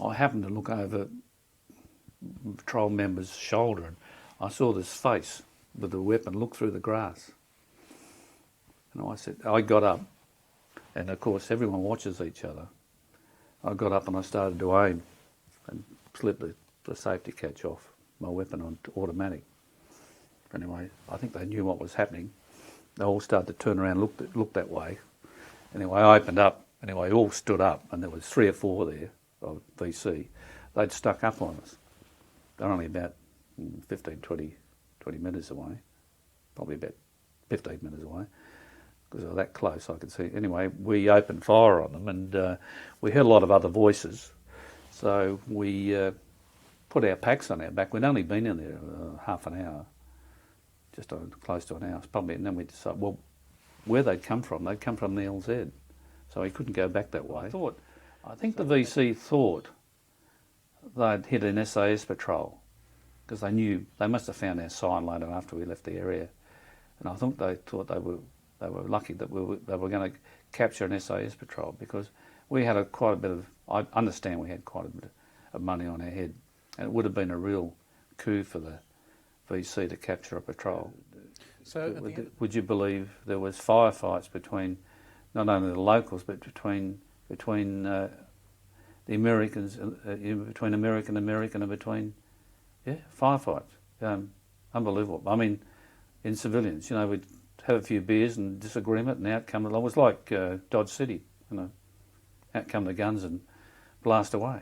I happened to look over the patrol member's shoulder and I saw this face with a weapon look through the grass. And I got up, and of course everyone watches each other. I got up and I started to aim and slipped the safety catch off my weapon on automatic. Anyway, I think they knew what was happening. They all started to turn around, look that way. Anyway, I opened up. Anyway, all stood up, and there was 3 or 4 there of VC. They'd stuck up on us. They're only about 15, 20 metres away, probably about 15 metres away, because they were that close I could see. Anyway, we opened fire on them, and we heard a lot of other voices. So we put our packs on our back. We'd only been in there half an hour, just close to an hour probably, and then we decided, well, where they'd come from the LZ, so he couldn't go back that way. I think the VC thought they'd hit an SAS patrol, because they knew they must have found our sign later after we left the area, and I think they thought they were lucky that they were going to capture an SAS patrol, because we had quite a bit of, I understand we had quite a bit of money on our head, and it would have been a real coup for the VC to capture a patrol. So would you believe there was firefights between not only the locals but between the Americans, between American and between firefights. Unbelievable. I mean, in civilians, we'd have a few beers and disagreement, and out come it was like Dodge City, out come the guns and blast away.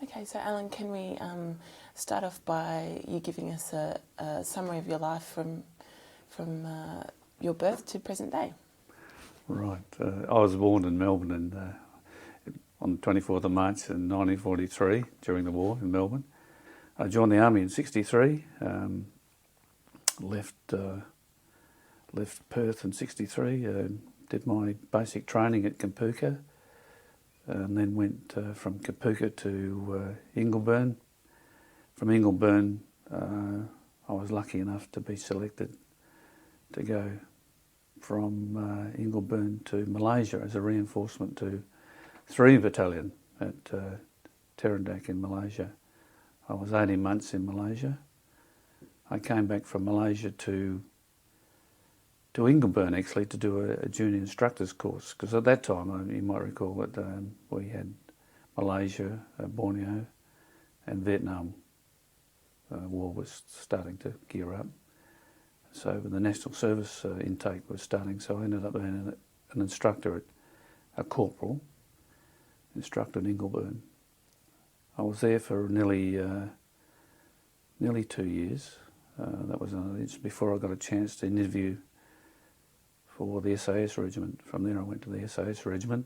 Okay, so Alan, can we start off by you giving us a summary of your life from your birth to present day? Right. I was born in Melbourne on the 24th of March in 1943 during the war in Melbourne. I joined the army in '63. Left Perth in '63. Did my basic training at Kampuka. And then went from Kampuka to Ingleburn. From Ingleburn, I was lucky enough to be selected to go from Ingleburn to Malaysia as a reinforcement to 3 Battalion at Terendak in Malaysia. I was 18 months in Malaysia. I came back from Malaysia to Ingleburn actually to do a junior instructor's course, because at that time, you might recall that we had Malaysia, Borneo and Vietnam. War was starting to gear up. So the national service intake was starting, so I ended up being an instructor, a corporal instructor in Ingleburn. I was there for nearly 2 years. That was before I got a chance to interview for the SAS regiment. From there I went to the SAS regiment.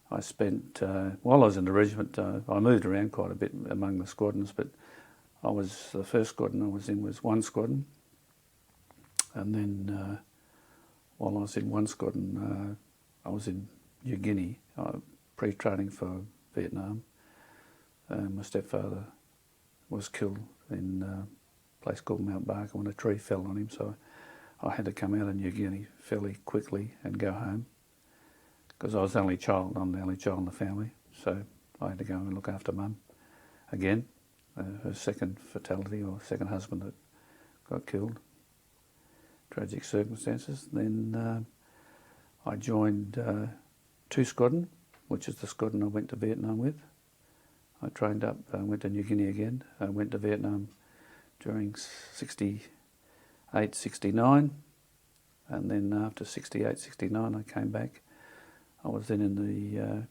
I spent, while I was in the regiment, I moved around quite a bit among the squadrons, but the first squadron I was in was 1 squadron. And then while I was in 1 squadron, I was in New Guinea, pre-training for Vietnam. My stepfather was killed in a place called Mount Barker when a tree fell on him, so I had to come out of New Guinea fairly quickly and go home, because I was the only child. I'm the only child in the family, so I had to go and look after Mum again, her second fatality, or second husband that got killed. Tragic circumstances. Then I joined 2 Squadron, which is the squadron I went to Vietnam with. I trained up, went to New Guinea again. I went to Vietnam during '68, '69, and then after '68, '69 I came back. I was then in the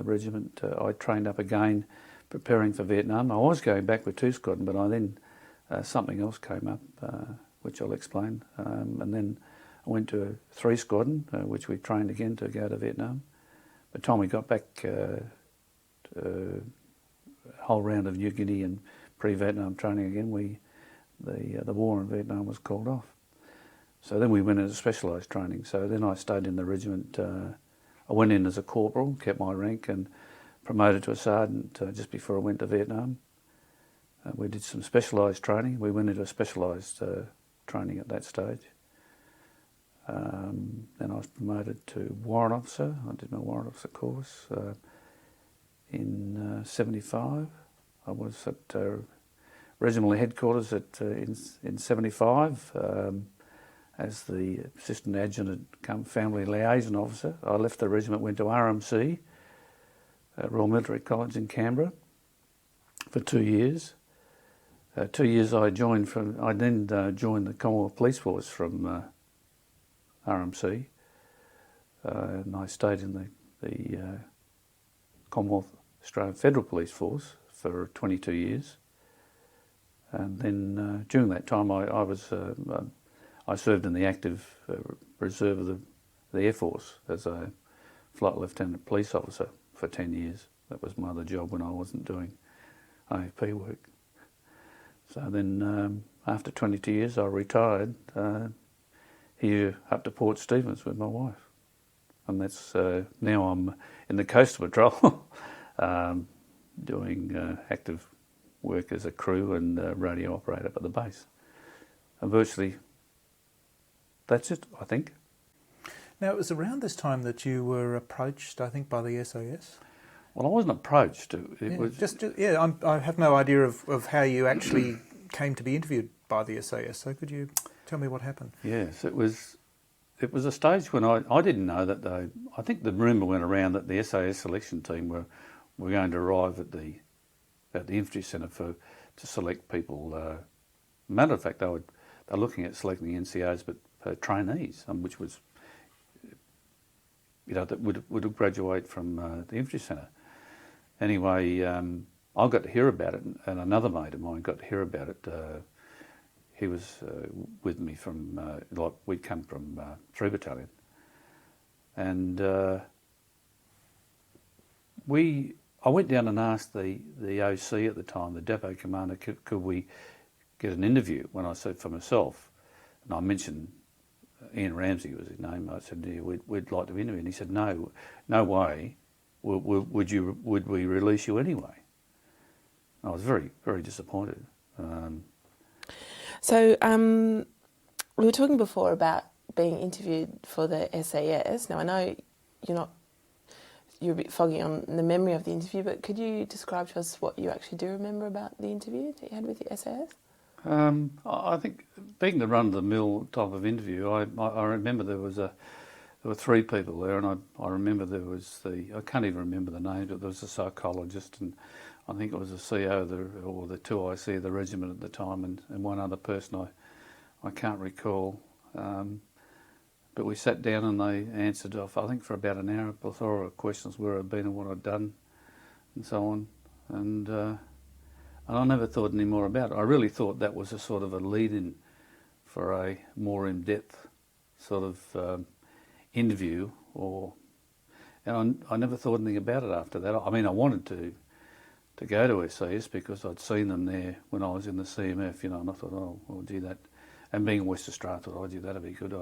regiment. I trained up again, preparing for Vietnam. I was going back with 2 Squadron, but something else came up, which I'll explain. And then I went to 3 Squadron, which we trained again to go to Vietnam. By the time we got back, a whole round of New Guinea and pre-Vietnam training again, the war in Vietnam was called off. So then we went into specialised training. So then I stayed in the regiment. I went in as a corporal, kept my rank, and promoted to a sergeant just before I went to Vietnam. We did some specialised training. We went into a specialised training at that stage. Then I was promoted to warrant officer. I did my warrant officer course in 75. I was at regimental headquarters in 75 as the assistant adjutant come family liaison officer. I left the regiment, went to RMC, Royal Military College in Canberra, for 2 years. 2 years I then joined the Commonwealth Police Force from RMC, and I stayed in the Commonwealth Australian Federal Police Force for 22 years. And then during that time I served in the active reserve of the Air Force as a flight lieutenant police officer for 10 years. That was my other job when I wasn't doing AFP work. So then after 22 years I retired here up to Port Stephens with my wife. And that's now I'm in the Coastal Patrol doing active work as a crew and radio operator at the base. And virtually that's it, I think. Now, it was around this time that you were approached, I think, by the SAS? Well, I wasn't approached. I have no idea of how you actually came to be interviewed by the SAS, so could you tell me what happened? Yes, it was a stage when I didn't know that I think the rumour went around that the SAS selection team were going to arrive at the infantry centre to select people. Matter of fact, they're looking at selecting NCOs, but trainees, which was, that would graduate from the infantry centre. Anyway, I got to hear about it, and another mate of mine got to hear about it. He was with me from, we'd come from 3 Battalion, and I went down and asked the OC at the time, the depot commander, could we get an interview? When I said for myself, and I mentioned Ian Ramsey was his name. I said, yeah, we'd like to interview, and he said, no way. Would we release you anyway? I was very, very disappointed. So we were talking before about being interviewed for the SAS. Now I know you're a bit foggy on the memory of the interview, but could you describe to us what you actually do remember about the interview that you had with the SAS? I think being the run-of-the-mill type of interview, I remember there were 3 people there, and I remember there was I can't even remember the name, but there was a psychologist, and I think it was the CO or the 2IC of the regiment at the time, and one other person I can't recall. But we sat down and they answered off, I think for about an hour, a plethora of questions, where I'd been and what I'd done, and so on. And I never thought any more about it. I really thought that was a sort of a lead-in for a more in-depth sort of interview, and I never thought anything about it after that. I mean, I wanted to go to SAS because I'd seen them there when I was in the CMF, and I thought, oh, well, gee, that, and being in West Australia, I thought, oh, gee, that'd be good.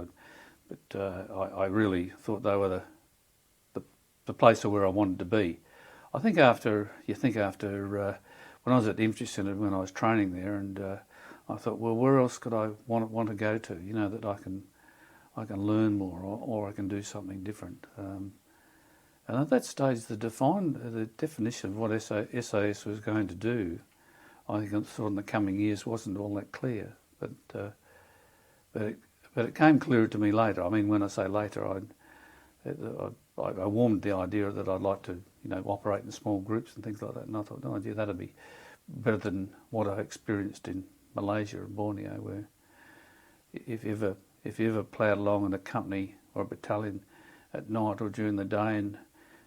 But I really thought they were the place where I wanted to be. I think after when I was at the infantry centre, when I was training there, and I thought, well, where else could I want to go to? That I can learn more, or I can do something different. And at that stage, the definition of what SAS was going to do, I think sort of in the coming years wasn't all that clear. But it came clearer to me later. I mean, when I say later, I warmed the idea that I'd like to, operate in small groups and things like that. And I thought, oh, gee, that'd be better than what I experienced in Malaysia and Borneo, where if you ever ploughed along in a company or a battalion at night or during the day, and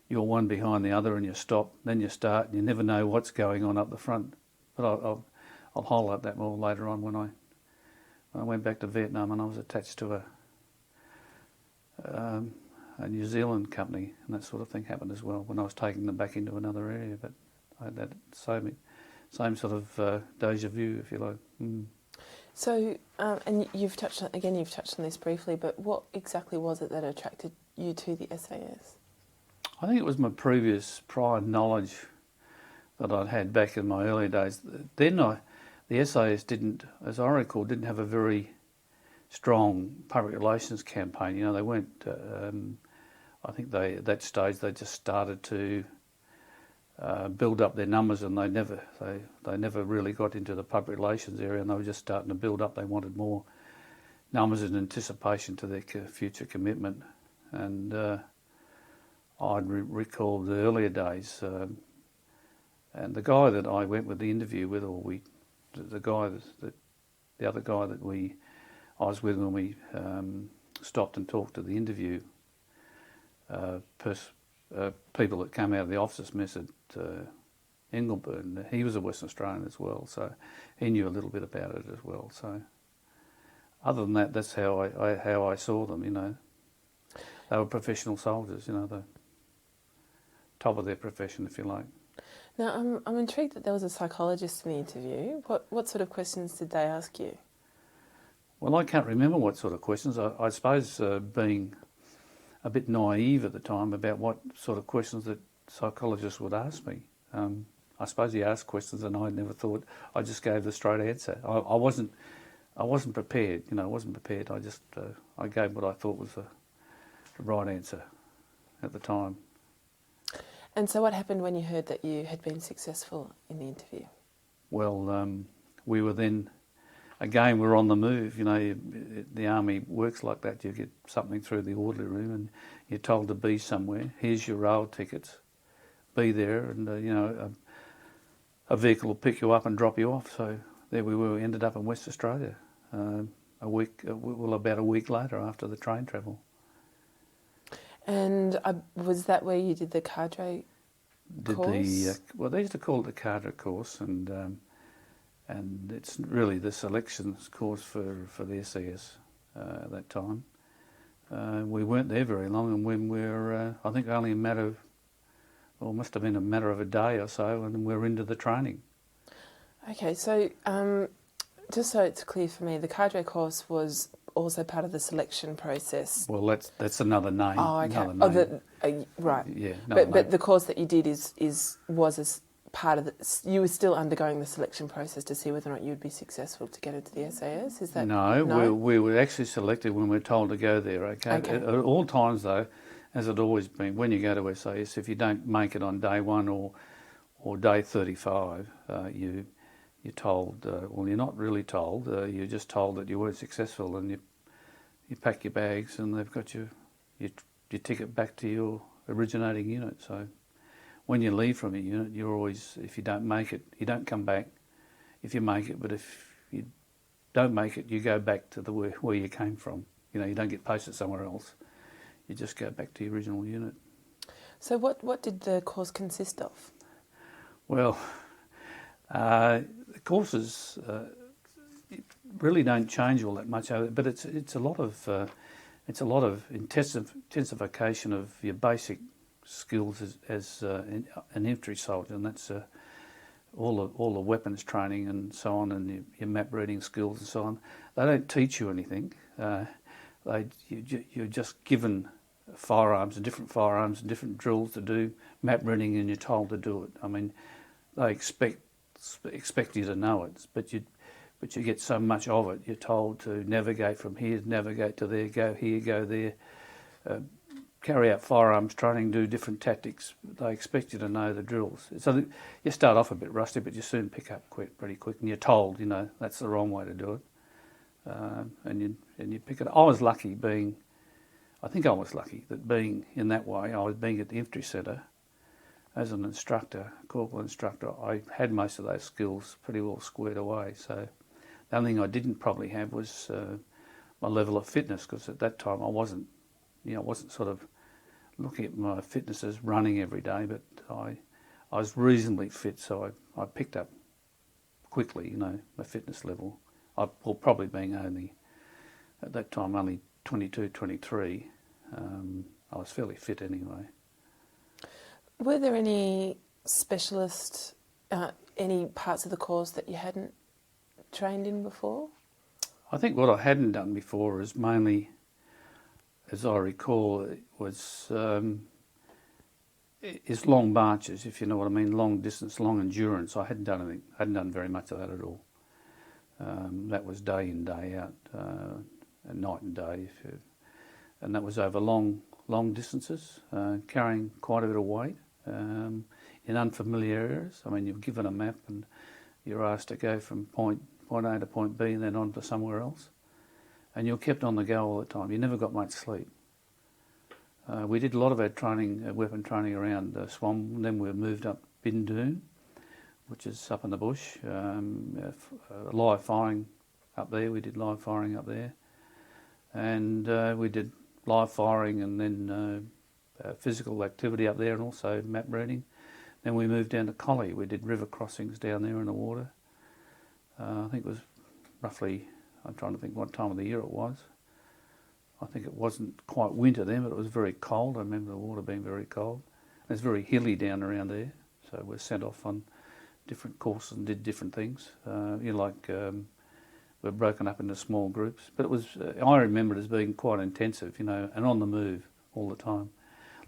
you're one behind the other, and you stop, then you start, and you never know what's going on up the front. But I'll highlight that more later on when I went back to Vietnam, and I was attached to a New Zealand company, and that sort of thing happened as well when I was taking them back into another area. But I had that same sort of deja vu, if you like. Mm. So, and you've touched on this briefly, but what exactly was it that attracted you to the SAS? I think it was my prior knowledge that I'd had back in my early days. Then the SAS didn't, as I recall, didn't have a very strong public relations campaign. You know, they weren't. I think at that stage they just started to build up their numbers, and they never really got into the public relations area, and they were just starting to build up. They wanted more numbers in anticipation to their future commitment. And I'd recall the earlier days, and the guy that I went with the interview with, the other guy that I was with when we stopped and talked to the interview, people that came out of the officers' mess at Ingleburn, he was a Western Australian as well, so he knew a little bit about it as well. So other than that, that's how I saw them. You know, they were professional soldiers. You know, the top of their profession, if you like. Now, I'm intrigued that there was a psychologist in the interview. What sort of questions did they ask you? Well, I can't remember what sort of questions. I suppose being a bit naive at the time about what sort of questions that psychologists would ask me. I suppose he asked questions and I never thought. I just gave the straight answer. I wasn't prepared. You know, I wasn't prepared. I just I gave what I thought was the right answer at the time. And so what happened when you heard that you had been successful in the interview? Well, we were then, again, we're on the move. You know, the army works like that. You get something through the orderly room and you're told to be somewhere. Here's your rail tickets. Be there, and, you know, a vehicle will pick you up and drop you off. So there we were. We ended up in West Australia about a week later after the train travel. And was that where you did the cadre course? Well, they used to call it the cadre course, and it's really the selections course for the SAS at that time. We weren't there very long, and when we were, I think only must have been a matter of a day or so, and we were into the training. Okay, so just so it's clear for me, the cadre course was also part of the selection process. Well, that's another name. Oh, okay. Another name. Right. Yeah. But the course that you did was as part of the. You were still undergoing the selection process to see whether or not you would be successful to get into the SAS. Is that no? We were actually selected when we were told to go there. Okay. At all times, though, as it always been, when you go to SAS, if you don't make it on day 1 or day 35, you're told. Well, you're not really told. You're just told that you weren't successful, and you pack your bags, and they've got your ticket back to your originating unit. So when you leave from a unit, you're always, if you don't make it, you don't come back. If you make it, but if you don't make it, you go back to where you came from. You know, you don't get posted somewhere else. You just go back to your original unit. So what did the course consist of? Well, the courses really don't change all that much, but it's a lot of intensification of your basic skills as an infantry soldier, and that's all the weapons training and so on, and your map reading skills and so on. They don't teach you anything. You're just given firearms and different drills to do map reading, and you're told to do it. I mean, they expect you to know it, but you get so much of it. You're told to navigate from here, navigate to there, go here, go there, carry out firearms training, do different tactics. They expect you to know the drills. So you start off a bit rusty, but you soon pick up pretty quick, and you're told, you know, that's the wrong way to do it, and you pick it up. I think I was lucky that being in that way, I was being at the infantry centre as an instructor, corporal instructor. I had most of those skills pretty well squared away. So the only thing I didn't probably have was my level of fitness, because at that time I wasn't sort of looking at my fitness as running every day, but I was reasonably fit, so I picked up quickly, you know, my fitness level. Probably being only, at that time, only 22, 23, I was fairly fit anyway. Were there any specialist, any parts of the course that you hadn't trained in before? I think what I hadn't done before is mainly, as I recall, is long marches, if you know what I mean, long distance, long endurance. I hadn't done very much of that at all. That was day in, day out, night and day. And that was over long distances, carrying quite a bit of weight in unfamiliar areas. I mean, you're given a map and you're asked to go from point A to point B and then on to somewhere else. And you're kept on the go all the time. You never got much sleep. We did a lot of our training, weapon training around Swamp, and then we moved up Bindoon, which is up in the bush. Live firing up there, we did live firing up there. And we did live firing and then physical activity up there and also map reading. Then we moved down to Collie. We did river crossings down there in the water. I think it was roughly, I'm trying to think what time of the year it was. I think it wasn't quite winter then, but it was very cold. I remember the water being very cold. It's very hilly down around there, so we're sent off on different courses and did different things. We're broken up into small groups, but it was. I remember it as being quite intensive, and on the move all the time.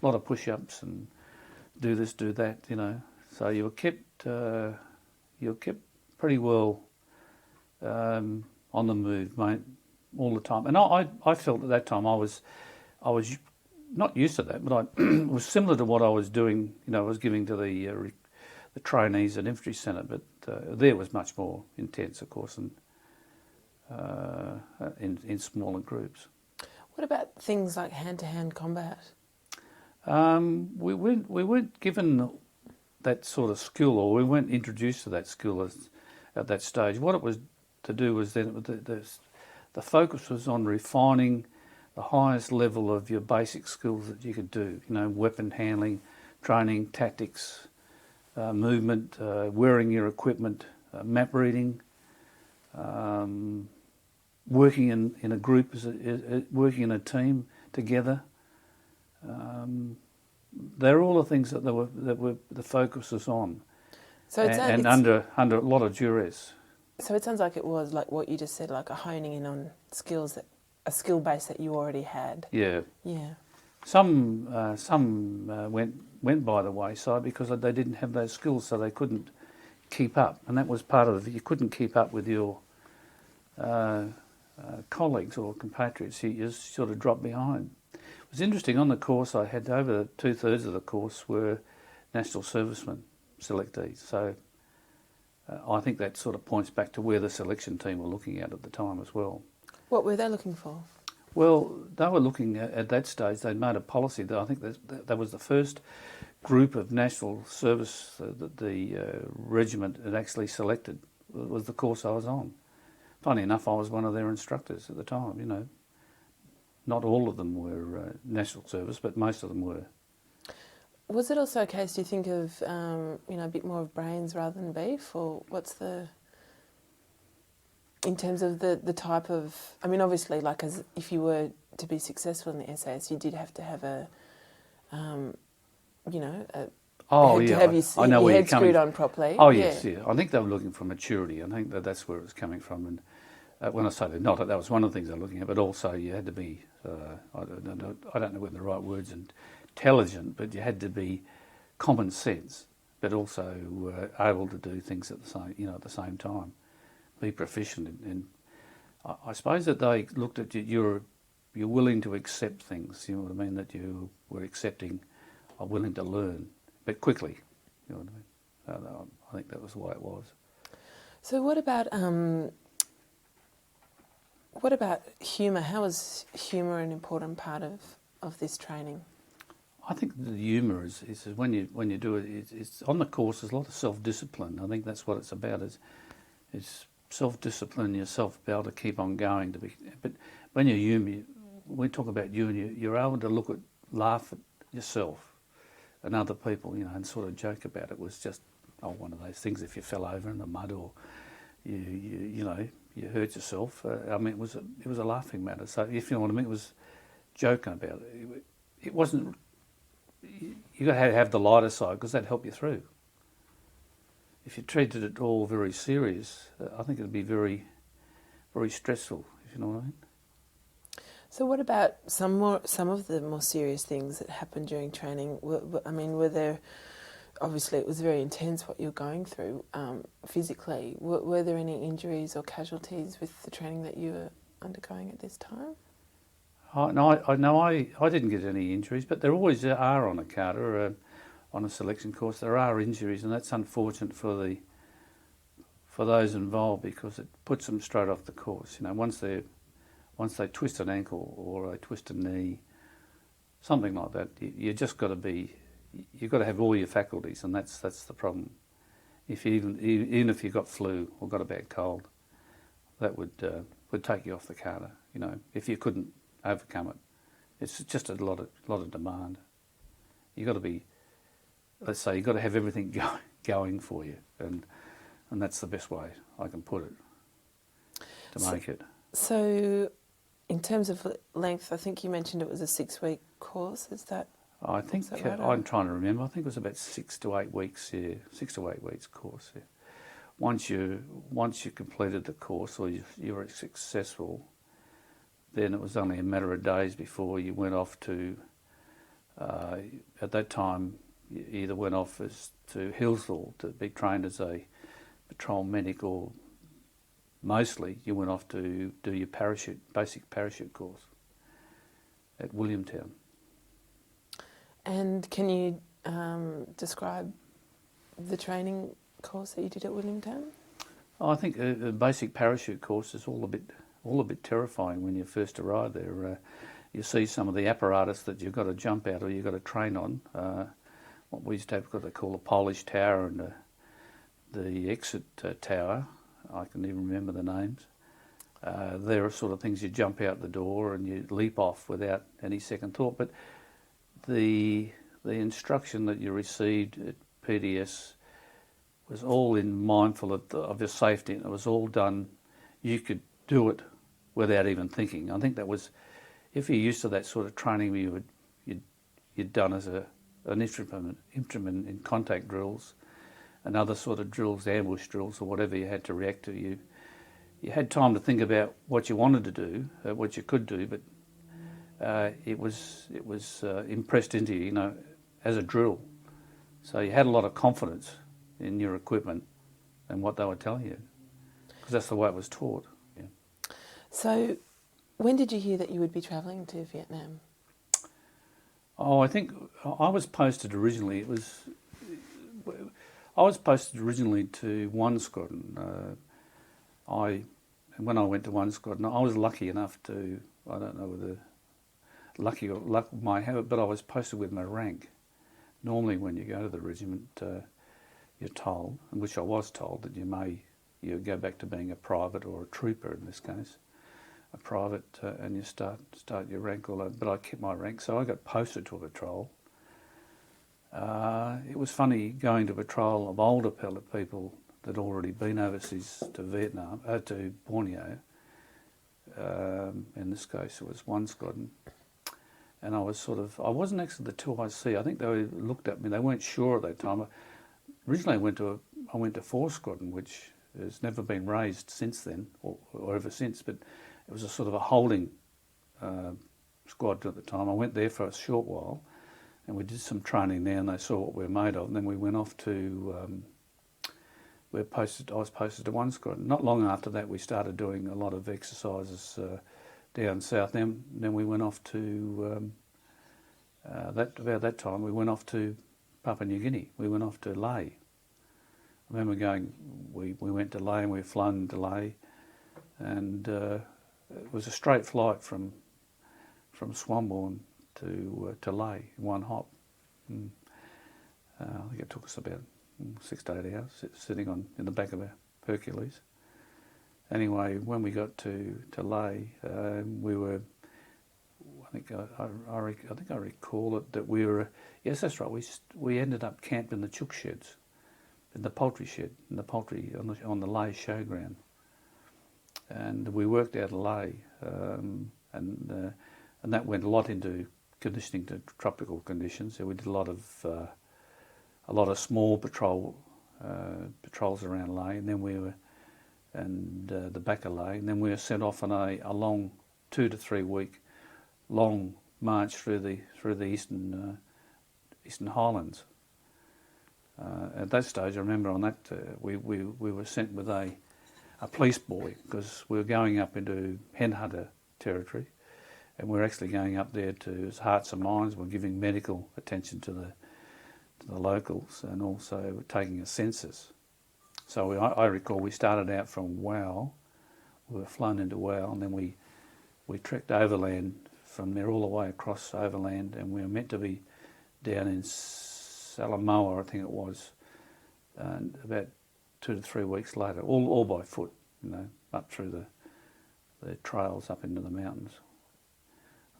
A lot of push-ups and do this, do that, So you were kept pretty well on the move, mate, all the time. And I felt at that time I was not used to that, but it was similar to what I was doing. I was giving to the trainees at Infantry Centre, but there was much more intense, of course, and in smaller groups. What about things like hand-to-hand combat? We weren't given that sort of skill, or we weren't introduced to that skill at that stage. What it was to do was then the focus was on refining the highest level of your basic skills that you could do. Weapon handling, training, tactics, movement, wearing your equipment, map reading, working in a group, working in a team together. They're all the things that the focus was on, So and under a lot of duress. So it sounds like it was like what you just said, like a honing in on skills, a skill base that you already had. Yeah. Yeah. Some went by the wayside because they didn't have those skills, so they couldn't keep up, and that was part of it. You couldn't keep up with your colleagues or compatriots. You just sort of dropped behind. It was interesting, on the course I had over 2/3 of the course were national servicemen selectees, so I think that sort of points back to where the selection team were looking at the time as well. What were they looking for? Well, they were looking at that stage, they'd made a policy that I think that was the first group of national service that the regiment had actually selected, was the course I was on. Funny enough, I was one of their instructors at the time, Not all of them were national service, but most of them were. Was it also a case, do you think, of a bit more of brains rather than beef, or what's in terms of the type of? I mean, obviously, like if you were to be successful in the SAS, you did have to have a have your head screwed on properly. Oh yes, yeah. I think they were looking for maturity. I think that's where it was coming from. And when I say they're not, that was one of the things they were looking at. But also, you had to be I don't know whether the right words, intelligent, but you had to be common sense, but also able to do things at the same time, be proficient. And I suppose that they looked at you. You're willing to accept things. You know what I mean? That you were accepting, are willing to learn, but quickly. You know what I mean? I think that was the way it was. So what about humour? How is humour an important part of this training? I think the humour is when you do it. It's on the course. There's a lot of self-discipline. I think that's what it's about. It's self-discipline, yourself, be able to keep on going. But when you humour, we talk about you, and you're able to laugh at yourself and other people, and sort of joke about it. It was just one of those things. If you fell over in the mud or you hurt yourself. I mean, it was a laughing matter. So if you know what I mean, it was joking about it. It wasn't. You got to have the lighter side because that helped you through. If you treated it all very serious, I think it'd be very, very stressful. If you know what I mean. So what about some of the more serious things that happened during training? Were there? Obviously, it was very intense what you're going through physically. Were there any injuries or casualties with the training that you were undergoing at this time? I didn't get any injuries, but there always are on a cadre, on a selection course. There are injuries, and that's unfortunate for those involved because it puts them straight off the course. You know, once they twist an ankle or they twist a knee, something like that, you just got to be. You've got to have all your faculties, and that's the problem. If even if you got flu or got a bad cold, that would take you off the cadre. You know, if you couldn't overcome it, it's just a lot of demand. You got to be, let's say, you got to have everything going for you, and that's the best way I can put it to make it. So, in terms of length, I think you mentioned it was a 6-week course. Is that? I think right, I'm trying to remember. I think it was about 6 to 8 weeks. Yeah, 6 to 8 weeks course. Yeah. Once you completed the course or you were successful, then it was only a matter of days before you went off to. At that time, you either went off to Hillsville to be trained as a patrol medic, or mostly you went off to do your basic parachute course at Williamtown. And can you describe the training course that you did at Williamtown? I think a basic parachute course is all a bit terrifying when you first arrive there. You see some of the apparatus that you've got to jump out or you've got to train on. What we used to have, what they call a Polish tower and the exit tower. I can even remember the names. There are sort of things you jump out the door and you leap off without any second thought. But the instruction that you received at PDS was all in mindful of your safety, and it was all done. You could do it without even thinking. I think that was, if you're used to that sort of training you'd done as an infantryman in contact drills and other sort of drills, ambush drills or whatever you had to react to, you had time to think about what you wanted to do, what you could do, but it was impressed into you, you know, as a drill. So you had a lot of confidence in your equipment and what they were telling you, because that's the way it was taught. Yeah. So, when did you hear that you would be travelling to Vietnam? Oh, I think I was posted originally. I was posted originally to 1 Squadron. When I went to 1 Squadron, I was lucky enough to, I don't know whether lucky or luck might have it, but I was posted with my rank. Normally when you go to the regiment, you're told, and which I was told, that you go back to being a private or a trooper in this case, a private, and you start your rank all over. But I kept my rank, so I got posted to a patrol. It was funny going to a patrol of older people that had already been overseas to Vietnam, to Borneo. In this case, it was 1 Squadron. And I wasn't actually the 2IC. I think they looked at me. They weren't sure at that time. Originally, I went to 4 Squadron, which has never been raised since then, or ever since. But it was a sort of a holding squad at the time. I went there for a short while, and we did some training there, and they saw what we were made of. And then we went off to. I was posted to 1 Squadron. Not long after that, we started doing a lot of exercises down south. Then we went off to about that time. We went off to Papua New Guinea. We went off to Lae. I remember going. We went to Lae and we were flown to Lae, and it was a straight flight from Swanbourne to Lae in one hop. I think it took us about 6 to 8 hours sitting in the back of a Hercules. Anyway, when we got to Lae, we were. I think I recall it that we were. Yes, that's right. We ended up camped in the chook sheds, in the poultry shed, in the poultry on the Lae showground, and we worked out of Lae, and that went a lot into conditioning to tropical conditions. So we did a lot of small patrols around Lae, and then we were. The back of Lae, and then we were sent off on a long 2 to 3 week long march through the eastern highlands. At that stage, I remember on that we were sent with a a police buoy, because we were going up into hen hunter territory, and we're actually going up there to hearts and minds. We're giving medical attention to the locals, and also taking a census. So I recall we started out from Wau. We were flown into Wau, and then we trekked overland from there all the way across overland, and we were meant to be down in Salamoa, I think it was, about 2 to 3 weeks later, all by foot, up through the trails up into the mountains.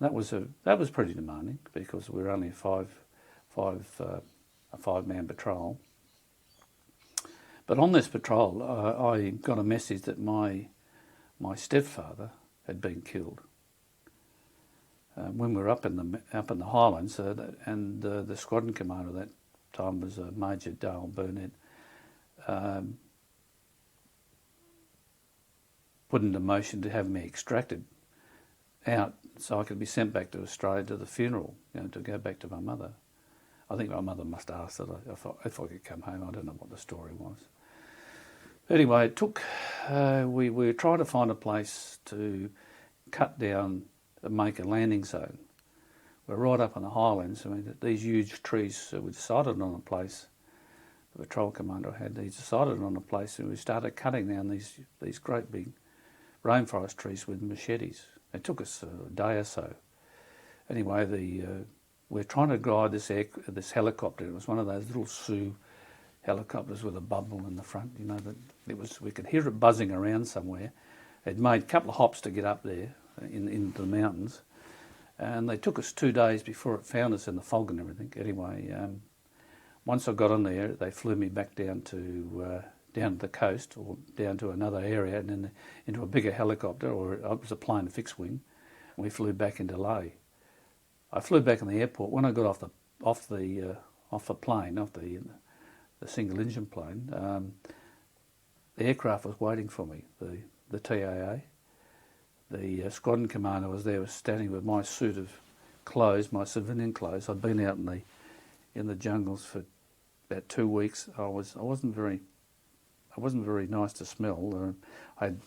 That was pretty demanding, because we were only a five-man patrol. But on this patrol, I got a message that my stepfather had been killed. When we were up in the highlands, and the squadron commander at that time was Major Dale Burnett, put into motion to have me extracted out so I could be sent back to Australia to the funeral, to go back to my mother. I think my mother must have asked that if I could come home. I don't know what the story was. Anyway, it took. We were trying to find a place to cut down and make a landing zone. We're right up in the highlands. I mean, these huge trees. We decided on a place. The patrol commander had. He decided on a place, and we started cutting down these great big rainforest trees with machetes. It took us a day or so. Anyway, we're trying to guide this helicopter. It was one of those little Sioux helicopters with a bubble in the front. We could hear it buzzing around somewhere. It made a couple of hops to get up there into the mountains, and they took us 2 days before it found us in the fog and everything. Anyway, once I got on there, they flew me back down to the coast, or down to another area, and then into a bigger helicopter, or it was a plane fixed wing, and we flew back into Lae. I flew back in the airport. When I got off the plane, off the single engine plane, the aircraft was waiting for me. The TAA, the squadron commander was there, was standing with my suit of clothes, my civilian clothes. I'd been out in the jungles for about 2 weeks. I wasn't very nice to smell. I had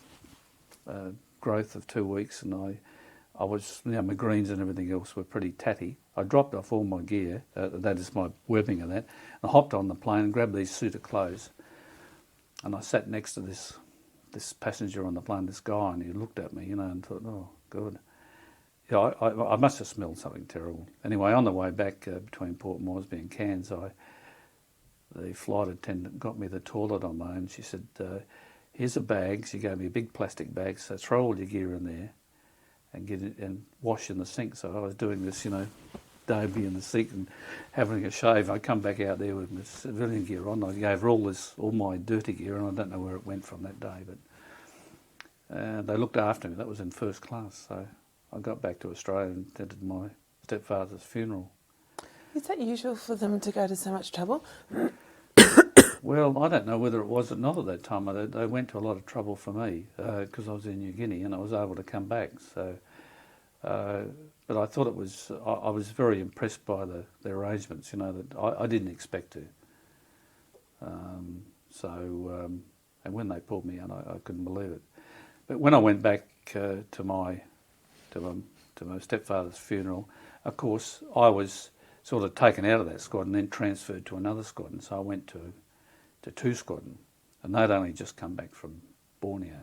growth of 2 weeks, and I was, my greens and everything else were pretty tatty. I dropped off all my gear, that is my webbing and that, and I hopped on the plane and grabbed these suit of clothes, and I sat next to this passenger on the plane, this guy, and he looked at me, and thought, oh, good. Yeah, I must have smelled something terrible. Anyway, on the way back between Port Moresby and Cairns, the flight attendant got me the toilet on my own. She said, here's a bag. She gave me a big plastic bag, so throw all your gear in there and get it and wash in the sink. So I was doing this, Dobie in the sink and having a shave. I come back out there with my civilian gear on. I gave her all my dirty gear, and I don't know where it went from that day, but they looked after me. That was in first class. So I got back to Australia and attended my stepfather's funeral. Is that usual for them to go to so much trouble? Well, I don't know whether it was or not at that time. They went to a lot of trouble for me because I was in New Guinea and I was able to come back. So, but I thought it was. I was very impressed by the arrangements. That I didn't expect to. And when they pulled me out, I couldn't believe it. But when I went back to my stepfather's funeral, of course, I was sort of taken out of that squad and then transferred to another squadron. So I went to 2 Squadron, and they'd only just come back from Borneo.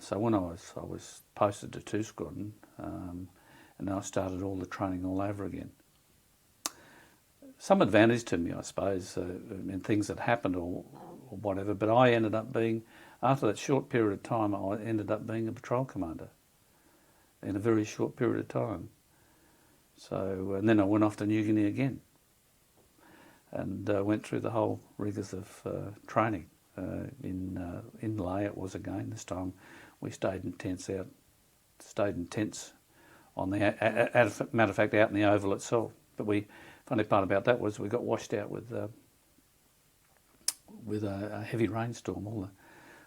So when I was posted to 2 Squadron, and then I started all the training all over again. Some advantage to me, I suppose, in things that happened or whatever, but I ended up being, after that short period of time, I ended up being a patrol commander in a very short period of time. So, and then I went off to New Guinea again and went through the whole rigours of training. In Lae it was again. This time we stayed in tents on the, matter of fact, out in the oval itself. But funny part about that was we got washed out with a heavy rainstorm.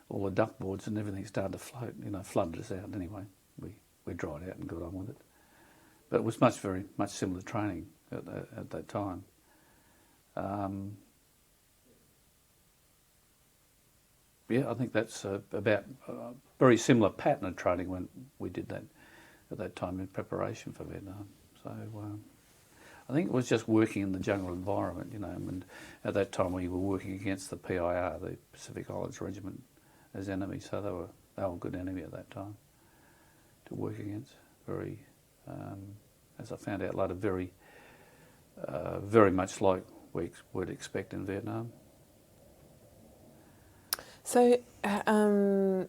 All the duck boards and everything started to float. Flooded us out. Anyway, we dried out and got on with it. But it was very much similar training at that time. Yeah, I think that's about a very similar pattern of training when we did that at that time in preparation for Vietnam. So I think it was just working in the jungle environment, you know, and at that time we were working against the PIR, the Pacific Islands Regiment, as enemy, so they were a good enemy at that time to work against. Very, as I found out later, very much like we would expect in Vietnam. So, how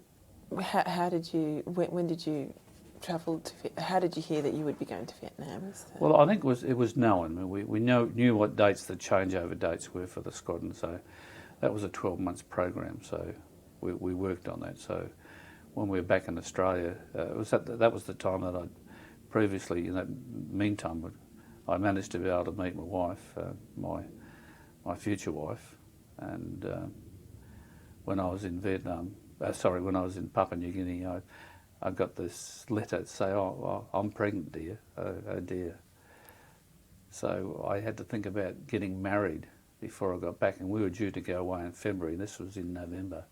did you? When did you travel to? How did you hear that you would be going to Vietnam? Well, I think it was known. I mean, we knew what dates the changeover dates were for the squadron. So that was a 12-month program. So we worked on that. So when we were back in Australia, it was that was the time that I'd previously, in that meantime, I managed to be able to meet my wife, my future wife, and when I was in Vietnam, when I was in Papua New Guinea, I got this letter to say, "Oh, I'm pregnant, dear. Oh dear." So I had to think about getting married before I got back, and we were due to go away in February. This was in November,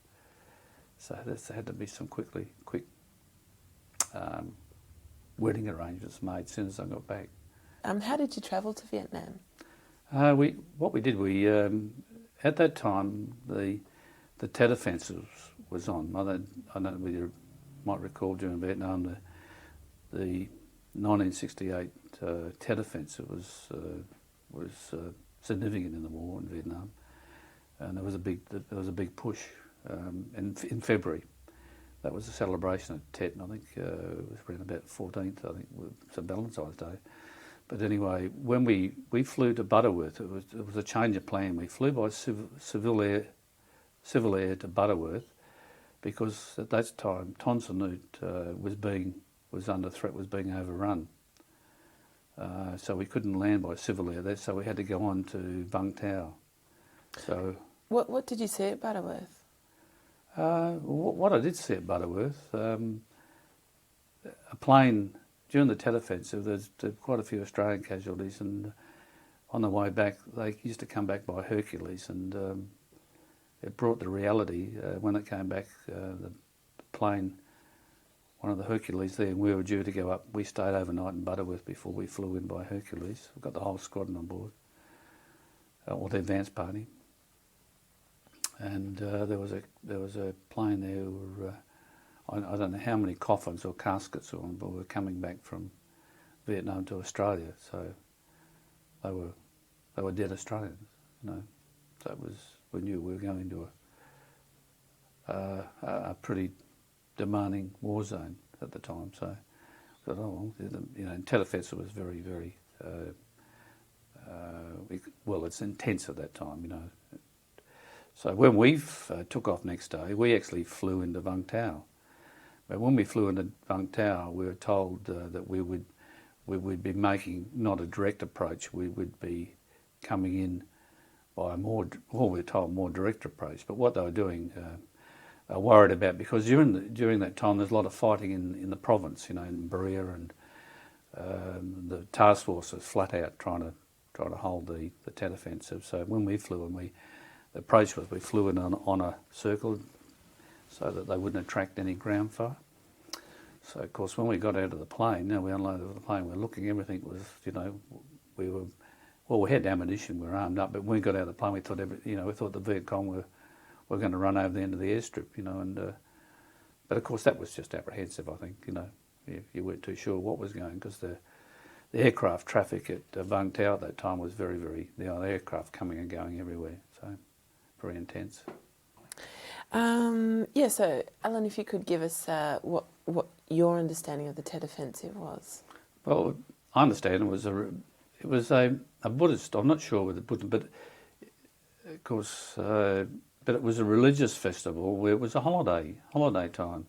so there had to be some quick wedding arrangements made as soon as I got back. How did you travel to Vietnam? What we did, at that time the Tet Offensive was on. I don't know whether you might recall during Vietnam the 1968 Tet Offensive was significant in the war in Vietnam, and there was a big push in February. That was a celebration at Tet, and I think it was around about 14th. I think it was St. Valentine's Day. But anyway, when we flew to Butterworth, it was a change of plan. We flew by civil air to Butterworth because at that time Ton Son Nhut was under threat, was being overrun. So we couldn't land by civil air there, so we had to go on to Vung Tau. So what did you see at Butterworth? What I did see at Butterworth, a plane during the Tet Offensive. There's quite a few Australian casualties, and on the way back, they used to come back by Hercules, and it brought the reality when it came back. The plane, one of the Hercules there, and we were due to go up. We stayed overnight in Butterworth before we flew in by Hercules. We got the whole squadron on board, or the advance party. And there was a plane there. I don't know how many coffins or caskets were on, but we were coming back from Vietnam to Australia, so they were dead Australians. You know, so we knew we were going into a pretty demanding war zone at the time. So I thought, oh, you know, Tet Offensive was very, very it's intense at that time, you know. So when we took off next day, we actually flew into Vung Tau. But when we flew into Vung Tau, we were told that we would be making not a direct approach. We would be coming in by we were told more direct approach. But what they were doing, worried about, because during that time there's a lot of fighting in the province, you know, in Berea, and the task force was flat out trying to hold the Tet Offensive. So when we flew in, the approach was we flew in on a circle so that they wouldn't attract any ground fire. So of course when we got out of the plane, we unloaded the plane, we're looking, everything was, you know, we had ammunition, we were armed up, but when we got out of the plane we thought the Viet Cong were going to run over the end of the airstrip, you know, and but of course that was just apprehensive, I think, you know. You weren't too sure what was going, because the aircraft traffic at Vung Tau at that time was very, very, the aircraft coming and going everywhere, so very intense. So Alan, if you could give us what your understanding of the Tet Offensive was. Well, I understand it was a Buddhist. I'm not sure with the Buddhism, but of course, but it was a religious festival where it was a holiday time,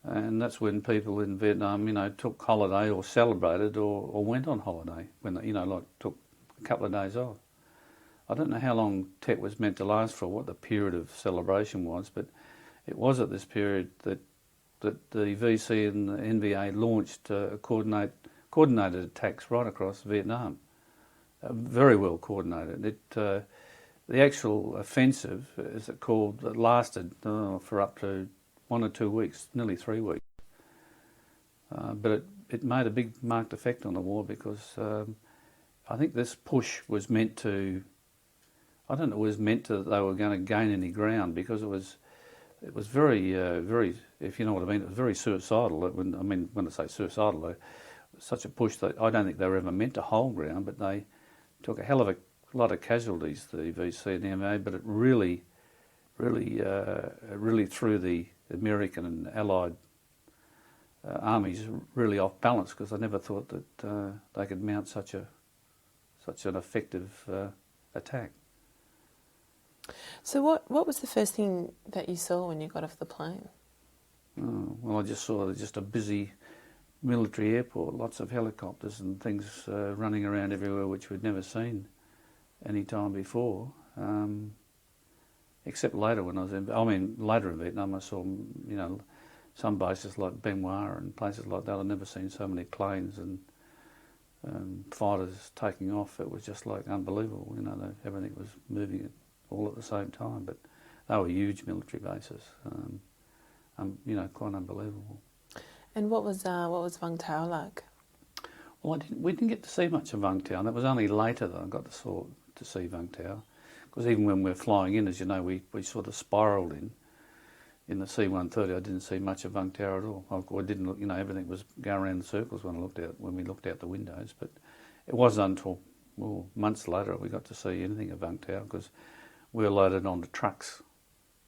and that's when people in Vietnam, you know, took holiday or celebrated or went on holiday when they, you know, like took a couple of days off. I don't know how long Tet was meant to last for, what the period of celebration was, but it was at this period that the VC and the NVA launched coordinated attacks right across Vietnam. Very well coordinated. the actual offensive, as it called, that lasted for up to 1 or 2 weeks, nearly 3 weeks. But it made a big marked effect on the war because I think this push was meant to, I don't know, it was meant to, they were going to gain any ground because it was very, very, if you know what I mean, it was very suicidal. When I say suicidal, such a push that I don't think they were ever meant to hold ground, but they took a hell of a lot of casualties, the VC and the MA, but it really threw the American and Allied armies really off balance because I never thought that they could mount such an effective attack. So what was the first thing that you saw when you got off the plane? Oh, well, I just saw just a busy military airport, lots of helicopters and things running around everywhere, which we'd never seen any time before. Except later when I was later in Vietnam, I saw, some bases like Ben Hoa and places like that. I'd never seen so many planes and fighters taking off. It was just like unbelievable. Everything was moving all at the same time. But they were huge military bases. Quite unbelievable. And what was Vung Tau like? Well, we didn't get to see much of Vung Tau. That was only later that I got to see Vung Tau. Because even when we were flying in, as you know, we sort of spiralled in the C-130. I didn't see much of Vung Tau at all. I didn't look, everything was going around in circles when we looked out the windows. But it wasn't until months later we got to see anything of Vung Tau because we were loaded onto trucks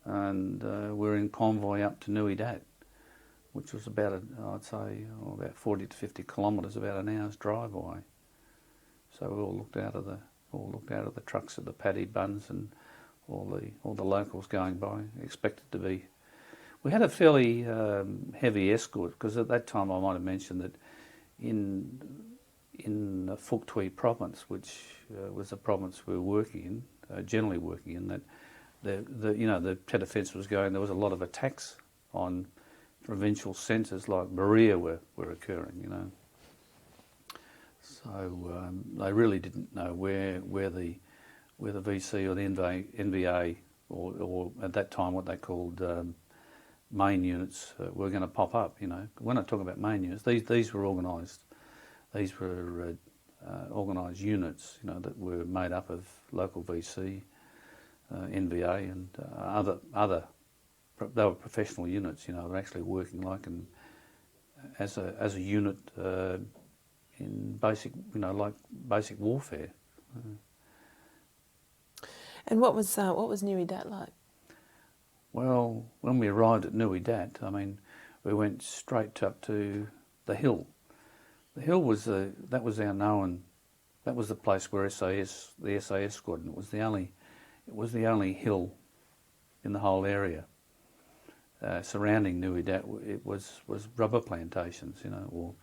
and we were in convoy up to Nui Dat, which was about 40 to 50 kilometres, about an hour's drive away. So we all looked out of the trucks at the paddy buns and all the locals going by. Expected to be. We had a fairly heavy escort because at that time I might have mentioned that in Phuoc Tuy province, which was the province we were working in, generally working in, that the Tet Offence was going. There was a lot of attacks on provincial centres like Berea were occurring. So they really didn't know where the VC or the NVA or at that time what they called main units were going to pop up. When I talk about main units, these were organised. These were organised units, that were made up of local VC, NVA, and other. They were professional units. They were actually working as a unit. In basic, like basic warfare. And what was Nui Dat like? Well, when we arrived at Nui Dat, we went straight up to the hill. The hill was our known. That was the place where the SAS squadron. It was the only hill in the whole area surrounding Nui Dat. It was rubber plantations, or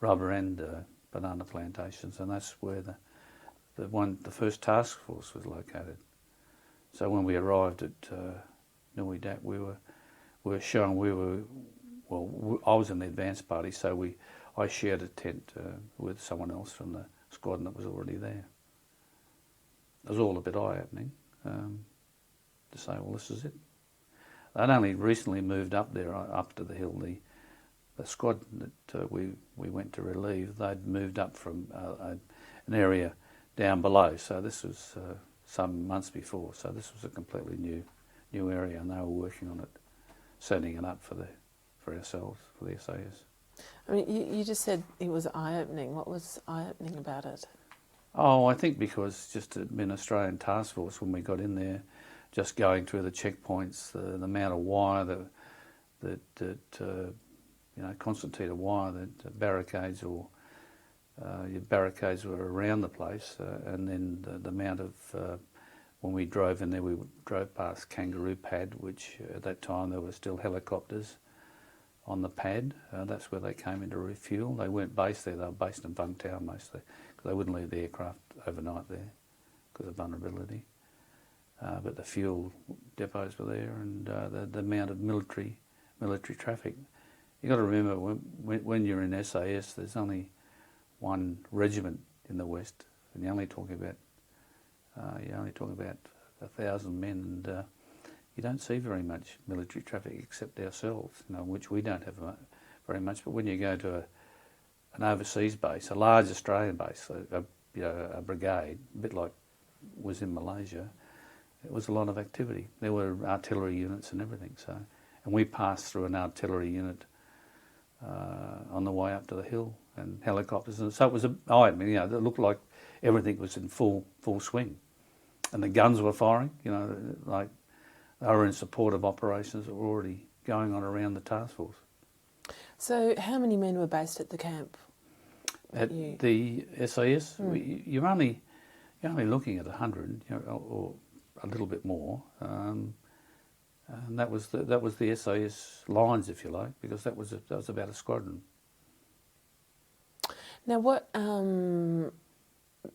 rubber and banana plantations, and that's where the first task force was located. So when we arrived at Nui Dat, we were shown I was in the advance party, so I shared a tent with someone else from the squadron that was already there. It was all a bit eye-opening to say, well, this is it. They'd only recently moved up there, up to the hill. The squadron that we went to relieve, they'd moved up from an area down below. So this was some months before. So this was a completely new area, and they were working on it, setting it up for ourselves, for the SAS. You just said it was eye-opening. What was eye-opening about it? Oh, I think because just it been Australian task force when we got in there, just going through the checkpoints, the amount of wire that concertina wire, that barricades or your barricades were around the place, and then the amount of when we drove in there, we drove past Kangaroo Pad, which at that time there were still helicopters on the pad. That's where they came in to refuel. They weren't based there; they were based in Vung Tau mostly, because they wouldn't leave the aircraft overnight there because of vulnerability. But the fuel depots were there, and the amount of military traffic. You've got to remember, when you're in SAS, there's only one regiment in the West, and you're only talking about 1,000 men, and you don't see very much military traffic except ourselves, which we don't have very much. But when you go to an overseas base, a large Australian base, a brigade, a bit like was in Malaysia, it was a lot of activity. There were artillery units and everything. And we passed through an artillery unit on the way up to the hill, and helicopters, and so it was it looked like everything was in full swing, and the guns were firing. Like they were in support of operations that were already going on around the task force. So, how many men were based at the camp? At the SAS, you're only looking at 100, or a little bit more, and that was the SAS lines, if you like, because that was about a squadron. Now, what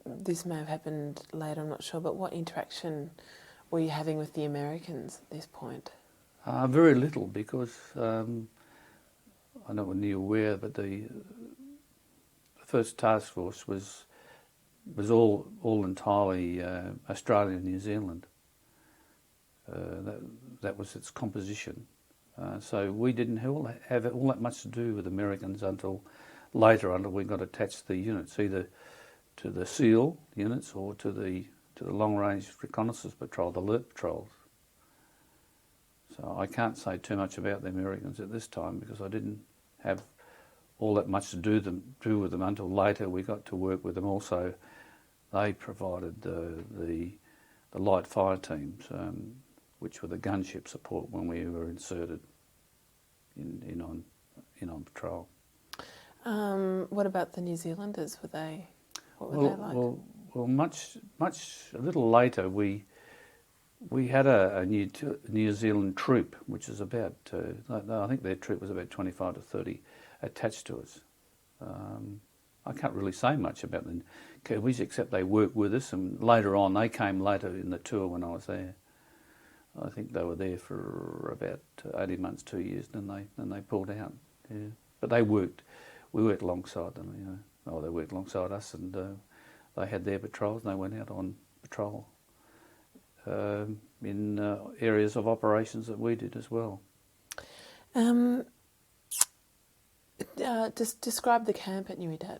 this may have happened later, I'm not sure, but what interaction were you having with the Americans at this point? Very little, because I don't know whether you're aware, but the first task force was all entirely Australia and New Zealand. That was its composition. So we didn't have all that much to do with Americans until later, until we got attached to the units, either to the SEAL units or to the long-range reconnaissance patrol, the alert patrols. So I can't say too much about the Americans at this time, because I didn't have all that much to do with them until later. We got to work with them. Also, they provided the light fire teams, which were the gunship support when we were inserted in on patrol. What about the New Zealanders? What were they like? Well, a little later, we had a New Zealand troop, which is about, I think their troop was about 25 to 30 attached to us. I can't really say much about the Kiwis, except they worked with us, and later on, they came later in the tour when I was there. I think they were there for about 18 months, 2 years, then they pulled out. Yeah. But we worked alongside them, they worked alongside us, and they had their patrols, and they went out on patrol in areas of operations that we did as well. Just describe the camp at Nui Dat.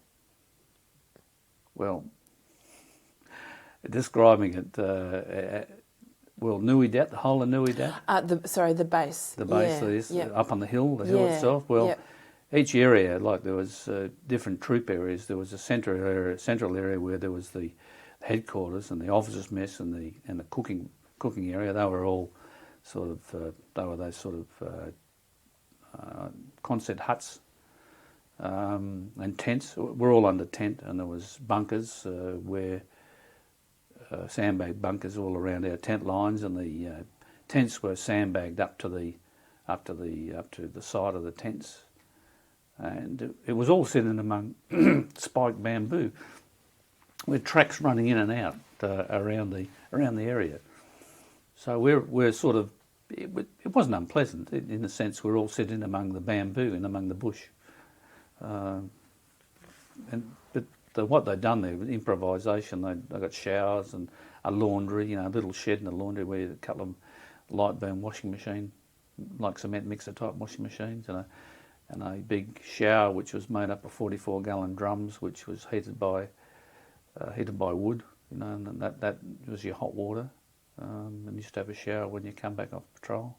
Well, describing it, Nui Dat, the whole of Nui Dat? The base. The base, up on the hill itself. Well, each area, like there was different troop areas. There was a central area where there was the headquarters and the officers' mess and the cooking area. They were all sort of those sort of concert huts and tents. We're all under tent, and there was bunkers where sandbag bunkers all around our tent lines, and the tents were sandbagged up to the side of the tents. And it was all set in among spiked bamboo, with tracks running in and out around the area. So we're sort of, it wasn't unpleasant in the sense we're all set in among the bamboo and among the bush. But what they'd done there was improvisation. They got showers and a laundry, a little shed and a laundry where a couple of light burn washing machine, like cement mixer type washing machines, and a big shower which was made up of 44-gallon drums, which was heated by wood, and that was your hot water. And you used to have a shower when you come back off patrol.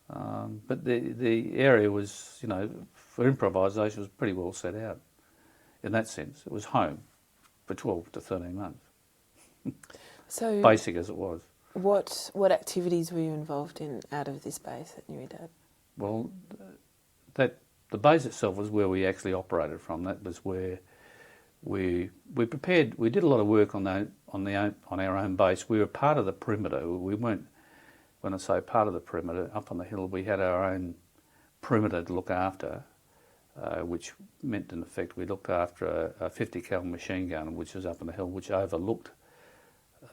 But the area was, for improvisation, was pretty well set out. In that sense, it was home for 12 to 13 months. So, basic as it was. What activities were you involved in out of this base at Nui Dat? Well, the base itself was where we actually operated from. That was where we prepared. We did a lot of work on our own base. We were part of the perimeter. We weren't. When I say part of the perimeter, up on the hill, we had our own perimeter to look after, which meant in effect we looked after a 50 cal machine gun, which was up on the hill, which overlooked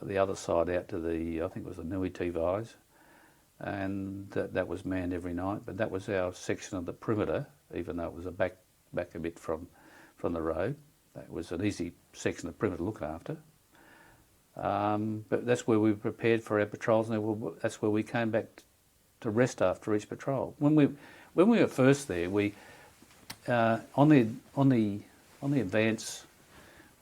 the other side out to I think it was the Nui Tivais, and that was manned every night. But that was our section of the perimeter, even though it was back a bit from the road. That was an easy section of perimeter to look after. But that's where we prepared for our patrols, and that's where we came back to rest after each patrol. When we were first there, we on the advance,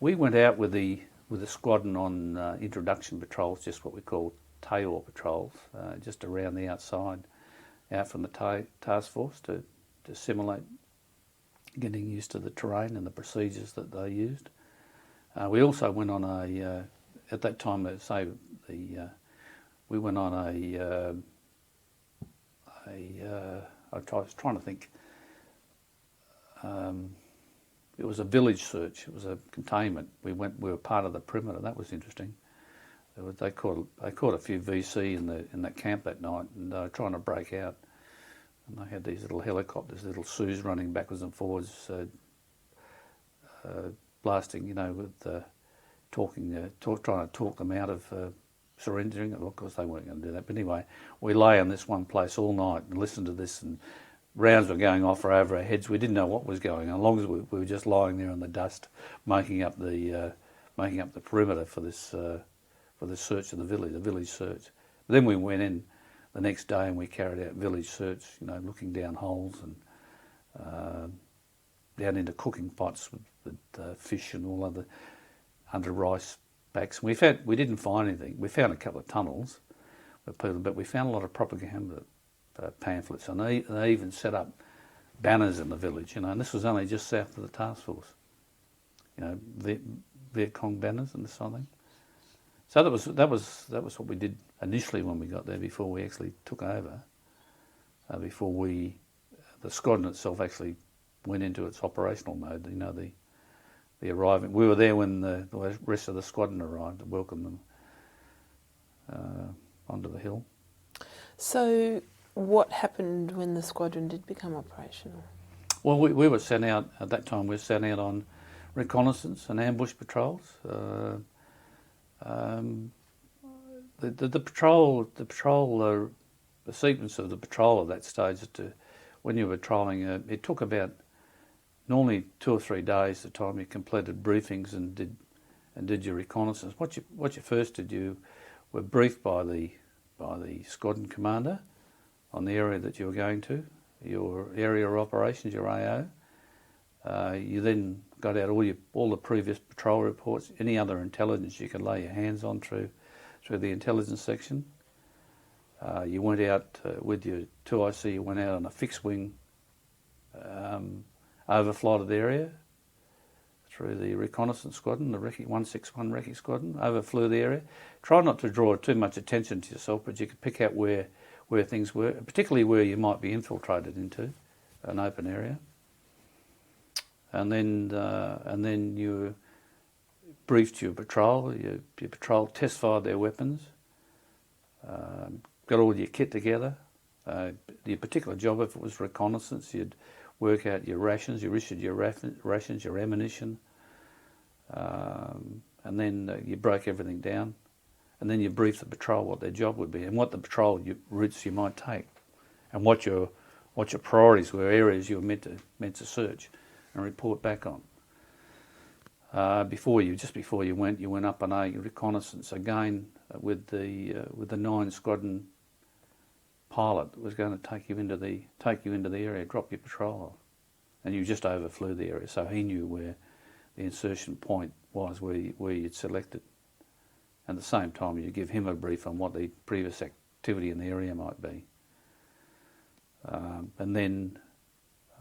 we went out with the squadron on introduction patrols, just what we call tail patrols, just around the outside, out from the task force to simulate getting used to the terrain and the procedures that they used. We also went on at that time, we went on I was trying to think, it was a village search, it was a containment. We were part of the perimeter, that was interesting. They caught a few VC in that camp that night, and they were trying to break out. And they had these little helicopters, little Sues running backwards and forwards, blasting, with trying to talk them out of surrendering. Well, of course, they weren't going to do that. But anyway, we lay in this one place all night and listened to this, and rounds were going off over our heads. We didn't know what was going on, as long as we were just lying there in the dust, making up the perimeter for this search of the village search. But then we went in the next day and we carried out village search, looking down holes and down into cooking pots with fish and all other under rice backs. We didn't find anything. We found a couple of tunnels with people, but we found a lot of propaganda pamphlets, and they even set up banners in the village, and this was only just south of the task force, Viet Cong banners and this sort of thing. So that was what we did initially when we got there, before we actually took over, before the squadron itself actually went into its operational mode. The arriving. We were there when the rest of the squadron arrived to welcome them onto the hill. So what happened when the squadron did become operational? Well, we were sent out at that time. We were sent out on reconnaissance and ambush patrols. The sequence of the patrol at that stage, when you were patrolling, it took about normally 2 or 3 days. The time you completed briefings and did your reconnaissance. What you first did, you were briefed by the squadron commander on the area that you were going to, your area of operations, your AO. You then got out all the previous patrol reports, any other intelligence you could lay your hands on through the intelligence section. You went out with your 2IC, you went out on a fixed wing overflighted the area through the reconnaissance squadron, the 161 Recce squadron, overflew the area. Try not to draw too much attention to yourself, but you could pick out where things were, particularly where you might be infiltrated into an open area. And then you briefed your patrol. Your patrol test fired their weapons, got all your kit together. Your particular job, if it was reconnaissance, you'd work out your rations. You issued your rations, your ammunition, and then you broke everything down. And then you briefed the patrol what their job would be and what the patrol routes you might take, and what your priorities were, areas you were meant to search and report back on. Just before you went up on a reconnaissance again with the 9 squadron pilot that was going to take you into the area, drop your patrol off, and you just overflew the area, so he knew where the insertion point was, where you'd selected. And at the same time, you give him a brief on what the previous activity in the area might be. And then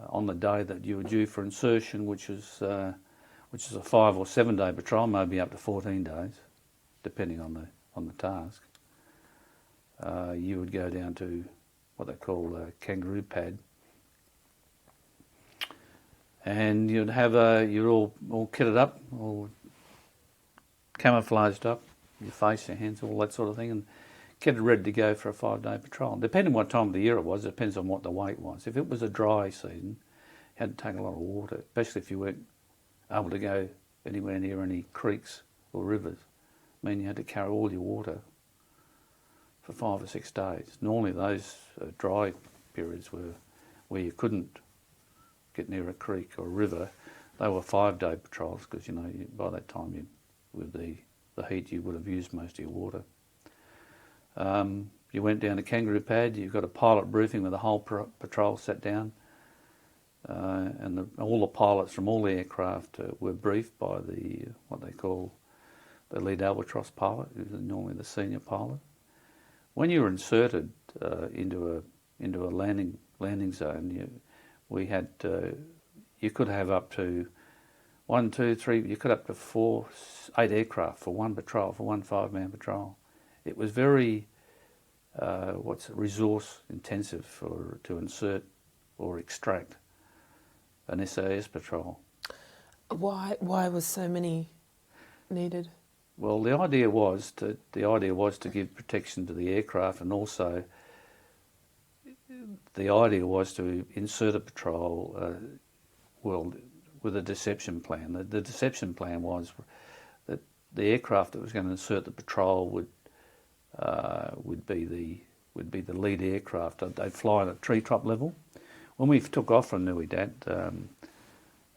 on the day that you were due for insertion, which is a 5 or 7 day patrol, maybe up to 14 days, depending on the task, you would go down to what they call a kangaroo pad, and you'd have you're all kitted up, all camouflaged up, your face, your hands, all that sort of thing, and kitted ready to go for a 5 day patrol. Depending on what time of the year it was, it depends on what the weight was. If it was a dry season, you had to take a lot of water, especially if you weren't able to go anywhere near any creeks or rivers. I mean, you had to carry all your water for 5 or 6 days. Normally those dry periods were where you couldn't get near a creek or a river. They were 5 day patrols, because by that time with the the heat, you would have used most of your water. You went down to Kangaroo Pad, you got a pilot briefing with the whole patrol sat down, and all the pilots from all the aircraft were briefed by what they call the lead albatross pilot, who's normally the senior pilot. When you were inserted into a landing zone, you could have up to 1, 2, 3, you could up to 4, 8 aircraft for one patrol, for one 5-man patrol. It was very resource intensive to insert or extract an SAS patrol. Why was so many needed? Well, the idea was to give protection to the aircraft, and also the idea was to insert a patrol with a deception plan. The deception plan was that the aircraft that was going to insert the patrol would be the lead aircraft. They'd fly at a treetop level. When we took off from Nui Dat,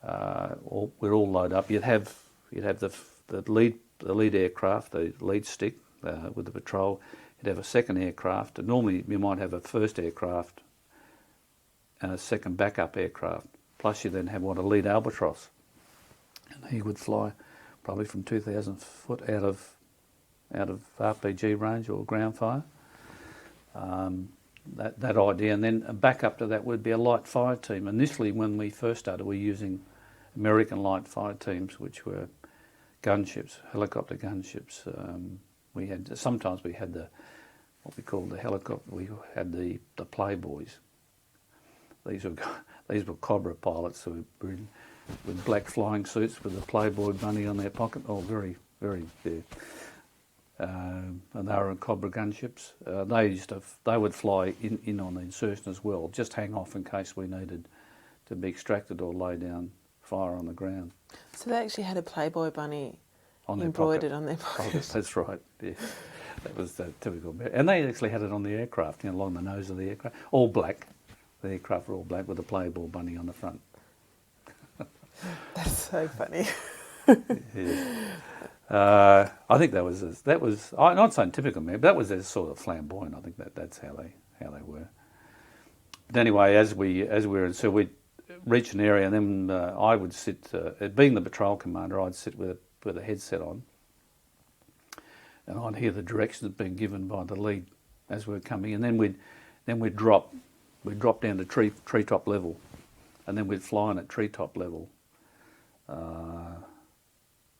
we're all loaded up. You'd have the lead aircraft, the lead stick with the patrol. You'd have a second aircraft. And normally you might have a first aircraft and a second backup aircraft. Plus you then have a lead albatross, and he would fly probably from 2,000 foot out of RPG range or ground fire. That idea, and then back up to that would be a light fire team. Initially, when we first started, we were using American light fire teams, which were gunships, helicopter gunships. Sometimes we had what we called the helicopter. We had the Playboys. These were Cobra pilots who were with black flying suits with a Playboy bunny on their pocket. Oh, very, very. Yeah. And they were in Cobra gunships. They would fly in on the insertion as well, just hang off in case we needed to be extracted or lay down fire on the ground. So they actually had a Playboy bunny embroidered on their pocket. Oh, that's right. Yeah, that was the typical. And they actually had it on the aircraft, along the nose of the aircraft, all black. The aircraft were all black with a Playboy bunny on the front. That's so funny. Yeah. I think that was. I'm not saying typical, man, but that was sort of flamboyant. I think that's how they were. But anyway, as we were, so we'd reach an area, and then I would sit. Being the patrol commander, I'd sit with a headset on, and I'd hear the directions being given by the lead as we were coming, and then we'd drop down to treetop level, and then we'd fly in at treetop level.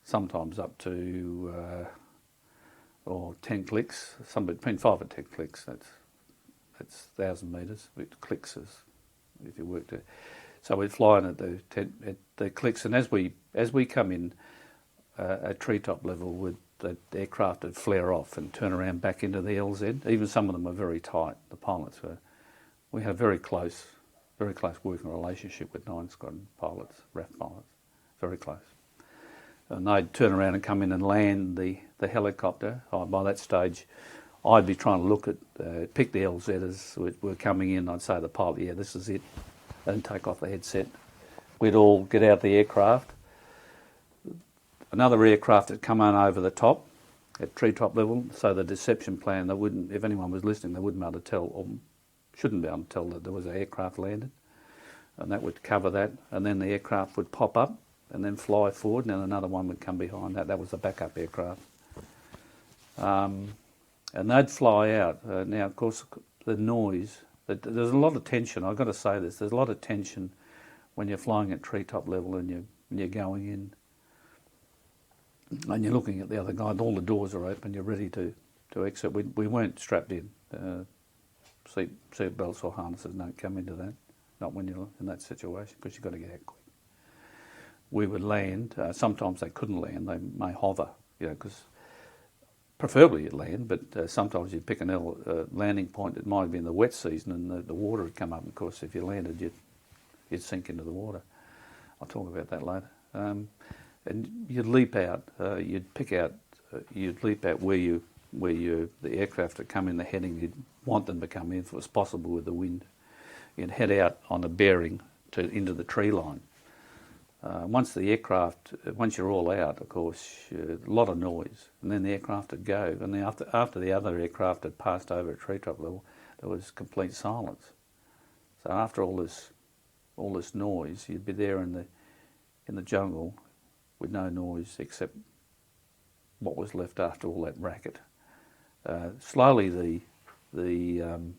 Sometimes up to 10 clicks, between 5 and 10 clicks. That's 1,000 metres. Clicks is if you worked it. So we'd fly in at the clicks, and as we come in at treetop level, the aircraft would flare off and turn around back into the LZ. Even some of them were very tight. The pilots were. We had a very close working relationship with 9 Squadron pilots, RAF pilots, very close. And they'd turn around and come in and land the helicopter. By that stage, I'd be trying to look at, pick the LZs who were coming in. I'd say to the pilot, yeah, this is it, and take off the headset. We'd all get out the aircraft. Another aircraft had come on over the top at treetop level, so the deception plan, they wouldn't, if anyone was listening, they wouldn't be able to tell, or shouldn't be able to tell that there was an aircraft landed. And that would cover that, and then the aircraft would pop up and then fly forward, and then another one would come behind that. That was a backup aircraft. And they'd fly out. Now, of course, the noise, there's a lot of tension. I've got to say this, there's a lot of tension when you're flying at treetop level and you're going in and you're looking at the other guy, and all the doors are open, you're ready to exit. We weren't strapped in. Seat belts or harnesses don't come into that, not when you're in that situation, because you've got to get out quick. We would land. Sometimes they couldn't land. They may hover, because preferably you'd land, but sometimes you'd pick a landing point. It might have been the wet season and the water would come up. And of course, if you landed, you'd sink into the water. I'll talk about that later. And you'd leap out. You'd leap out where the aircraft would come in the heading you'd want them to come in if it was possible with the wind. You'd head out on a bearing into the tree line. once you're all out, of course, a lot of noise, and then the aircraft would go, and then after the other aircraft had passed over at treetop level, there was complete silence. So after all this noise, you'd be there in the jungle with no noise except what was left after all that racket. Slowly, the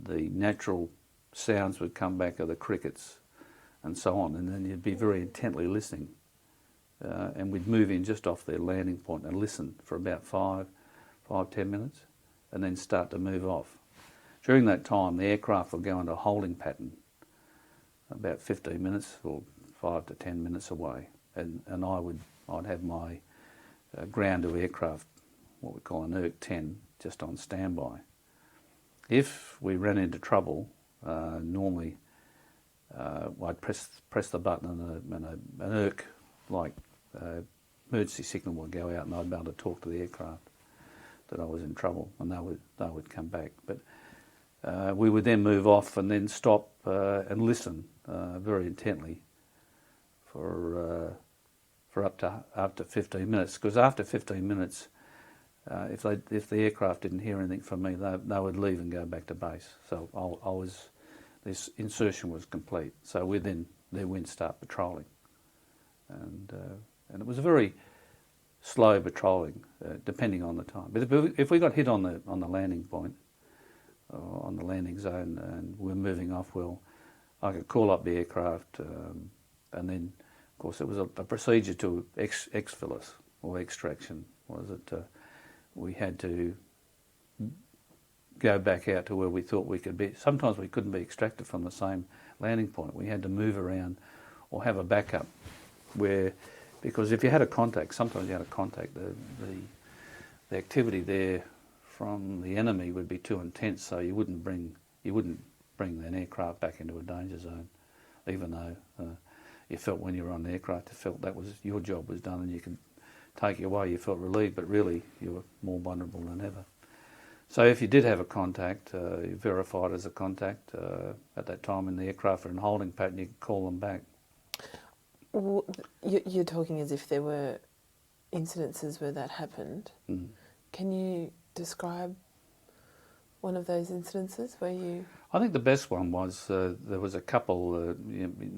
natural sounds would come back of the crickets and so on, and then you'd be very intently listening. And we'd move in just off their landing point and listen for about 5-10 minutes, and then start to move off. During that time, the aircraft would go into a holding pattern about 15 minutes or 5 to 10 minutes away, and I'd have my ground to aircraft, what we call an ERC-10, just on standby. If we ran into trouble, normally I'd press the button and an ERC, like emergency signal, would go out, and I'd be able to talk to the aircraft that I was in trouble, and they would come back. But we would then move off and then stop and listen very intently for up to 15 minutes. Because after 15 minutes, if the aircraft didn't hear anything from me, they would leave and go back to base. So this insertion was complete. So we then went start patrolling, and it was a very slow patrolling, depending on the time. But if we got hit on the landing point, on the landing zone, and we're moving off, well, I could call up the aircraft, and then, of course, it was a procedure to exfil us, or extraction, was it? We had to go back out to where we thought we could be. Sometimes we couldn't be extracted from the same landing point. We had to move around or have a backup because if you had a contact, sometimes you had a contact, the activity there from the enemy would be too intense, so you wouldn't bring an aircraft back into a danger zone, even though you felt when you were on the aircraft, you felt that was your job was done and you could take you away. You felt relieved, but really you were more vulnerable than ever. So if you did have a contact, you verified as a contact at that time in the aircraft or in holding pattern, you could call them back. Well, you're talking as if there were incidences where that happened. Mm. Can you describe one of those incidences where you... I think the best one was, there was a couple, a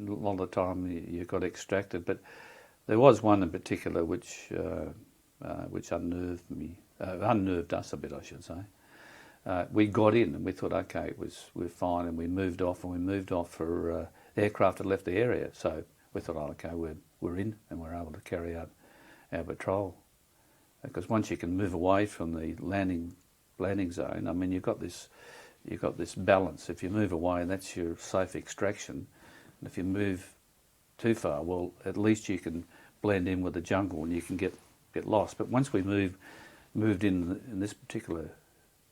lot of the time you got extracted, but there was one in particular which unnerved us a bit, I should say. We got in and we thought, okay, we're fine, and we moved off for the aircraft had left the area, so we thought, oh, okay, we're in and we're able to carry out our patrol. Because once you can move away from the landing zone, I mean, you've got this balance. If you move away, that's your safe extraction, and if you move too far, well, at least you can blend in with the jungle and you can get lost. But once we moved in this particular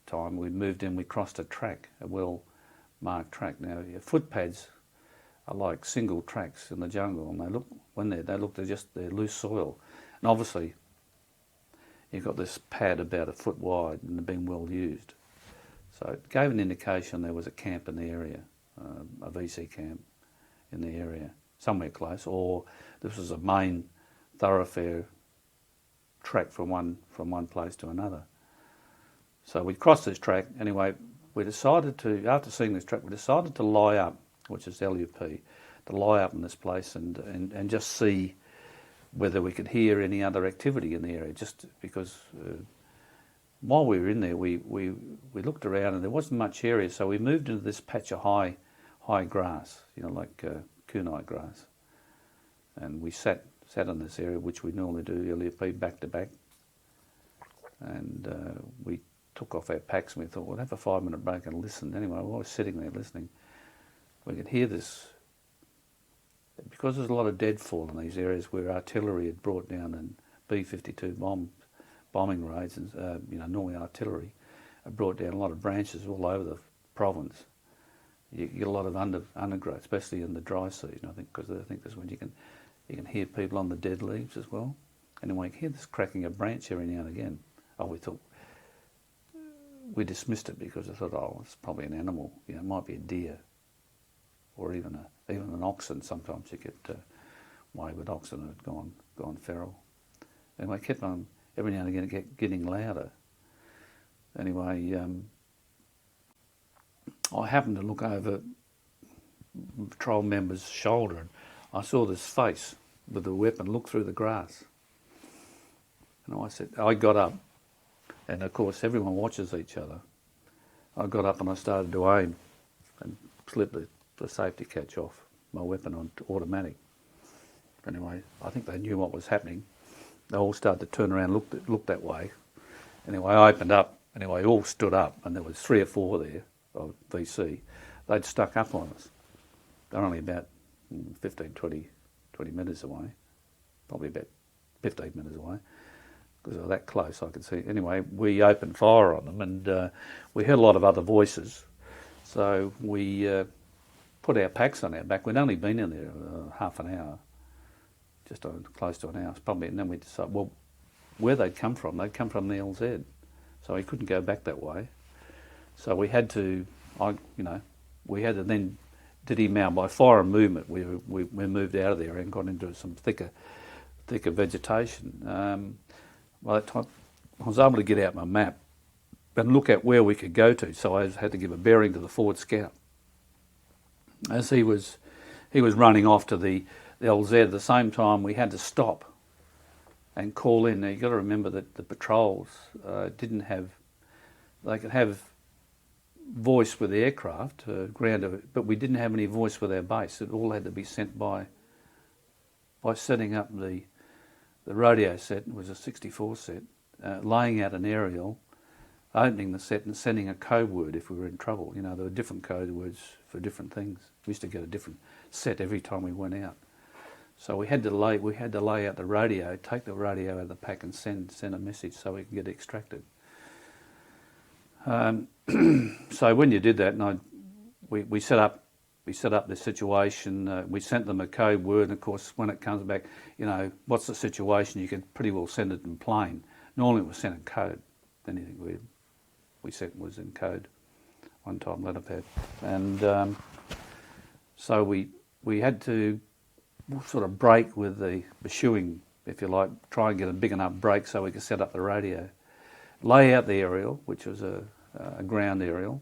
time, we crossed a track, a well-marked track. Now, your footpads are like single tracks in the jungle, and they're loose soil. And obviously, you've got this pad about a foot wide and they've been well used. So it gave an indication there was a camp in the area, a VC camp in the area, somewhere close, or this was a main thoroughfare track from one place to another. So we crossed this track. Anyway, we decided to, after seeing this track, we decided to lie up, which is LUP, to lie up in this place and just see whether we could hear any other activity in the area, just because while we were in there, we looked around and there wasn't much area, so we moved into this patch of high grass, like kunai grass, and we sat in this area, which we normally do, LUP, back to back, and we took off our packs and we thought, we'll have a 5-minute break and listen. Anyway, while I was sitting there listening, we could hear this, because there's a lot of deadfall in these areas where artillery had brought down and B-52 bombing raids, and normally artillery had brought down a lot of branches all over the province. You get a lot of undergrowth, especially in the dry season, I think, because I think that's when you can hear people on the dead leaves as well. Anyway, you can hear this cracking a branch every now and again. We dismissed it because I thought, oh, it's probably an animal. It might be a deer, or even an oxen. Sometimes you get wayward oxen had gone feral. And I kept on every now and again getting louder. Anyway, I happened to look over patrol member's shoulder and I saw this face with the weapon look through the grass. And I got up, and of course everyone watches each other. I got up and I started to aim and slipped the safety catch off my weapon on automatic. Anyway, I think they knew what was happening. They all started to turn around and look that way. Anyway, I opened up. Anyway, all stood up, and there was 3 or 4 there of VC. They'd stuck up on us. They're only about 15, 20 metres away, probably about 15 metres away, because they were that close I could see. Anyway, we opened fire on them, and we heard a lot of other voices. So we put our packs on our back. We'd only been in there half an hour, just close to an hour probably, and then we decided, well, where they'd come from the LZ, so we couldn't go back that way. So we had to, then demount by fire and movement. We moved out of there and got into some thicker vegetation. By that time, I was able to get out my map and look at where we could go to. So I had to give a bearing to the forward scout. As he was running off to the LZ, at the same time we had to stop and call in. Now you've got to remember that the patrols they could have voice with the aircraft, but we didn't have any voice with our base. It all had to be sent by setting up the radio set. It was a 64 set, laying out an aerial, opening the set and sending a code word if we were in trouble. There were different code words for different things. We used to get a different set every time we went out. So we had to lay out the radio, take the radio out of the pack and send a message so we could get extracted. So when you did that, and we set up the situation. We sent them a code word, and of course, when it comes back, what's the situation? You could pretty well send it in plain. Normally, it was sent in code. Anything we sent was in code. One-time letterpad, and so we had to sort of break with the pursuing, if you like, try and get a big enough break so we could set up the radio, lay out the aerial, which was a ground aerial,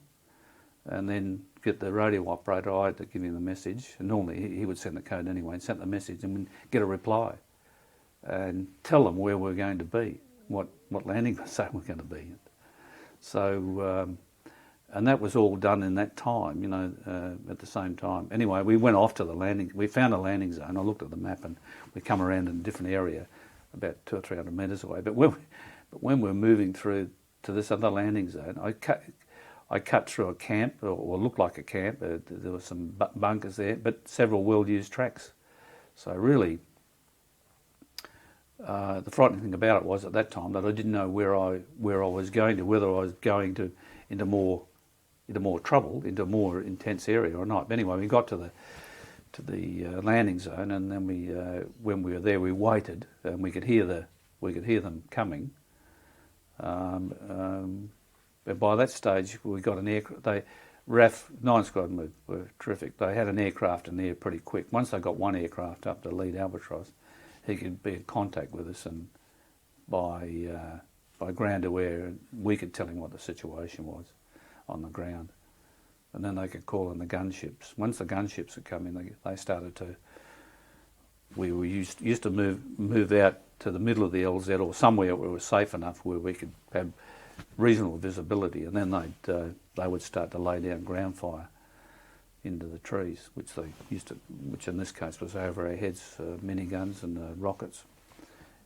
and then get the radio operator. I had to give him the message, and normally he would send the code anyway, and send the message and we'd get a reply and tell them where we're going to be, what landing site we're going to be in. So, and that was all done in that time, at the same time. Anyway, we went off to the landing. We found a landing zone. I looked at the map and we come around in a different area, about 200 or 300 metres away. But when we were moving through to this other landing zone, I cut through a camp, or looked like a camp. There were some bunkers there, but several well-used tracks. So really, the frightening thing about it was at that time that I didn't know where I was going to, whether I was going to into more trouble, into a more intense area or not. But anyway, we got to the landing zone, and then when we were there, we waited, and we could hear them coming. But by that stage, we got an aircraft. RAF 9 Squadron were terrific. They had an aircraft in there pretty quick. Once they got one aircraft up to lead Albatross, he could be in contact with us, and by ground aware, we could tell him what the situation was on the ground. And then they could call in the gunships. Once the gunships had come in, they started to. We were used to move out to the middle of the LZ or somewhere where it was safe enough where we could have reasonable visibility, and then they would start to lay down ground fire into the trees, which in this case was over our heads, miniguns and rockets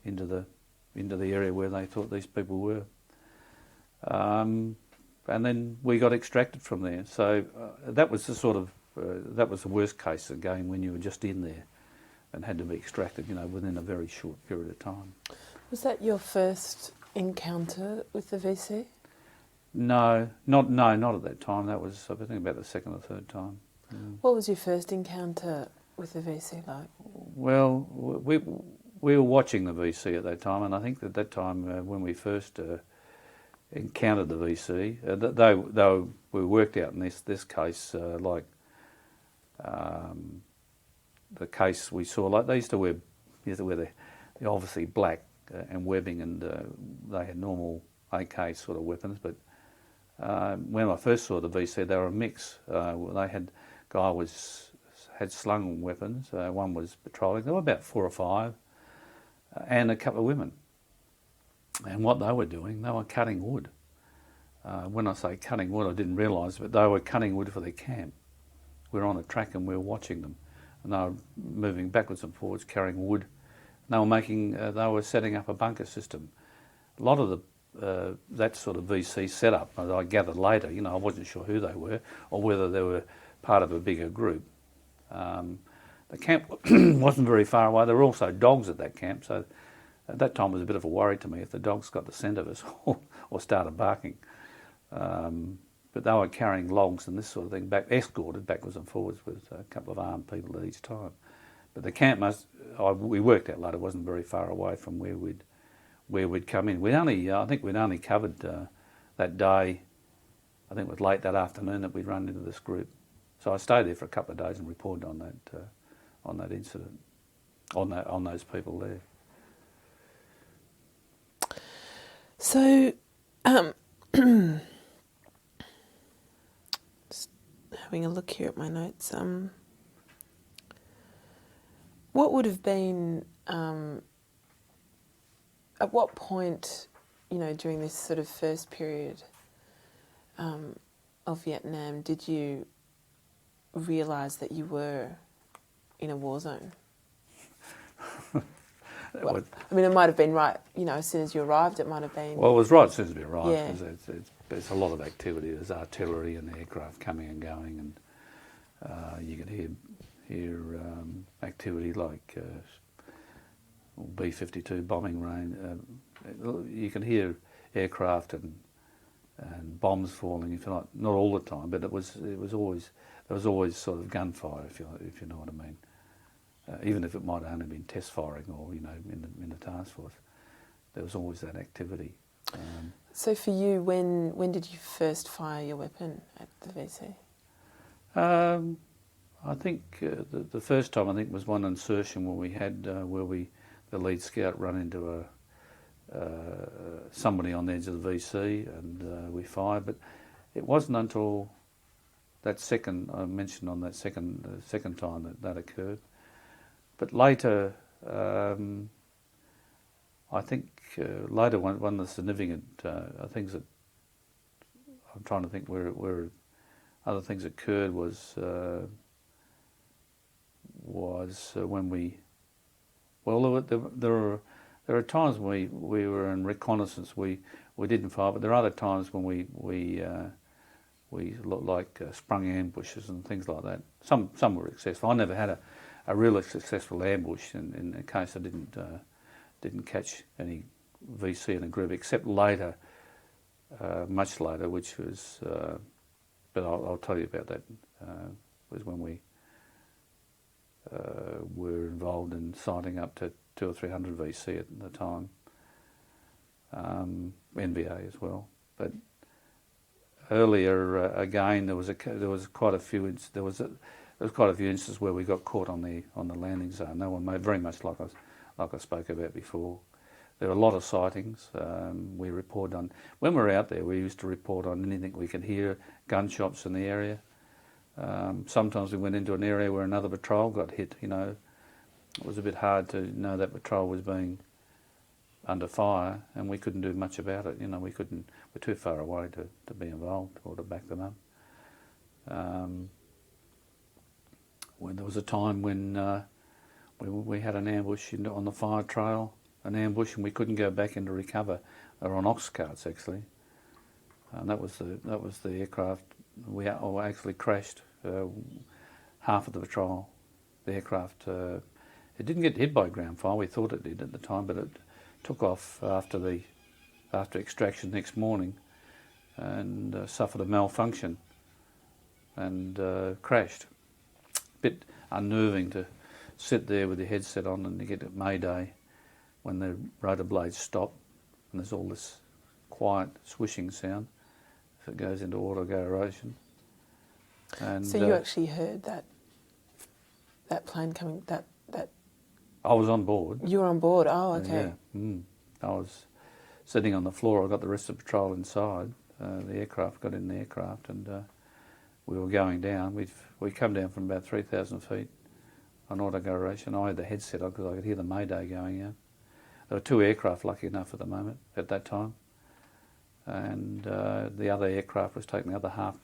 into the area where they thought these people were. And then we got extracted from there. So that was that was the worst case again, when you were just in there and had to be extracted, within a very short period of time. Was that your first encounter with the VC? No, not at that time. That was, I think, about the second or third time. What was your first encounter with the VC like? Well, we were watching the VC at that time, and I think at that time when we first encountered the VC, though we worked out in this case the case we saw, like they used to wear the obviously black and webbing, and they had normal AK sort of weapons. But when I first saw the VC, they were a mix. They had had slung weapons. One was patrolling. There were about 4 or 5, and a couple of women. And what they were doing, they were cutting wood. When I say cutting wood, I didn't realise, but they were cutting wood for their camp. We were on a track and we were watching them, and they were moving backwards and forwards, carrying wood. And they were setting up a bunker system. A lot of that sort of VC setup, as I gathered later, I wasn't sure who they were or whether they were part of a bigger group. The camp wasn't very far away. There were also dogs at that camp, so at that time it was a bit of a worry to me if the dogs got the scent of us or started barking. But they were carrying logs and this sort of thing, escorted backwards and forwards with a couple of armed people at each time. But the camp we worked out later, wasn't very far away from where we'd come in. I think we'd only covered that day. I think it was late that afternoon that we'd run into this group. So I stayed there for a couple of days and reported on that incident, on those people there. So, just having a look here at my notes. What would have been, at what point, during this sort of first period of Vietnam, did you realise that you were in a war zone? Well, it might have been right, as soon as you arrived, it might have been... Well, it was right as soon as we arrived. Yeah. There's a lot of activity. There's artillery and aircraft coming and going, and you can hear activity like B-52 bombing range. You can hear aircraft and bombs falling, if not all the time, but there was always sort of gunfire, if you know what I mean. Even if it might have only been test firing or in the task force, there was always that activity. So for you, when did you first fire your weapon at the VC? I think the first time was one insertion where we had the lead scout run into somebody on the edge of the VC, and we fired. But it wasn't until that second I mentioned on that second time that occurred. But later, I think later one of the significant things that I'm trying to think where other things occurred was when there are times when we were in reconnaissance we didn't fire, but there are other times when we looked like sprung ambushes and things like that. Some were successful. I never had a really successful ambush in case I didn't catch any VC in a group, except later, much later, which was, but I'll tell you about that, was when we were involved in sighting up to 200 or 300 VC at the time, NVA as well. But earlier, again, there was quite a few instances where we got caught on the landing zone. They were very much like I spoke about before. There were a lot of sightings. We reported on, when we were out there, we used to report on anything we could hear, gunshots in the area. Sometimes we went into an area where another patrol got hit. It was a bit hard to know that patrol was being under fire, and we couldn't do much about it. We're too far away to be involved or to back them up. When there was a time when we had an ambush on the fire trail, an ambush, and we couldn't go back in to recover. They were on ox carts actually, and that was the aircraft. We actually crashed half of the patrol. The aircraft it didn't get hit by ground fire. We thought it did at the time, but it took off after extraction next morning, and suffered a malfunction and crashed. Bit unnerving to sit there with your headset on and to get at Mayday when the rotor blades stop and there's all this quiet swishing sound if it goes into auto-gyration. And so you actually heard that that plane coming? That I was on board. you were on board. Oh, okay. Yeah. I was sitting on the floor. I got the rest of the patrol inside. The aircraft got in the aircraft, and we were going down. We come down from about 3,000 feet on auto-gyration. I had the headset on because I could hear the Mayday going out. There were 2 aircraft, lucky enough at the moment, at that time. And the other aircraft was taking the other half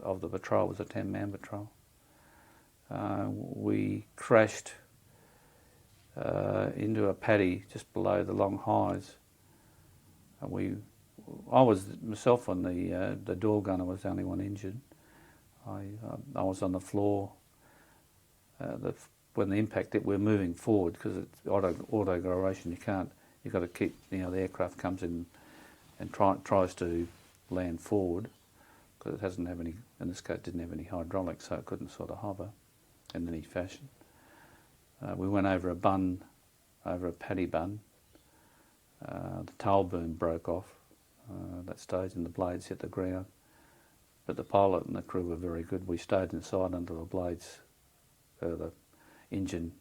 of the patrol. It was a 10-man patrol. We crashed into a paddy just below the Long Highs. I was myself on the door gunner was the only one injured. I was on the floor. When the impact, we're moving forward because it's auto-gyration. You've got to keep, the aircraft comes in and tries to land forward because it doesn't have any, in this case, didn't have any hydraulics, so it couldn't sort of hover in any fashion. We went over a paddy bun. The tail boom broke off at that stage and the blades hit the ground. But the pilot and the crew were very good. We stayed inside under the blades. The engine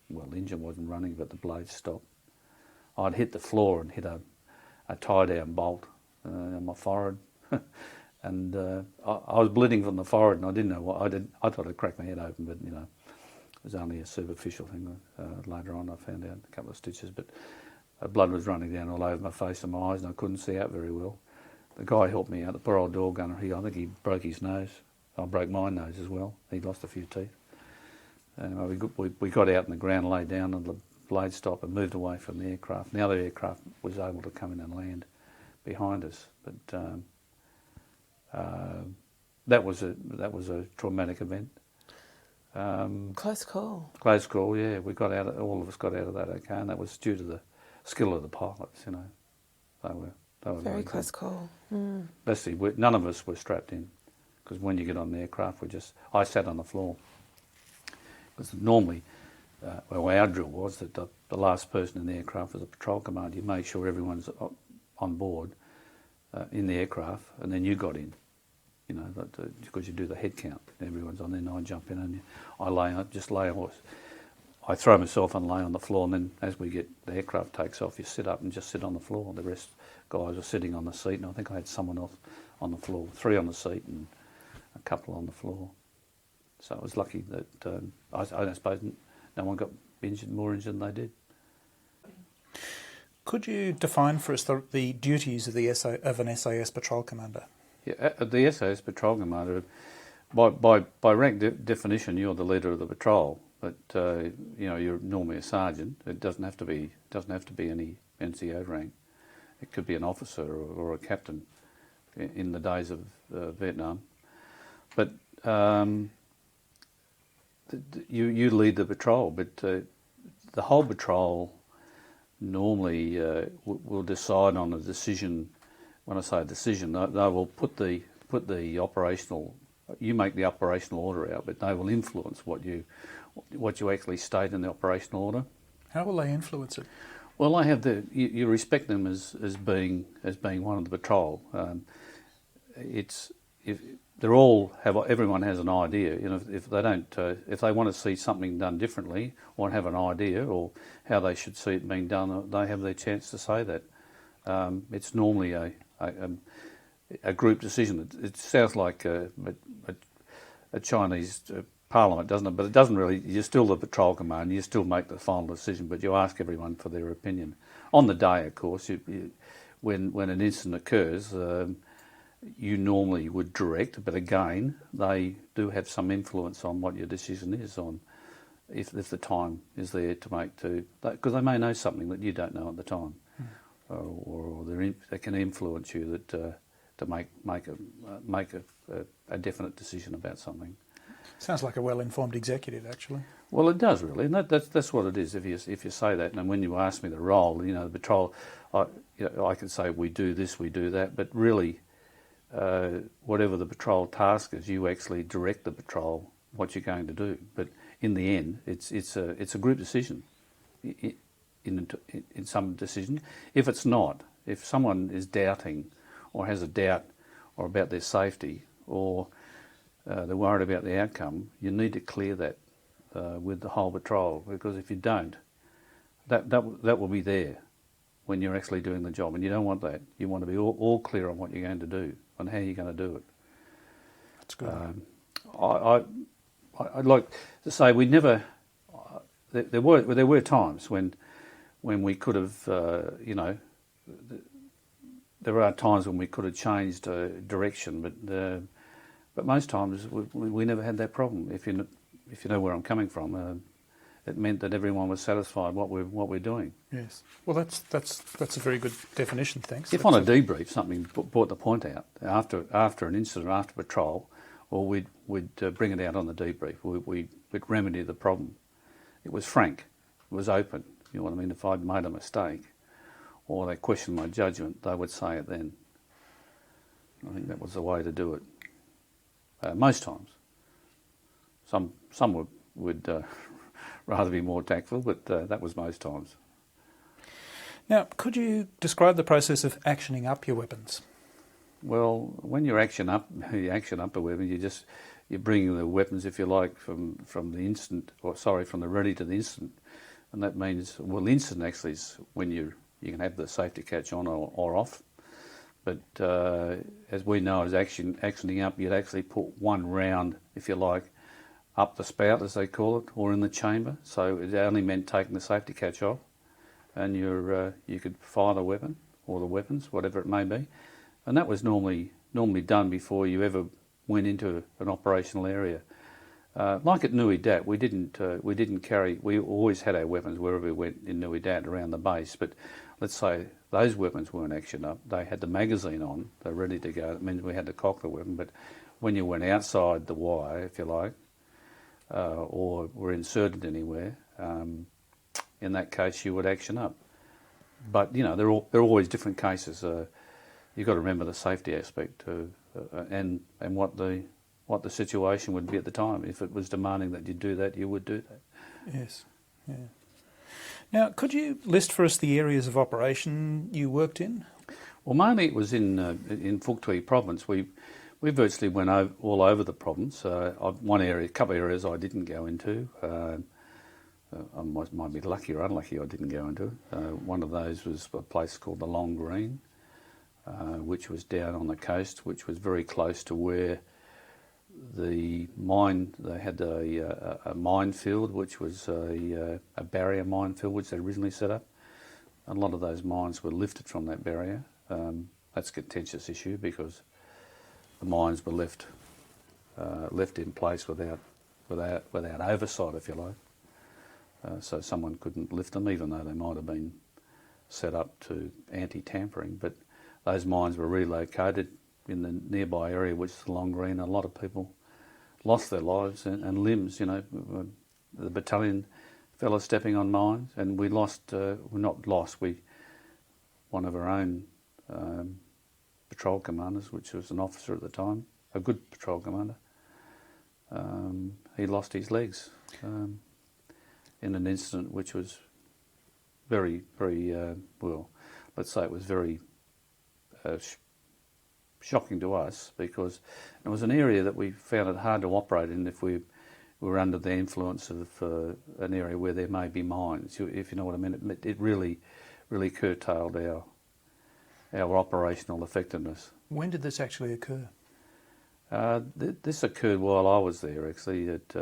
wasn't running, but the blades stopped. I'd hit the floor and hit a tie-down bolt on my forehead. And I was bleeding from the forehead and I didn't know what I did. I thought I'd crack my head open, but it was only a superficial thing. Later on I found out a couple of stitches, but blood was running down all over my face and my eyes and I couldn't see out very well. The guy helped me out, the poor old door gunner, I think he broke his nose. I broke my nose as well. He lost a few teeth. Anyway, we got out on the ground, laid down and the blade stopped and moved away from the aircraft. And the other aircraft was able to come in and land behind us. But that was a traumatic event. Close call. Close call, yeah. All of us got out of that okay, and that was due to the skill of the pilots, They were very close call. Mm. Basically, none of us were strapped in, because when you get on the aircraft, I sat on the floor. Because normally, our drill was that the last person in the aircraft was a patrol commander. You make sure everyone's on board in the aircraft, and then you got in. Because you do the head count. Everyone's on there, and I jump in, and I throw myself and lay on the floor, and then as the aircraft takes off, you sit up and just sit on the floor. The rest guys are sitting on the seat, and I think I had someone else on the floor, 3 on the seat and a couple on the floor. So I was lucky that I don't suppose no one got more injured than they did. Could you define for us the duties of an SAS patrol commander? Yeah, the SAS patrol commander, by rank definition, you're the leader of the patrol. But you're normally a sergeant. It doesn't have to be any NCO rank. It could be an officer or a captain in the days of Vietnam. But you lead the patrol. But the whole patrol normally will decide on a decision. When I say a decision, they will put the operational. You make the operational order out, but they will influence what you actually state in the operational order. How will they influence it? Well, I have you respect them as being one of the patrol. Everyone has an idea. If they don't, if they want to see something done differently or have an idea or how they should see it being done, they have their chance to say that. It's normally a group decision. It sounds like a Chinese parliament, doesn't it? But it doesn't really. You're still the patrol command. You still make the final decision, but you ask everyone for their opinion. On the day, of course, when an incident occurs, you normally would direct, but again, they do have some influence on what your decision is on, if the time is there to make because they may know something that you don't know at the time, or they can influence you to make a definite decision about something. Sounds like a well-informed executive, actually. Well, it does really, and that's what it is. If you say that, and when you ask me the role, the patrol, I can say we do this, we do that, but really, whatever the patrol task is, you actually direct the patrol what you're going to do. But in the end, it's a group decision. In some decision, if it's not, if someone is doubting, or has a doubt, or about their safety, or they're worried about the outcome, you need to clear that with the whole patrol, because if you don't, that will be there when you're actually doing the job, and you don't want that. You want to be all clear on what you're going to do, on how you're going to do it. That's good. I'd like to say we never. There were times when we could have, you know, there are times when we could have changed direction, but most times we never had that problem. If you know where I'm coming from, it meant that everyone was satisfied what we're doing. Yes. Well, that's a very good definition. Thanks. If on a debrief something brought the point out after an incident, after patrol, or we'd bring it out on the debrief. We'd remedy the problem. It was frank. It was open. You know what I mean? If I'd made a mistake, or they questioned my judgment, they would say it then. I think that was the way to do it. Most times. Some would rather be more tactful, but that was most times. Now, could you describe the process of actioning up your weapons? Well, when you action up a weapon, you're bringing the weapons, if you like, from the ready to the instant, and that means, well, the instant actually is when you can have the safety catch on or off, but as we know, as actioning up, you'd actually put one round, if you like, up the spout, as they call it, or in the chamber. So it only meant taking the safety catch off, and you could fire the weapon or the weapons, whatever it may be. And that was normally done before you ever went into an operational area. Like at Nui Dat, we didn't carry. We always had our weapons wherever we went in Nui Dat around the base. But let's say those weapons weren't actioned up. They had the magazine on. They're ready to go. It means we had to cock the weapon. But when you went outside the wire, if you like, or were inserted anywhere, in that case you would action up. But you know, there are always different cases. You've got to remember the safety aspect and what the situation would be at the time. If it was demanding that you do that, you would do that. Yes. Yeah. Now, could you list for us the areas of operation you worked in? Well, mainly it was in Phuc Tuy province. We virtually went all over the province. A couple of areas I didn't go into. I might be lucky or unlucky I didn't go into. One of those was a place called the Long Green, which was down on the coast, which was very close to where they had a minefield, which was a barrier minefield, which they originally set up. A lot of those mines were lifted from that barrier. That's a contentious issue because the mines were left in place without oversight, if you like. So someone couldn't lift them, even though they might have been set up to anti-tampering. But those mines were relocated in the nearby area, which is the Long Green. A lot of people lost their lives and limbs. You know, the battalion fellas stepping on mines, and we lost. One of our own patrol commanders, which was an officer at the time, a good patrol commander. He lost his legs in an incident which was very, very well. Let's say it was very shocking to us because it was an area that we found it hard to operate in if we were under the influence of an area where there may be mines. If you know what I mean, it really curtailed our operational effectiveness. When did this actually occur? This occurred while I was there. Actually, it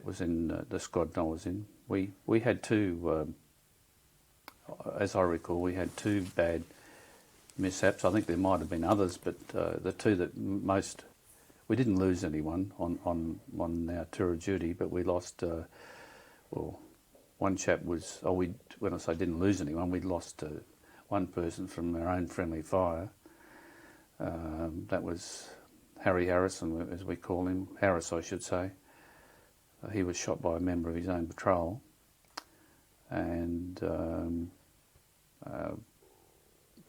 was in the squadron I was in. We had two, as I recall, we had two bad mishaps. I think there might have been others, but the two that we didn't lose anyone on our tour of duty, but we lost. One chap was. When I say didn't lose anyone, we lost one person from our own friendly fire. That was Harry Harrison, as we call him, Harris, I should say. He was shot by a member of his own patrol, and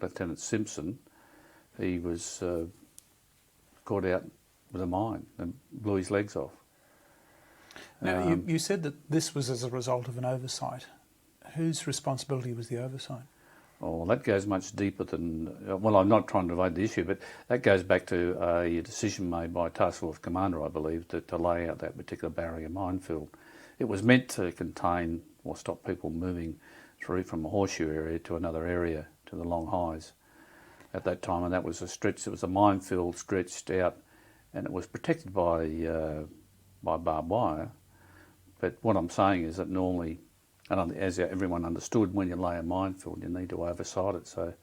Lieutenant Simpson, he was caught out with a mine and blew his legs off. Now, you said that this was as a result of an oversight. Whose responsibility was the oversight? Well, that goes much deeper than, well, I'm not trying to evade the issue, but that goes back to a decision made by a task force commander, I believe, to lay out that particular barrier minefield. It was meant to contain or stop people moving through from a horseshoe area to another area, to the Long Highs at that time, and that was a stretch, it was a minefield stretched out, and it was protected by barbed wire. But what I'm saying is that normally, and as everyone understood, when you lay a minefield, you need to oversight it so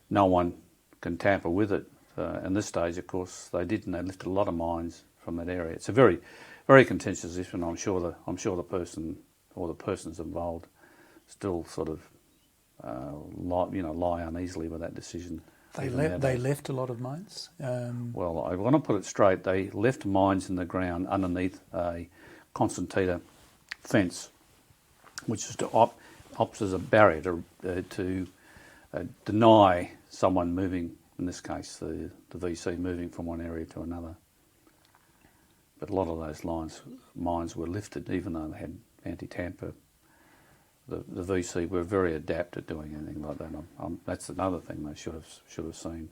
no one can tamper with it. And this stage, of course, they did, and they lifted a lot of mines from that area. It's a very, very contentious issue, and I'm sure the person or the persons involved still sort of lie uneasily with that decision. They left a lot of mines. Well, I want to put it straight. They left mines in the ground underneath a concertina fence, which is to opt as a barrier to deny someone moving, in this case the VC moving from one area to another. But a lot of those mines were lifted, even though they had anti-tamper. The VC were very adept at doing anything like that. That's another thing they should have seen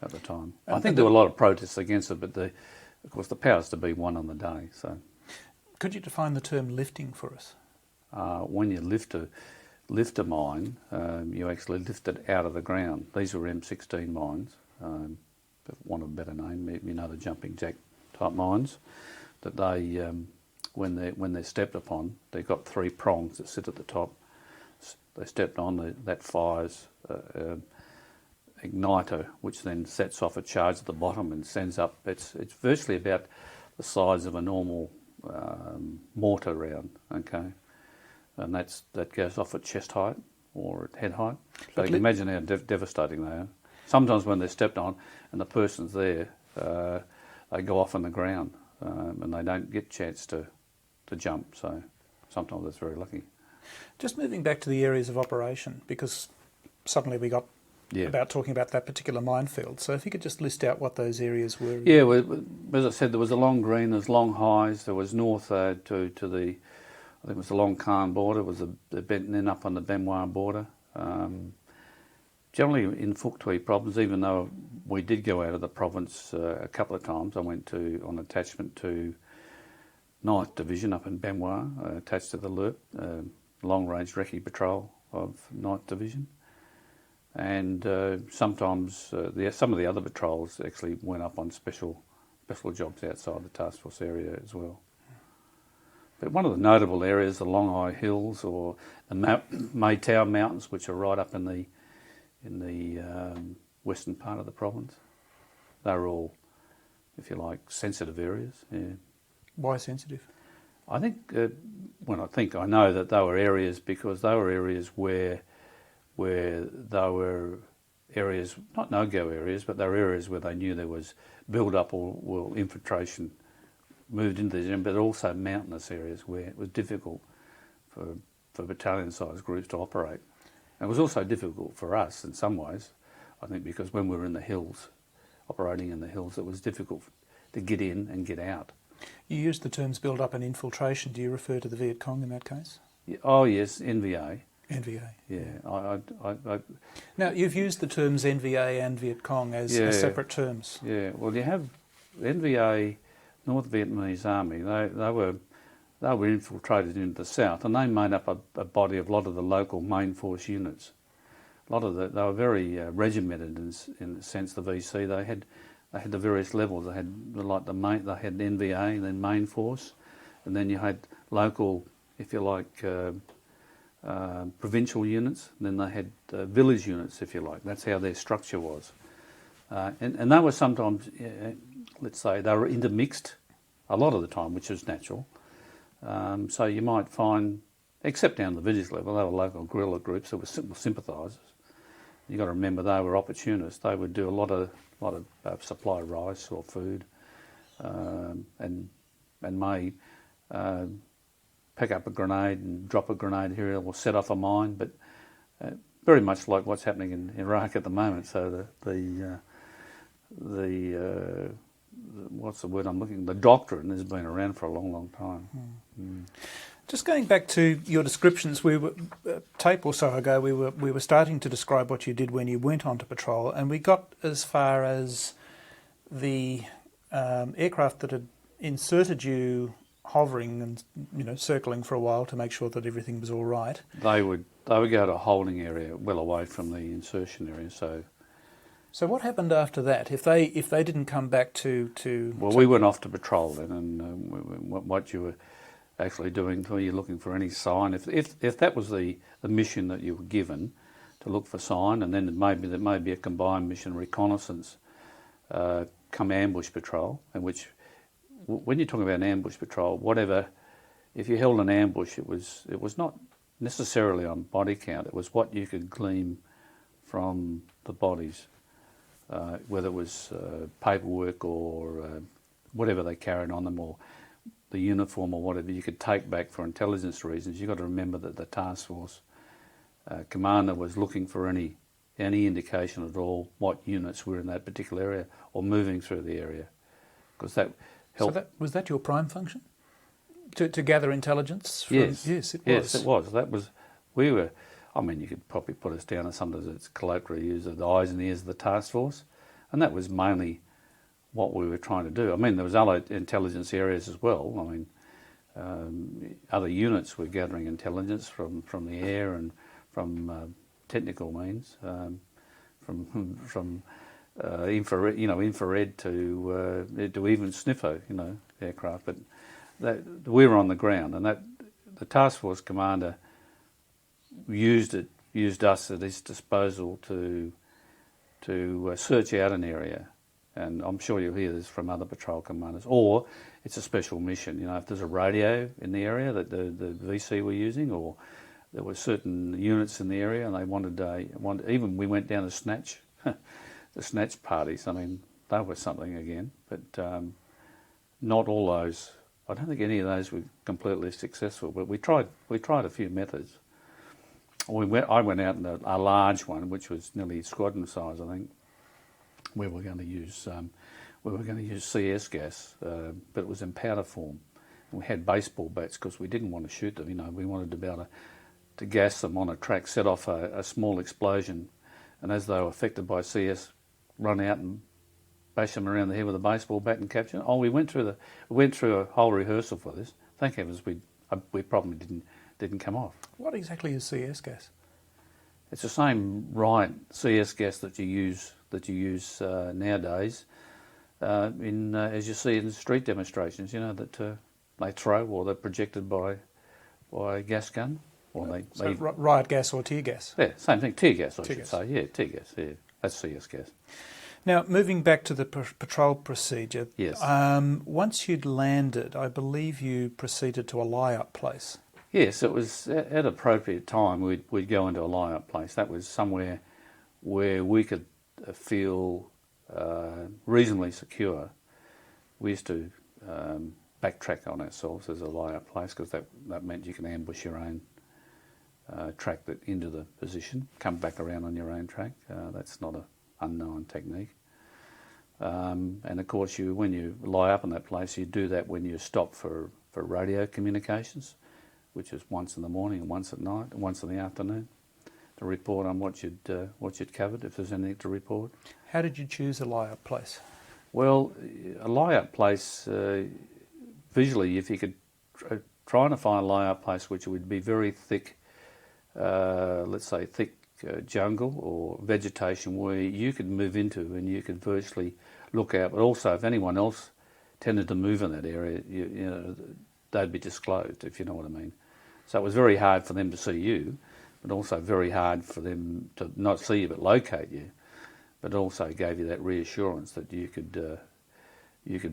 at the time. I think there were a lot of protests against it, but of course the powers to be won on the day. So, could you define the term lifting for us? When you lift a mine, you actually lift it out of the ground. These were M16 mines, for want of a better name, the jumping jack type mines, that they, when they're stepped upon, they've got three prongs that sit at the top. They stepped on, that fires igniter, which then sets off a charge at the bottom and sends up. It's virtually about the size of a normal mortar round, okay? And that goes off at chest height or at head height. So you can imagine how devastating they are. Sometimes when they're stepped on and the person's there, they go off on the ground and they don't get a chance to jump. So sometimes that's very lucky. Just moving back to the areas of operation, because suddenly we got about talking about that particular minefield. So if you could just list out what those areas were. Yeah, well, as I said, there was a Long Green, there's Long Highs, there was north to the, I think it was the Long Khan border, was then up on the Benoit border. Generally in Fuk-Tui province, even though we did go out of the province a couple of times, I went on attachment to 9th Division up in Benoit, attached to the LRP, Long Range Recce Patrol of 9th Division. And sometimes some of the other patrols actually went up on special jobs outside the task force area as well. But one of the notable areas, the Long High Hills or the Maytao Mountains, which are right up in the western part of the province, they're all, if you like, sensitive areas. Yeah. Why sensitive? I think I know that they were areas because they were areas where there were areas, not no-go areas, but they were areas where they knew there was build-up or infiltration moved into the area, but also mountainous areas where it was difficult for battalion-sized groups to operate. And it was also difficult for us in some ways, I think, because when we were in the hills, operating in the hills, it was difficult to get in and get out. You used the terms build-up and infiltration. Do you refer to the Viet Cong in that case? Yeah, oh yes, NVA. NVA. Yeah. Now, you've used the terms NVA and Viet Cong as separate terms. Yeah, well, you have NVA, North Vietnamese Army. They were infiltrated into the south, and they made up a body of a lot of the local main force units. They were very regimented in the sense the VC. They had the various levels. They had they had NVA and then main force, and then you had local, if you like, provincial units. And then they had village units, if you like. That's how their structure was. And they were sometimes, let's say, they were intermixed a lot of the time, which is natural. So you might find, except down the village level, they were local guerrilla groups that were simple sympathisers. You've got to remember they were opportunists. They would do a lot of supply rice or food, and may pick up a grenade and drop a grenade here or set off a mine. But very much like what's happening in Iraq at the moment. So the what's the word I'm looking? The doctrine has been around for a long, long time. Just going back to your descriptions, we were tape or so ago, we were starting to describe what you did when you went onto patrol, and we got as far as the aircraft that had inserted you hovering and circling for a while to make sure that everything was all right. They would go to a holding area well away from the insertion area. So what happened after that? If they didn't come back to we went off to patrol then, and what you were actually doing, you're looking for any sign. If that was the mission that you were given, to look for sign, and then there may be a combined mission, reconnaissance, come ambush patrol, in which, when you're talking about an ambush patrol, whatever, if you held an ambush, it was not necessarily on body count. It was what you could glean from the bodies, whether it was paperwork or whatever they carried on them, or the uniform or whatever you could take back for intelligence reasons. You've got to remember that the task force commander was looking for any indication at all what units were in that particular area or moving through the area, because that helped. So was that your prime function? To gather intelligence? Yes. Yes, it was. Yes, it was. You could probably put us down as sometimes it's colloquially used as the eyes and ears of the task force, and that was mainly what we were trying to do. There was other intelligence areas as well. Other units were gathering intelligence from the air and from technical means, from infrared to even SNIFO, aircraft. But we were on the ground, and that the task force commander used us at his disposal to search out an area. And I'm sure you'll hear this from other patrol commanders. Or it's a special mission. If there's a radio in the area that the VC were using, or there were certain units in the area and they wanted even we went down to snatch, the snatch parties. They were something again. But not all those. I don't think any of those were completely successful. But we tried a few methods. I went out in a large one, which was nearly squadron size, I think. We were going to use CS gas, but it was in powder form. We had baseball bats because we didn't want to shoot them. We wanted to be able to gas them on a track, set off a small explosion, and as they were affected by CS, run out and bash them around the head with a baseball bat and capture them. We went through a whole rehearsal for this. Thank heavens we probably didn't come off. What exactly is CS gas? It's the same CS gas that you use nowadays as you see in street demonstrations, that they throw or they're projected by a gas gun. Or riot gas or tear gas? Yeah, same thing, tear gas, I should say. Yeah, tear gas, yeah. That's CS gas. Now, moving back to the patrol procedure. Yes. Once you'd landed, I believe you proceeded to a lie-up place. Yes, it was at appropriate time we'd go into a lie-up place. That was somewhere where we could feel reasonably secure. We used to backtrack on ourselves as a lie-up place, because that meant you can ambush your own track into the position, come back around on your own track. That's not an unknown technique. And of course, when you lie up in that place, you do that when you stop for radio communications, which is once in the morning and once at night and once in the afternoon, to report on what you'd covered, if there's anything to report. How did you choose a lie-up place? Well, a lie-up place, visually, if you could try to find a lie-up place which would be very thick, let's say thick jungle or vegetation where you could move into and you could virtually look out, but also if anyone else tended to move in that area, they'd be disclosed, if you know what I mean. So it was very hard for them to see you, but also very hard for them to not see you but locate you, but also gave you that reassurance that you could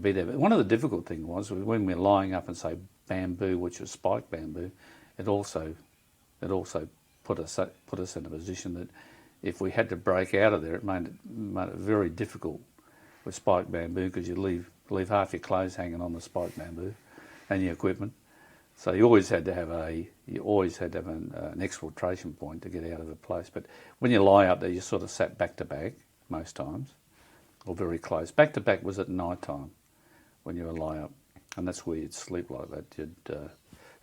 be there. But one of the difficult things was when we were lying up in, say, bamboo, which was spiked bamboo, it also put us in a position that if we had to break out of there, it made it very difficult with spiked bamboo, because you leave half your clothes hanging on the spiked bamboo and your equipment. So you always had to have an exfiltration point to get out of a place. But when you lie up there, you sort of sat back to back most times, or very close. Back to back was at night time when you were lie up, and that's where you'd sleep like that. You'd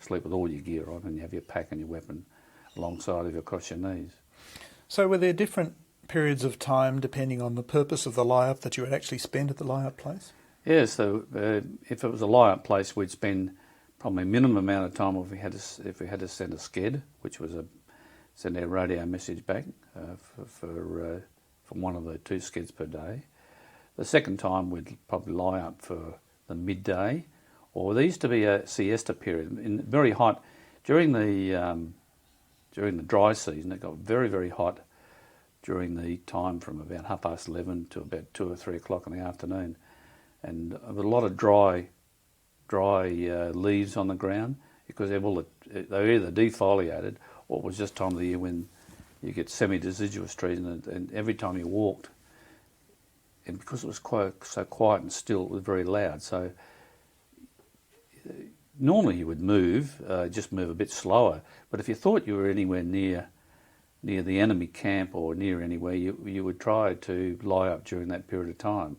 sleep with all your gear on, and you have your pack and your weapon alongside of you across your knees. So were there different periods of time depending on the purpose of the lie-up that you would actually spend at the lie-up place? Yeah, so if it was a lie-up place, we'd spend probably a minimum amount of time if we had to send a sked, which was send our radio message back from one of the 2 skeds per day. The second time we'd probably lie up for the midday, or there used to be a siesta period in very hot during the dry season. It got very, very hot during the time from about 11:30 to about 2 or 3 o'clock in the afternoon, and there was a lot of dry leaves on the ground because they were either defoliated or it was just time of the year when you get semi-deciduous trees, and every time you walked, and because it was so quiet and still, it was very loud. So normally you would just move a bit slower. But if you thought you were anywhere near the enemy camp or near anywhere, you would try to lie up during that period of time.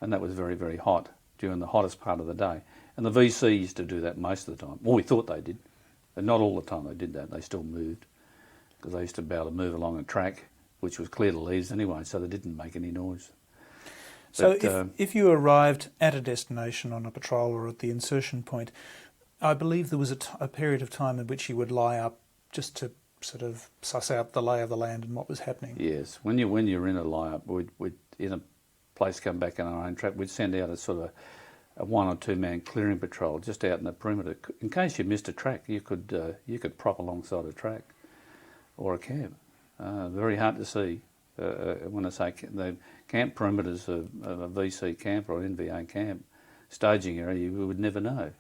And that was very, very hot during the hottest part of the day. And the VC used to do that most of the time. Well, we thought they did. And not all the time they did that. They still moved because they used to be able to move along a track which was clear to leaves anyway, so they didn't make any noise. So if you arrived at a destination on a patrol or at the insertion point, I believe there was a period of time in which you would lie up just to sort of suss out the lay of the land and what was happening. Yes, when you're in a lie-up, we'd in a place come back in our own track, we'd send out a sort of a 1 or 2 man clearing patrol just out in the perimeter. In case you missed a track, you could prop alongside a track or a cab. Very hard to see. When I say the camp perimeters of a VC camp or an NVA camp staging area, you would never know.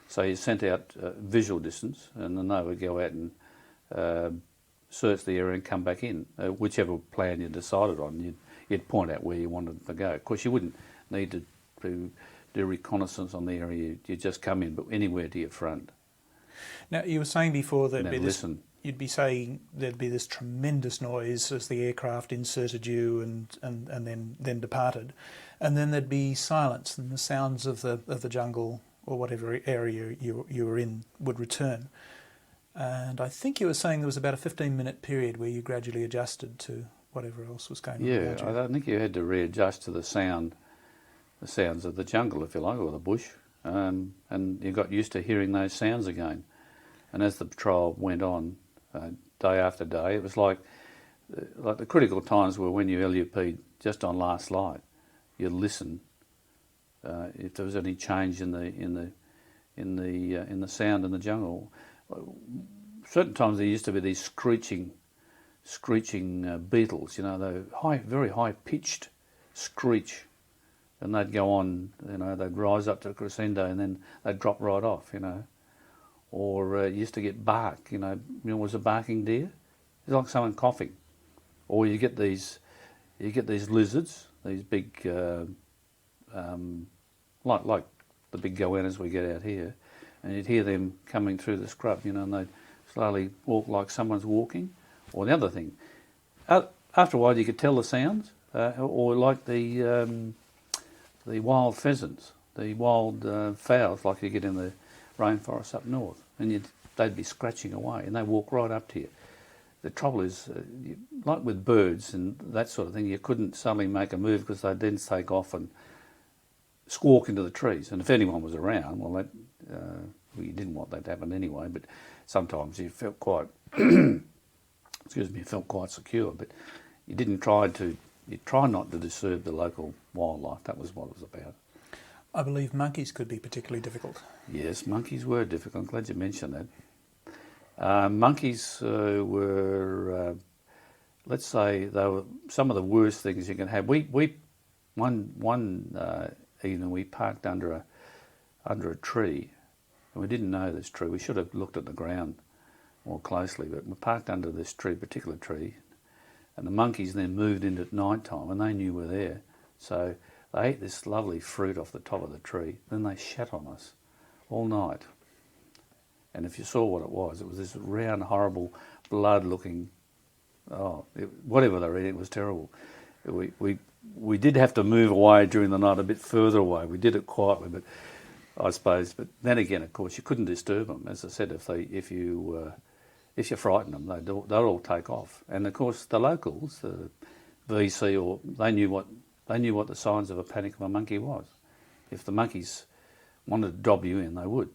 So you sent out visual distance, and then they would go out and search the area and come back in. Whichever plan you decided on, you'd point out where you wanted to go. Of course, you wouldn't need to do reconnaissance on the area. You just come in, but anywhere to your front. Now, you were saying before that you'd be saying there'd be this tremendous noise as the aircraft inserted you and then departed, and then there'd be silence and the sounds of the jungle or whatever area you were in would return. And I think you were saying there was about a 15-minute period where you gradually adjusted to whatever else was going on around you. I think you had to readjust to the sounds of the jungle, if you like, or the bush, and you got used to hearing those sounds again. And as the patrol went on, day after day, it was like the critical times were when you LUP'd just on last light. You'd listen if there was any change in the sound in the jungle. Certain times there used to be these screeching beetles. The very high pitched screech, and they'd go on. They'd rise up to a crescendo and then they'd drop right off. Or you used to get bark. Was a barking deer? It's like someone coughing. Or you get these lizards, these big, like the big goannas we get out here, and you'd hear them coming through the scrub. And they'd slowly walk like someone's walking. Or the other thing, after a while you could tell the sounds, or like the wild pheasants, the wild fowls like you get in the rainforests up north, and they'd be scratching away, and they walk right up to you. The trouble is, like with birds and that sort of thing, you couldn't suddenly make a move because they'd then take off and squawk into the trees. And if anyone was around, well, you didn't want that to happen anyway. But sometimes you felt quite, secure. But you didn't you try not to disturb the local wildlife. That was what it was about. I believe monkeys could be particularly difficult. Yes, monkeys were difficult. I'm glad you mentioned that. Monkeys were, let's say, they were some of the worst things you can have. One evening we parked under a tree, and we didn't know this tree. We should have looked at the ground more closely, but we parked under this particular tree, and the monkeys then moved in at night time, and they knew we were there. So they ate this lovely fruit off the top of the tree. Then they shat on us all night. And if you saw what it was this round, horrible, blood-looking, whatever they were eating, it was terrible. We did have to move away during the night, a bit further away. We did it quietly, but I suppose. But then again, of course, you couldn't disturb them. As I said, if if you frighten them, they'll all take off. And of course, the locals, the VC, they knew what the signs of a panic of a monkey was. If the monkeys wanted to dob you in, they would.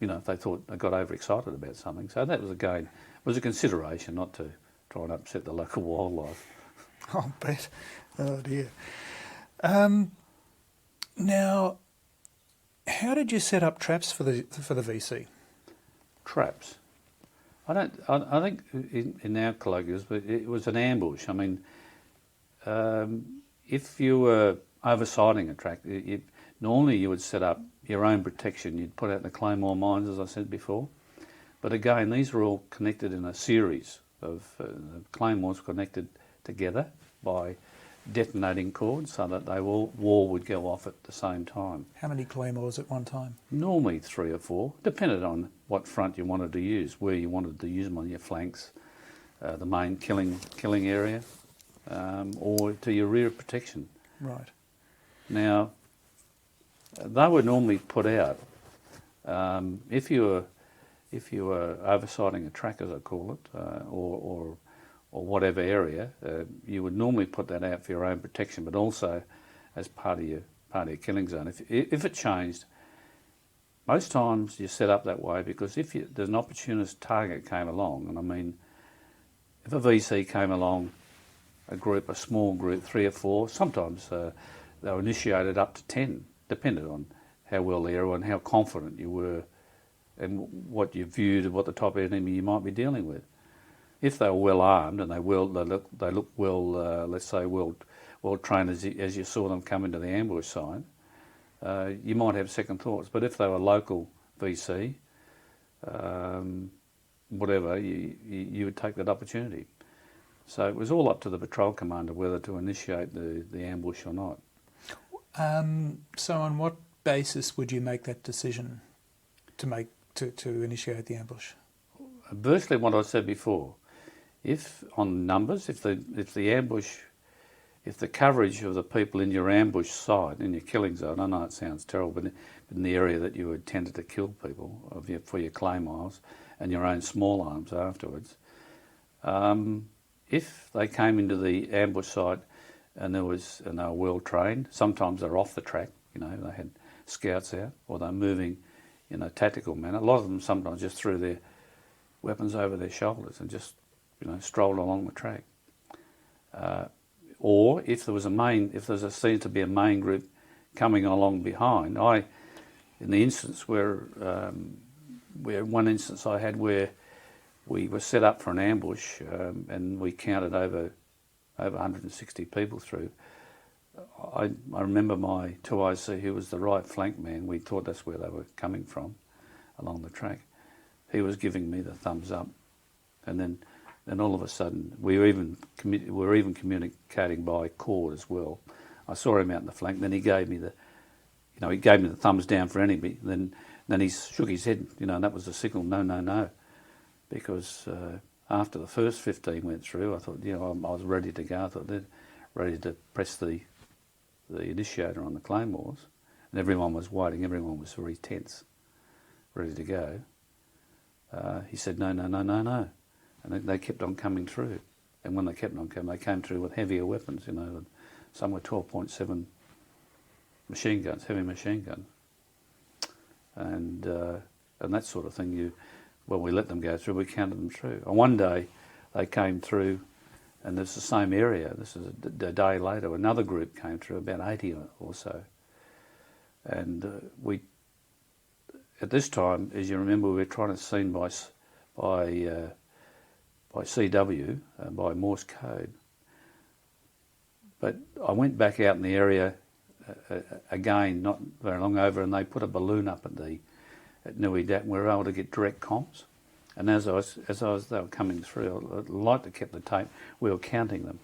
You know, if they thought they got overexcited about something. So that was a consideration, not to try and upset the local wildlife. I'll bet. Oh dear. Now, how did you set up traps for the VC? Traps. I think in our colloquials, but it was an ambush. I mean, if you were oversighting a track, normally you would set up your own protection. You'd put out the claymore mines, as I said before. But again, these were all connected in a series of claymores connected together by detonating cords, so that they all would go off at the same time. How many claymores at one time? Normally 3 or 4, depended on what front you wanted to use, where you wanted to use them, on your flanks, the main killing area, or to your rear protection. Right. Now, they were normally put out if you were oversighting a track, as I call it, or whatever area, you would normally put that out for your own protection, but also as part of your killing zone. If it changed, most times you set up that way because if there's an opportunist target came along, and I mean, if a VC came along, a small group, 3 or 4, sometimes they were initiated up to 10, depending on how well they were and how confident you were and what you viewed and what the type of enemy you might be dealing with. If they were well armed and they look well, let's say well trained as you saw them come into the ambush side, you might have second thoughts. But if they were local VC, whatever, you would take that opportunity. So it was all up to the patrol commander whether to initiate the ambush or not. So on what basis would you make that decision to initiate the ambush? Virtually what I said before. If on numbers, if the coverage of the people in your ambush side, in your killing zone, I know it sounds terrible, but in the area that you intended to kill people for your claymores and your own small arms afterwards, if they came into the ambush site and they were well trained, sometimes they're off the track, they had scouts out, or they're moving in a tactical manner. A lot of them sometimes just threw their weapons over their shoulders and just strolled along the track. Or if there was seen to be a main group coming along behind, in the instance where one instance I had where we were set up for an ambush and we counted over 160 people through. I remember my 2IC, who was the right flank man, we thought that's where they were coming from along the track. He was giving me the thumbs up, and then all of a sudden we were even communicating by cord as well. I saw him out in the flank. Then he gave me the thumbs down for enemy. Then he shook his head, and that was the signal. No, because after the first 15 went through, I thought, I was ready to go. I thought they're ready to press the initiator on the claymores, and everyone was waiting. Everyone was very tense, ready to go. He said, no. And they kept on coming through. And when they kept on coming, they came through with heavier weapons, some were 12.7 machine guns, heavy machine guns. And that sort of thing, we let them go through, we counted them through. And one day they came through, and it's the same area. This is a day later, another group came through, about 80 or so. And at this time, as you remember, we were trying to scene by CW, by Morse code. But I went back out in the area again, not very long over, and they put a balloon up at Nui Dat, and we were able to get direct comms. And as they were coming through, I'd like to keep the tape. We were counting them,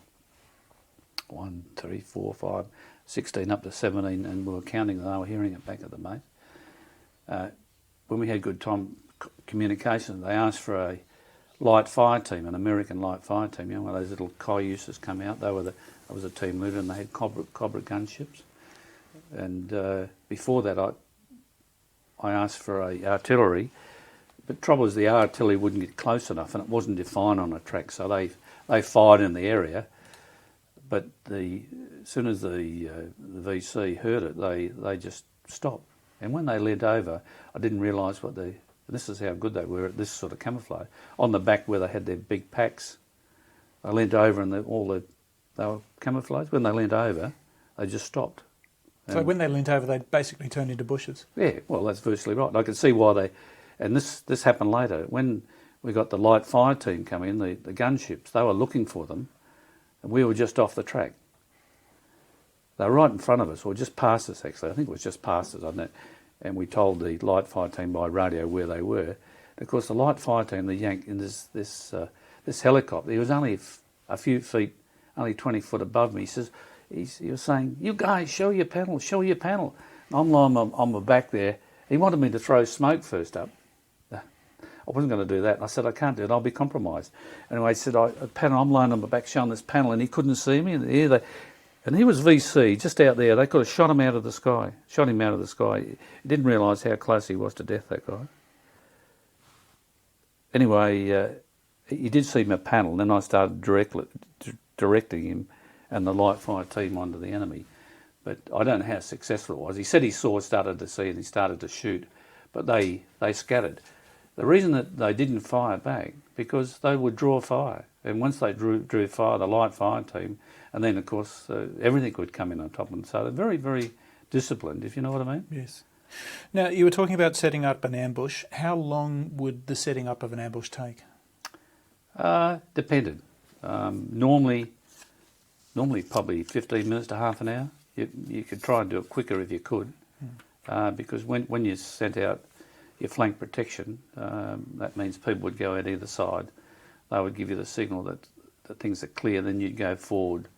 1, 3, 4, 5, 16 up to 17, and we were counting them. They were hearing it back at the base. When we had good time communication, they asked for a light fire team, an American light fire team. One of those little Cayuses come out. I was a team leader, and they had Cobra gunships. And before that, I asked for a artillery But trouble is the artillery wouldn't get close enough, and it wasn't defined on a track, so they fired in the area. But as soon as the VC heard it, they just stopped. And when they leant over, I didn't realise this is how good they were at this sort of camouflage. On the back where they had their big packs, they leant over and they were camouflaged. When they leant over, they just stopped. So when they leant over, they basically turned into bushes. Yeah, well, that's virtually right. I could see why they... And this happened later. When we got the light fire team coming in, the gunships, they were looking for them, and we were just off the track. They were right in front of us, or just past us, actually. I think it was just past us, I don't know. And we told the light fire team by radio where they were. And of course, the light fire team, the Yank, in this helicopter, he was only a few feet, only 20 foot above me. He was saying, "You guys, show your panel, show your panel." And I'm lying on my back there. He wanted me to throw smoke first up. I wasn't going to do that. And I said, "I can't do it, I'll be compromised." Anyway, he said, I'm lying on my back showing this panel, and he couldn't see me. And he was VC, just out there. They could have shot him out of the sky. He didn't realise how close he was to death, that guy. Anyway, he did see my panel, and then I started directing him and the light fire team onto the enemy. But I don't know how successful it was. He said he started to see, and he started to shoot, but they scattered. The reason that they didn't fire back, because they would draw fire. And once they drew fire, the light fire team, and then, of course, everything would come in on top of them. So they're very, very disciplined, if you know what I mean. Yes. Now, you were talking about setting up an ambush. How long would the setting up of an ambush take? Depended. Normally probably 15 minutes to half an hour. You could try and do it quicker if you could, because when you sent out your flank protection, that means people would go out either side. They would give you the signal that things are clear, then you'd go forward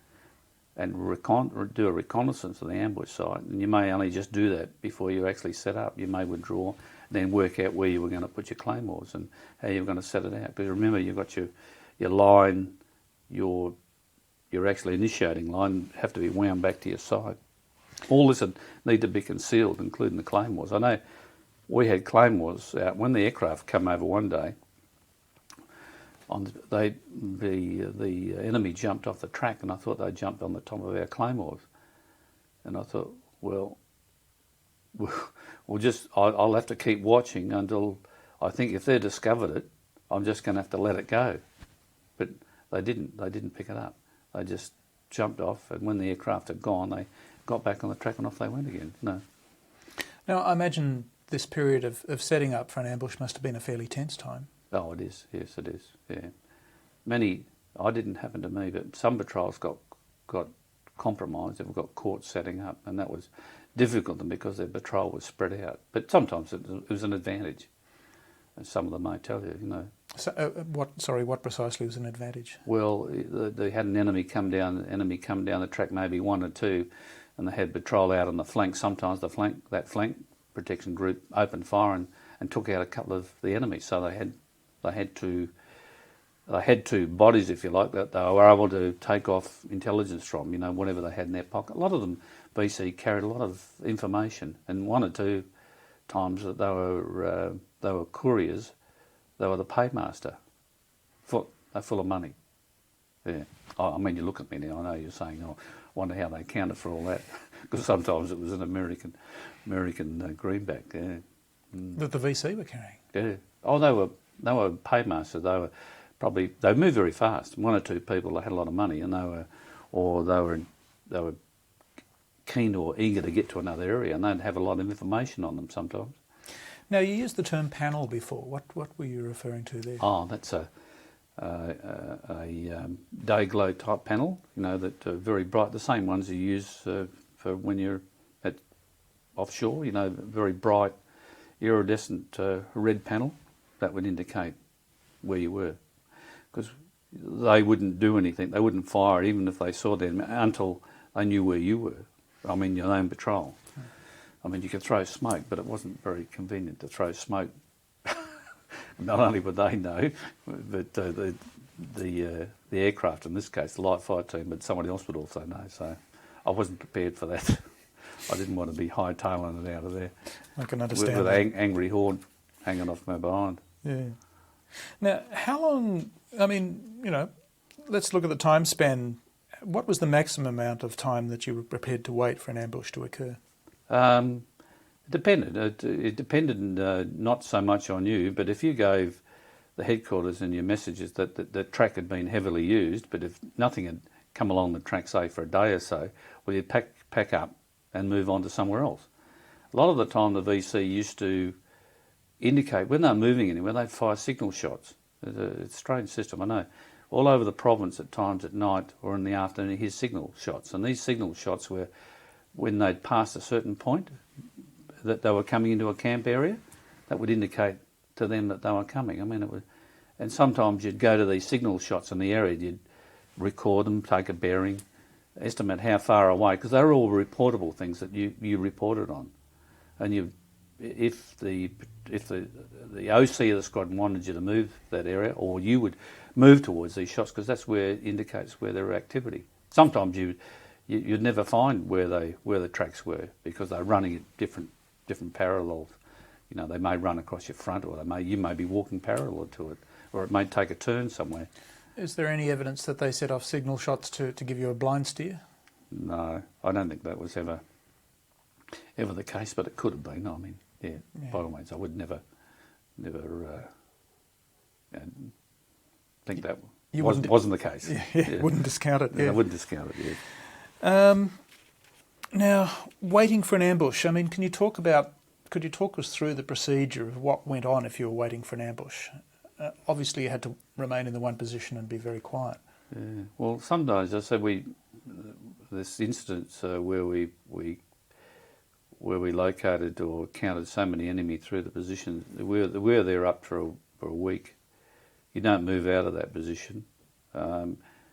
and do a reconnaissance of the ambush site. And you may only just do that before you actually set up. You may withdraw, then work out where you were going to put your claymores and how you were going to set it out. Because remember, you've got your line, your actually initiating line have to be wound back to your side. All this would need to be concealed, including the claymores. I know we had claymores out when the aircraft came over one day. The enemy jumped off the track, and I thought they jumped on the top of our claymores. And I thought, well, I'll have to keep watching until I think if they discovered it, I'm just going to have to let it go. But they didn't. They didn't pick it up. They just jumped off, and when the aircraft had gone, they got back on the track and off they went again. No. Now, I imagine this period of setting up for an ambush must have been a fairly tense time. Oh, it is. Yes, it is. Yeah. I didn't happen to me, but some patrols got compromised. They got caught setting up, and that was difficult to them because their patrol was spread out. But sometimes it was an advantage, as some of them may tell you, you know. So, what precisely was an advantage? Well, they had an enemy come down the track, maybe one or two, and they had patrol out on the flank. Sometimes that flank protection group opened fire and took out a couple of the enemies. So they had two bodies, if you like, that they were able to take off intelligence from, you know, whatever they had in their pocket. A lot of them, BC, carried a lot of information, and one or two times that they were couriers. They were the paymaster. They're full of money. Yeah. I mean, you look at me now, I know you're saying, I wonder how they accounted for all that. Because sometimes it was an American greenback. Yeah. That the VC were carrying? Yeah. Oh, they were paymasters. They moved very fast. One or two people that had a lot of money, and they were keen or eager to get to another area, and they'd have a lot of information on them sometimes. Now, you used the term panel before. What were you referring to there? Oh, that's a day glow type panel, you know, that are very bright. The same ones you use for when you're at offshore, you know, very bright iridescent red panel. That would indicate where you were. Because they wouldn't do anything. They wouldn't fire even if they saw them until they knew where you were. I mean, your own patrol. I mean, you could throw smoke, but it wasn't very convenient to throw smoke. Not only would they know, but the aircraft, in this case, the light fire team, but somebody else would also know. So I wasn't prepared for that. I didn't want to be hightailing it out of there. I can understand with an angry horn hanging off my behind. Yeah. Now, how long, I mean, let's look at the time span. What was the maximum amount of time that you were prepared to wait for an ambush to occur? It depended. It depended not so much on you, but if you gave the headquarters and your messages that the track had been heavily used, but if nothing had come along the track, say, for a day or so, well, you'd pack up and move on to somewhere else. A lot of the time the VC used to indicate when they're moving anywhere, they'd fire signal shots. It's a strange system, I know. All over the province at times at night or in the afternoon, you hear signal shots. And these signal shots were when they'd passed a certain point that they were coming into a camp area, that would indicate to them that they were coming. I mean, it was, and sometimes you'd go to these signal shots in the area, you'd record them, take a bearing, estimate how far away, because they were all reportable things that you reported on. And if the OC of the squadron wanted you to move that area, or you would move towards these shots, because that's where it indicates where there were activity. Sometimes you'd never find where the tracks were because they're running at different parallels. They may run across your front, or you may be walking parallel to it, or it may take a turn somewhere. Is there any evidence that they set off signal shots to give you a blind steer? No, I don't think that was ever the case, but it could have been. I mean, yeah. By all means, I would never think that wasn't the case. Yeah. Wouldn't discount it. Yeah. I wouldn't discount it. Yeah. Now, waiting for an ambush. I mean, could you talk us through the procedure of what went on if you were waiting for an ambush? Obviously, you had to remain in the one position and be very quiet. Yeah. Well, sometimes I said this incident where we located or counted so many enemy through the position. We were there up for a week. You don't move out of that position.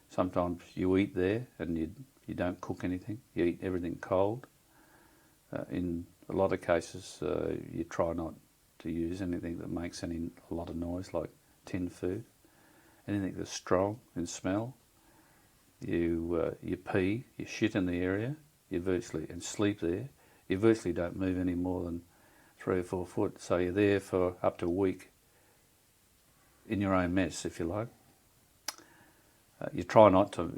Sometimes you eat there and you don't cook anything. You eat everything cold. In a lot of cases, you try not to use anything that makes a lot of noise, like tinned food. Anything that's strong in smell. You pee, you shit in the area, and sleep there. You virtually don't move any more than 3 or 4 foot. So you're there for up to a week in your own mess, if you like. You try not to,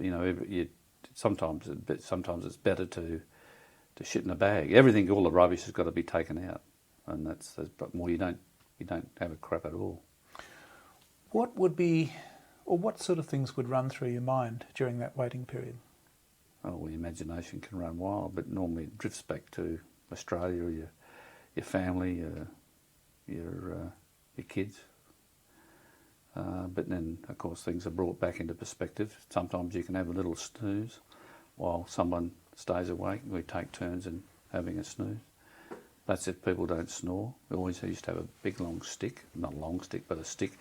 sometimes it's better to shit in a bag. Everything, all the rubbish has got to be taken out, and that's but more you don't have a crap at all. What sort of things would run through your mind during that waiting period? Oh, well, your imagination can run wild, but normally it drifts back to Australia, or your family, your kids. But then, of course, things are brought back into perspective. Sometimes you can have a little snooze while someone stays awake. We take turns in having a snooze. That's if people don't snore. We always used to have a big long stick, not a long stick, but a stick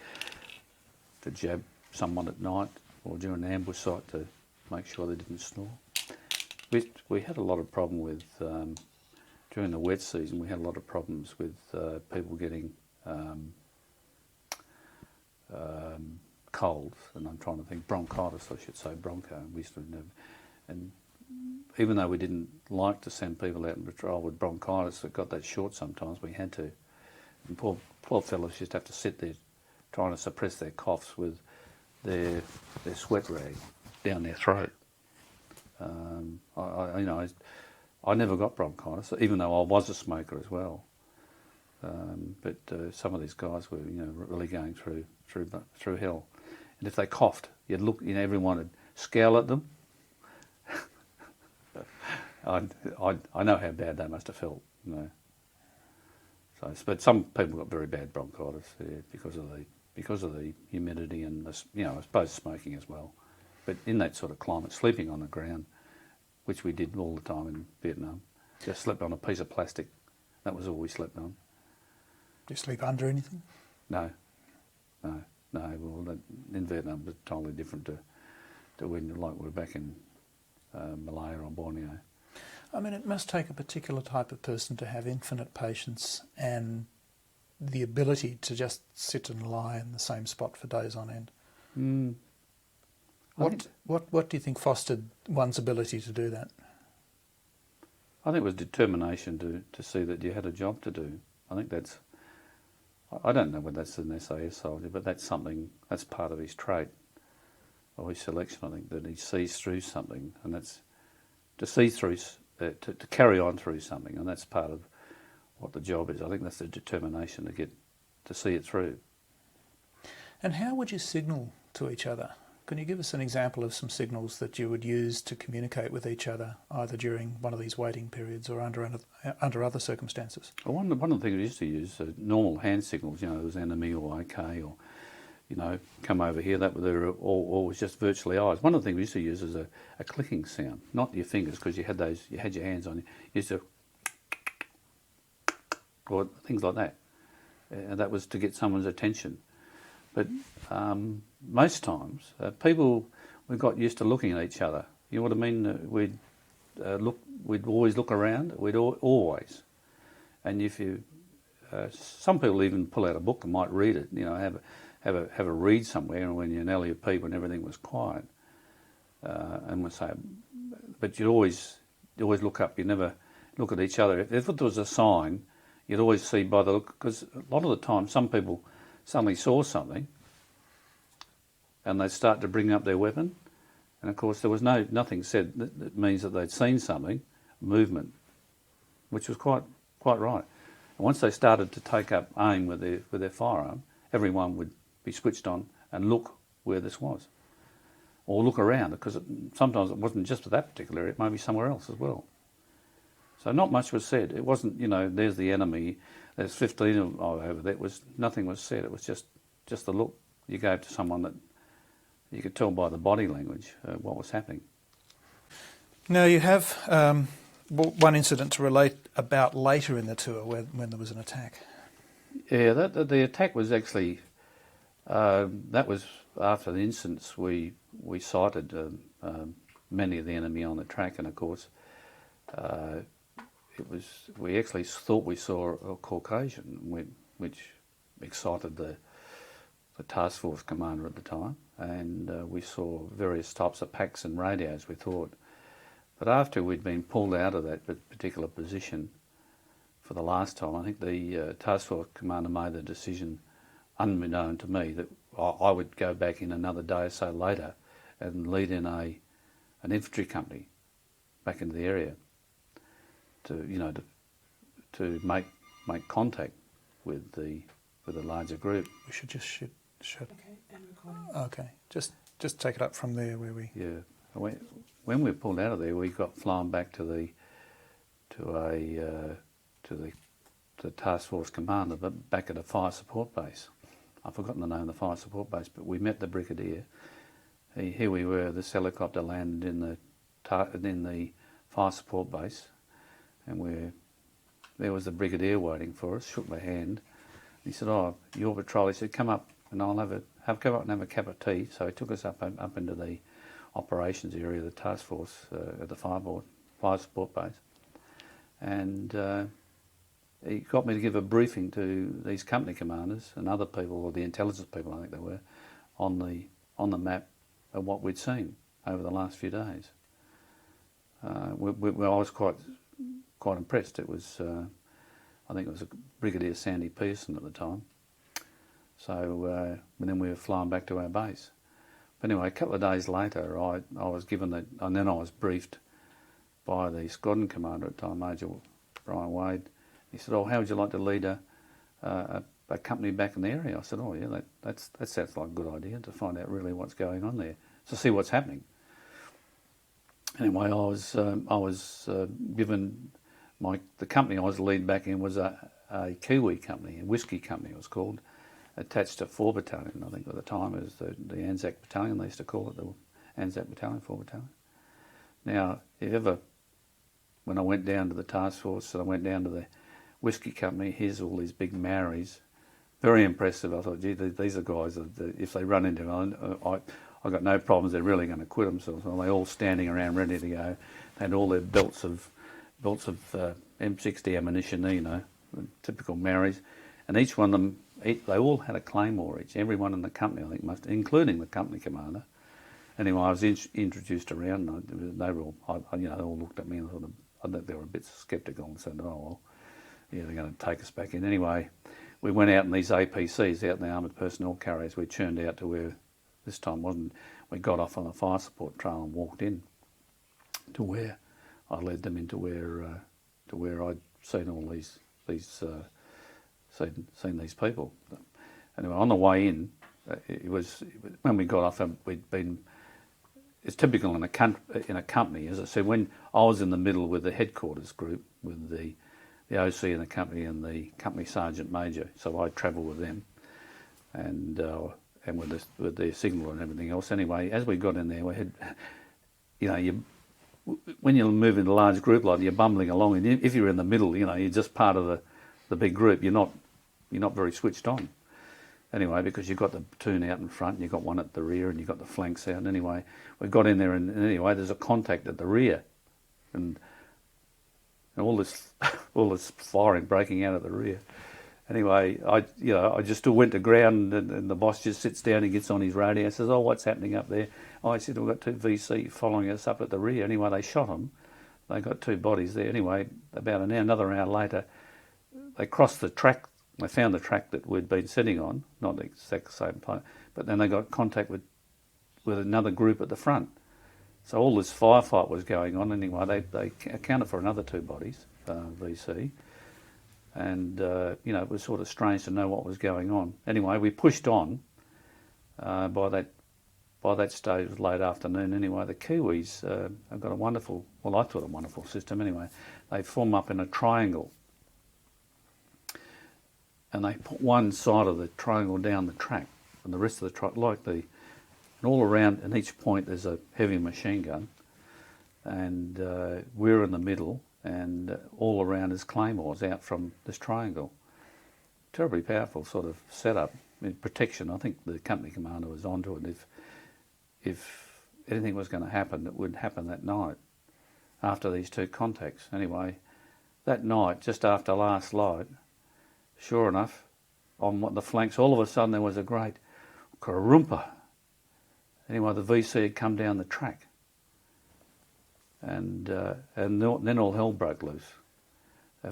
to jab someone at night or during an ambush site to make sure they didn't snore. We had a lot of problem with, during the wet season, we had a lot of problems with people getting colds, and I'm trying to think, bronchitis, I should say, broncho. We used to have, and even though we didn't like to send people out on patrol with bronchitis that got that short sometimes, we had to. And poor fellows used to have to sit there trying to suppress their coughs with their sweat rag down their throat. I never got bronchitis, even though I was a smoker as well. But some of these guys were, really going through hell. And if they coughed, you'd look, everyone would scowl at them. I know how bad they must have felt, So, but some people got very bad bronchitis because of the humidity and I suppose smoking as well. But in that sort of climate, sleeping on the ground, which we did all the time in Vietnam, just slept on a piece of plastic. That was all we slept on. Do you sleep under anything? No. Well, in Vietnam, it was totally different to when, like, we're back in Malaya or Borneo. I mean, it must take a particular type of person to have infinite patience and the ability to just sit and lie in the same spot for days on end. What do you think fostered one's ability to do that? I think it was determination to see that you had a job to do. I think I don't know whether that's an SAS soldier, but that's part of his trait or his selection, I think, that he sees through something, and that's to see through, to carry on through something, and that's part of what the job is. I think that's the determination to see it through. And how would you signal to each other? Can you give us an example of some signals that you would use to communicate with each other, either during one of these waiting periods or under other circumstances? Well, one of the things we used to use are normal hand signals. You know, there was enemy or OK, or come over here. That were all was just virtually eyes. One of the things we used to use is a clicking sound, not your fingers, because you had your hands on you. You used to, or things like that. And that was to get someone's attention. But most times, we got used to looking at each other. You know what I mean? We'd always look around. We'd always. And if you, some people even pull out a book and might read it. You know, have a read somewhere when you're an LUP when everything was quiet. And we say, but you'd always look up. You never look at each other. If there was a sign, you'd always see by the look, because a lot of the time some people suddenly saw something and they'd start to bring up their weapon, and of course there was nothing said that means that they'd seen something, movement, which was quite right. And once they started to take up aim with their firearm, everyone would be switched on and look where this was, or look around, because sometimes it wasn't just for that particular area, it might be somewhere else as well. So not much was said. It wasn't, there's the enemy, there's 15 over there. Nothing was said. It was just the look you gave to someone that you could tell by the body language what was happening. Now you have one incident to relate about later in the tour when there was an attack. Yeah, the attack was actually, that was after the incidents we sighted many of the enemy on the track, and of course we actually thought we saw a Caucasian, which excited the task force commander at the time, and we saw various types of packs and radios, we thought. But after we'd been pulled out of that particular position for the last time, I think the task force commander made the decision, unbeknown to me, that I would go back in another day or so later and lead in an infantry company back into the area to make contact with the larger group. We should just shut. Okay, and recording. Okay, just take it up from there where we. Yeah, when we pulled out of there, we got flown back to the task force commander, but back at a fire support base. I've forgotten the name of the fire support base, but we met the brigadier. Here we were. This helicopter landed in the fire support base, and there was the brigadier waiting for us. Shook my hand. He said, "Oh, your patrol." He said, "Come up, and I'll come up and have a cup of tea." So he took us up into the operations area of the task force at the fire support base, and he got me to give a briefing to these company commanders and other people, or the intelligence people, I think they were, on the map of what we'd seen over the last few days. I was quite impressed. It was, I think it was Brigadier Sandy Pearson at the time. So then we were flown back to our base. But anyway, a couple of days later, I was given and then I was briefed by the squadron commander at the time, Major Brian Wade. He said, "Oh, how would you like to lead a company back in the area?" I said, "Oh, yeah, that sounds like a good idea, to find out really what's going on there, to see what's happening." Anyway, I was given the company I was to lead back in was a Kiwi company, a whisky company it was called, attached to 4 Battalion, I think at the time. It was the Anzac Battalion, they used to call it, the Anzac Battalion, 4 Battalion. Now, when I went down to the task force and I went down to the whisky company, here's all these big Maoris, very impressive. I thought, gee, these are guys that if they run into me, I've got no problems, they're really going to quit themselves. Well, they're all standing around ready to go. They had all their belts of M60 ammunition, the typical Maoris, and each one of them, they all had a claymore each. Everyone in the company, I think, including the company commander. Anyway, I was introduced around, and they were all, they all looked at me and I think they were a bit sceptical and said, "Oh, well, yeah, they're going to take us back in." Anyway, we went out in these APCs, out in the armoured personnel carriers. We turned out to where this time wasn't. We got off on the fire support trail and walked in to where I led them into where I'd seen all seen these people. Anyway, on the way in, it was when we got off. We'd been. It's typical in a company, as I said. When I was in the middle with the headquarters group, with the OC in the company and the company sergeant major, so I travelled with them, and with their signal and everything else. Anyway, as we got in there, we had, when you're moving in a large group like you're bumbling along, and if you're in the middle, you're just part of the big group. You're not very switched on. Anyway, because you've got the platoon out in front, and you've got one at the rear, and you've got the flanks out. Anyway, we got in there, and anyway, there's a contact at the rear, and all this firing breaking out at the rear. Anyway, I just still went to ground, and the boss just sits down and gets on his radio and says, "Oh, what's happening up there?" Oh, I said, "We've got two VC following us up at the rear." Anyway, they shot them. They got two bodies there. Anyway, about another hour later, they crossed the track. They found the track that we'd been sitting on, not the exact same place, but then they got contact with another group at the front. So all this firefight was going on. Anyway, they accounted for another two bodies, VC, and it was sort of strange to know what was going on. Anyway, we pushed on. By that stage, it was late afternoon. Anyway, the Kiwis have got a wonderful, well, I thought a wonderful system. Anyway, they form up in a triangle. And they put one side of the triangle down the track, and the rest of the track, and all around, in each point there's a heavy machine gun, and we're in the middle, and all around is claymores out from this triangle. Terribly powerful sort of setup. Protection. I think the company commander was onto it. If anything was going to happen, it would happen that night, after these two contacts. Anyway, that night, just after last light, sure enough, on the flanks, all of a sudden there was a great karumpa. Anyway, the VC had come down the track, and then all hell broke loose.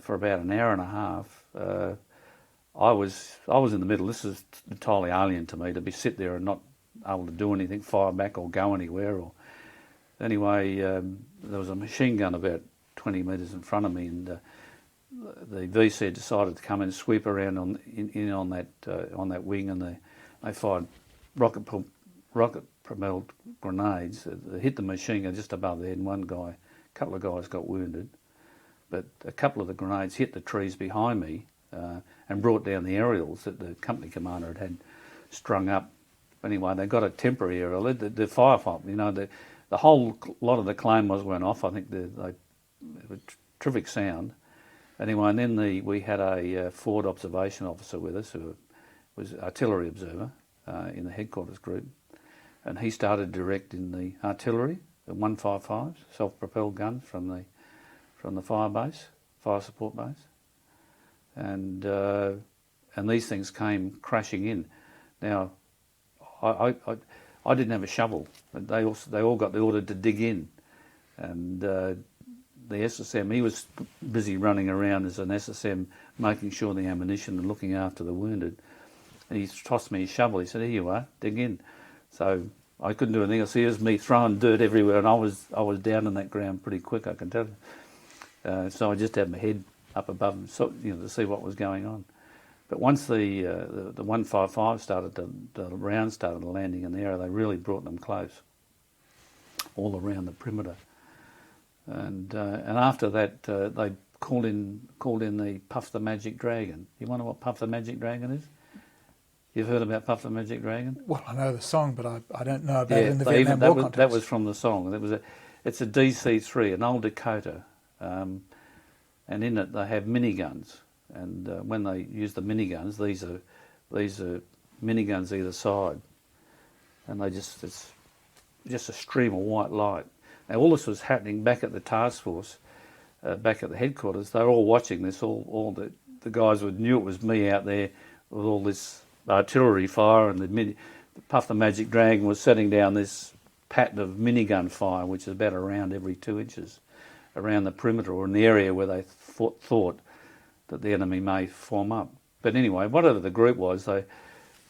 For about an hour and a half, I was in the middle. This is entirely alien to me, to sit there and not able to do anything, fire back or go anywhere. Anyway, there was a machine gun about 20 metres in front of me, and the VC decided to come and sweep around on that wing, and they fired rocket-propelled grenades that hit the machine gun just above the head, and a couple of guys got wounded, but a couple of the grenades hit the trees behind me and brought down the aerials that the company commander had strung up. Anyway, they got a temporary aerial. The firefight, the whole lot of the claymores went off. I think they were terrific sound. Anyway, and then we had a forward observation officer with us who was artillery observer in the headquarters group, and he started directing the artillery, the 155s, self-propelled guns from the fire support base, and these things came crashing in. Now, I didn't have a shovel, but they all got the order to dig in, and the SSM, he was busy running around as an SSM, making sure the ammunition and looking after the wounded. And he tossed me his shovel. He said, "Here you are, dig in." So I couldn't do anything else. Here's me throwing dirt everywhere, and I was down in that ground pretty quick, I can tell you. So I just had my head up above them, to see what was going on. But once the 155 the rounds started landing in the area, they really brought them close, all around the perimeter. And after that, they called in the Puff the Magic Dragon. You wonder what Puff the Magic Dragon is? You've heard about Puff the Magic Dragon? Well, I know the song, but I don't know about it in the Vietnam War context. That was from the song. It's a DC-3, an old Dakota, and in it they have miniguns. And when they use the miniguns, these are miniguns either side, and it's just a stream of white light. Now, all this was happening back at the task force, back at the headquarters. They were all watching this. All the guys knew it was me out there with all this artillery fire, and the Puff the Magic Dragon was setting down this pattern of minigun fire, which is about a round every 2 inches around the perimeter or in the area where they thought that the enemy may form up. But anyway, whatever the group was,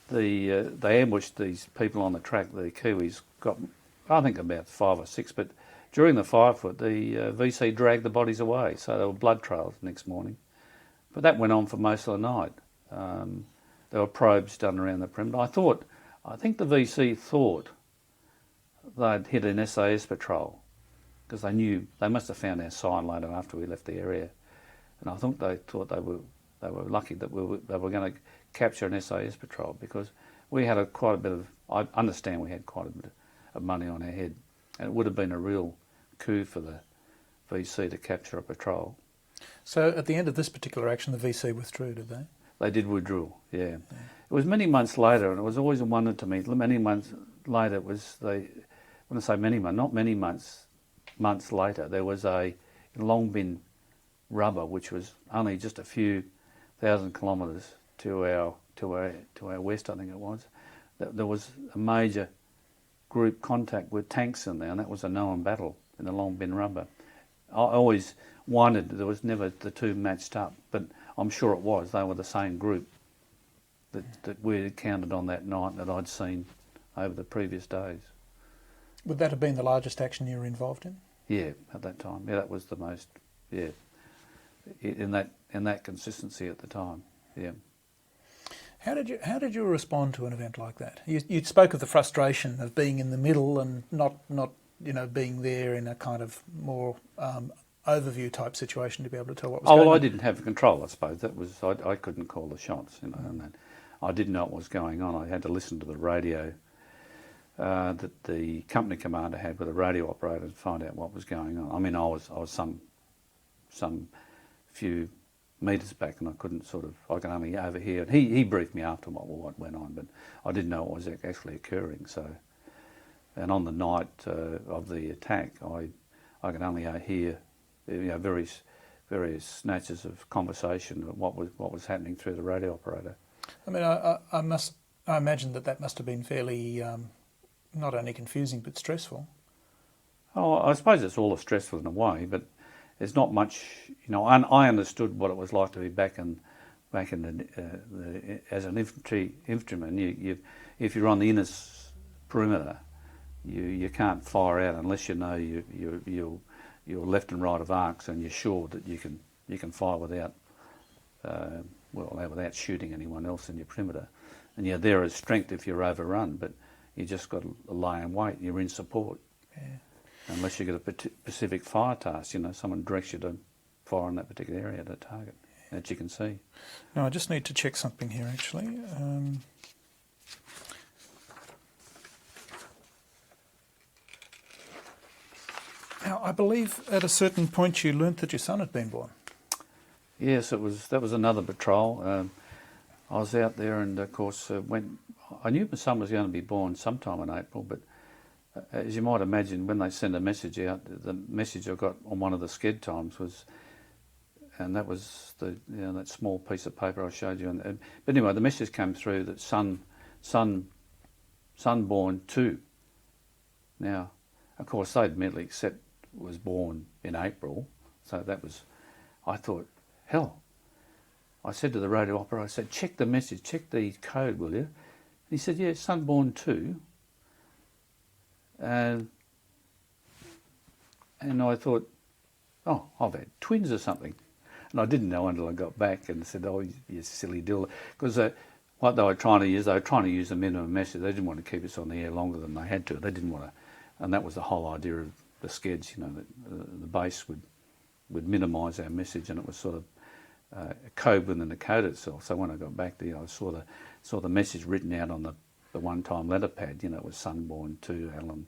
they ambushed these people on the track. The Kiwis got, I think, about 5 or 6, but during the firefoot, the VC dragged the bodies away, so there were blood trails the next morning. But that went on for most of the night. There were probes done around the perimeter. I think the VC thought they'd hit an SAS patrol, because they knew, they must have found our sign later after we left the area. And I think they thought they were lucky that they were going to capture an SAS patrol, because we had quite a bit of, I understand we had quite a bit of money on our head, and it would have been a real coup for the VC to capture a patrol. So at the end of this particular action, the VC withdrew, did they? They did withdraw, yeah. It was many months later, and it was always a wonder to me. Many months later, it was when I say many months, not many months later, there was a long bin rubber, which was only just a few thousand kilometres to our west, I think it was. There was a major group contact with tanks in there, and that was a known battle in the long bin rubber. I always wondered, there was never the two matched up, but I'm sure it was. They were the same group that we had counted on that night that I'd seen over the previous days. Would that have been the largest action you were involved in? Yeah, at that time. Yeah, that was the most, yeah, in that consistency at the time, yeah. How did you respond to an event like that? You spoke of the frustration of being in the middle and not being there in a kind of more overview type situation to be able to tell what was going on. Well, I didn't have control, I suppose. That was I couldn't call the shots, and that I didn't know what was going on. I had to listen to the radio that the company commander had with a radio operator to find out what was going on. I mean, I was some few metres back, and I could only overhear. And he briefed me after what went on, but I didn't know what was actually occurring. So, and on the night of the attack, I could only hear various snatches of conversation of what was happening through the radio operator. I mean, I imagine that must have been fairly not only confusing but stressful. Oh, I suppose it's all stressful in a way, but there's not much, I understood what it was like to be back in as an infantryman. If you're on the inner perimeter, you can't fire out unless you know your left and right of arcs, and you're sure that you can fire without shooting anyone else in your perimeter. And you're there as strength if you're overrun, but you just got to lay in wait. You're in support. Yeah. Unless you get a specific fire task, someone directs you to fire in that particular area at a target that you can see. No, I just need to check something here actually. Now, I believe at a certain point you learnt that your son had been born. Yes, that was another patrol. I was out there, and of course, when I knew my son was going to be born sometime in April, but as you might imagine, when they send a message out, the message I got on one of the sked times was, and that was that small piece of paper I showed you. But anyway, the message came through that son born 2. Now, of course, they'd mentally accept was born in April, so that was, I thought, hell. I said to the radio operator, I said, check the message, check the code, will you? And he said, yeah, son born 2. And I thought, oh, I've had twins or something. And I didn't know until I got back and said, oh, you silly dill. Because what they were trying to use the minimum message. They didn't want to keep us on the air longer than they had to. They didn't want to, and that was the whole idea of the skeds, that the base would minimise our message, and it was sort of a code within the code itself. So when I got back there, I saw the message written out on the one-time letter pad. It was son born 2, Alan.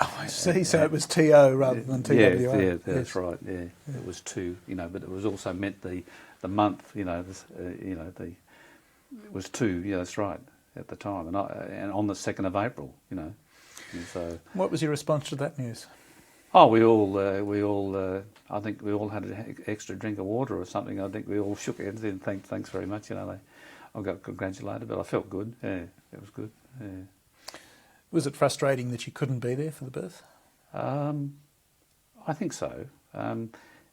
Oh, I see. So it was TO rather than TWO. Yeah, that's right. Yeah, it was 2. But it was also meant the month. It was 2. Yeah, that's right. At the time, and on the 2nd of April. And so. What was your response to that news? Oh, we all. I think we all had an extra drink of water or something. I think we all shook hands and thanks very much. I got congratulated, but I felt good. Yeah, it was good. Yeah. Was it frustrating that you couldn't be there for the birth? I think so.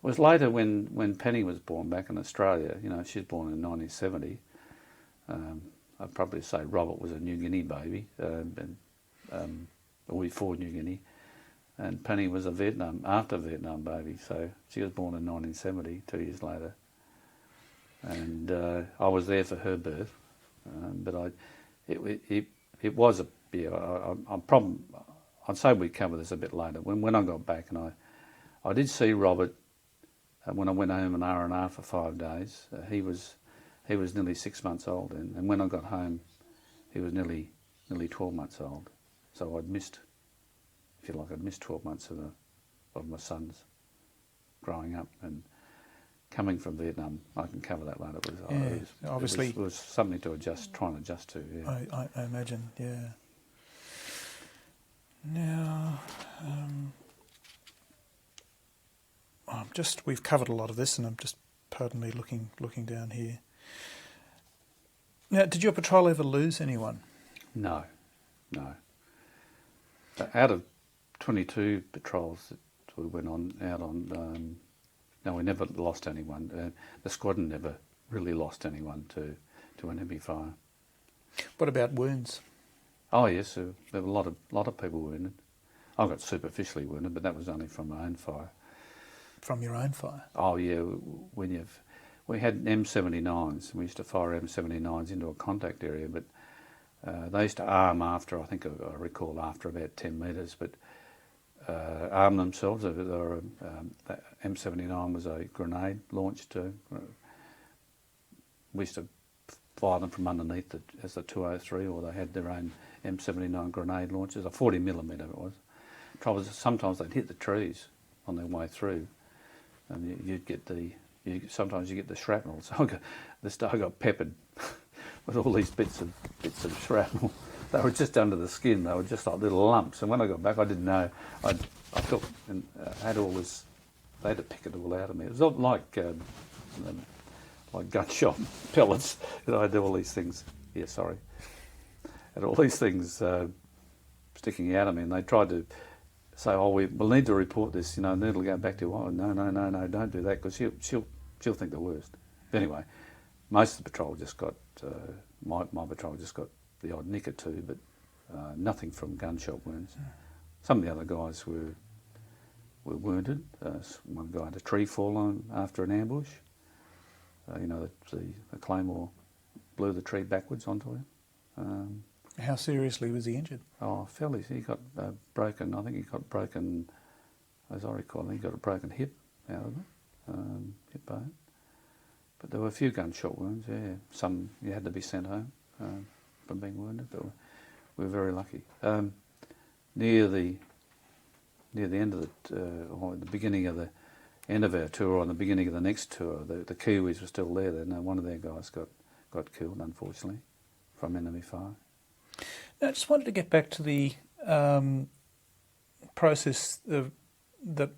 was later when Penny was born back in Australia. You know, she was born in 1970. I'd probably say Robert was a New Guinea baby, or before New Guinea, and Penny was a after Vietnam baby. So she was born in 1970, 2 years later, and I was there for her birth. But it was a I'd say we cover this a bit later. When I got back, and I did see Robert when I went home an hour and a half for 5 days. He was nearly 6 months old, and when I got home, he was nearly 12 months old. So I'd missed 12 months of my son's growing up and coming from Vietnam. I can cover that later. Obviously, it was something to try and adjust to. Yeah. I imagine. Yeah. Now, we've covered a lot of this, and I'm just, pardon me, looking down here. Now, did your patrol ever lose anyone? No. Out of 22 patrols that we went out on, no, we never lost anyone. The squadron never really lost anyone to enemy fire. What about wounds? Oh yes, there were a lot of people wounded. I got superficially wounded, but that was only from my own fire. From your own fire? Oh yeah, we had M79s. We used to fire M79s into a contact area, but they used to arm after, I think I recall, after about 10 metres, but arm themselves. M79 was a grenade launched. We used to fire them from underneath as the 203, or they had their own M79 grenade launchers, a 40mm it was. Trouble is sometimes they'd hit the trees on their way through, and you'd get sometimes you get the shrapnel. So I got peppered with all these bits of shrapnel. They were just under the skin. They were just like little lumps. And when I got back, I didn't know. I felt and had all this. They had to pick it all out of me. It was not like gunshot pellets. You know, I do all these things. Yeah, sorry. Had all these things sticking out of me, and they tried to say, "Oh, we'll need to report this." You know, and it'll go back to, "Oh, no, don't do that," because she'll think the worst. But anyway, most of the patrol just got my patrol just got the odd nick or two, but nothing from gunshot wounds. Some of the other guys were wounded. One guy had a tree fall on after an ambush. You know, the claymore blew the tree backwards onto him. How seriously was he injured? Oh, fairly. He got broken. I think he got broken, as I recall. I think he got a broken hip out of it, hip bone. But there were a few gunshot wounds. Yeah, some you had to be sent home from being wounded. But we were very lucky. Near the end of or the beginning of the end of our tour, or the beginning of the next tour, the Kiwis were still there. Then one of their guys got killed, unfortunately, from enemy fire. Now, I just wanted to get back to the process that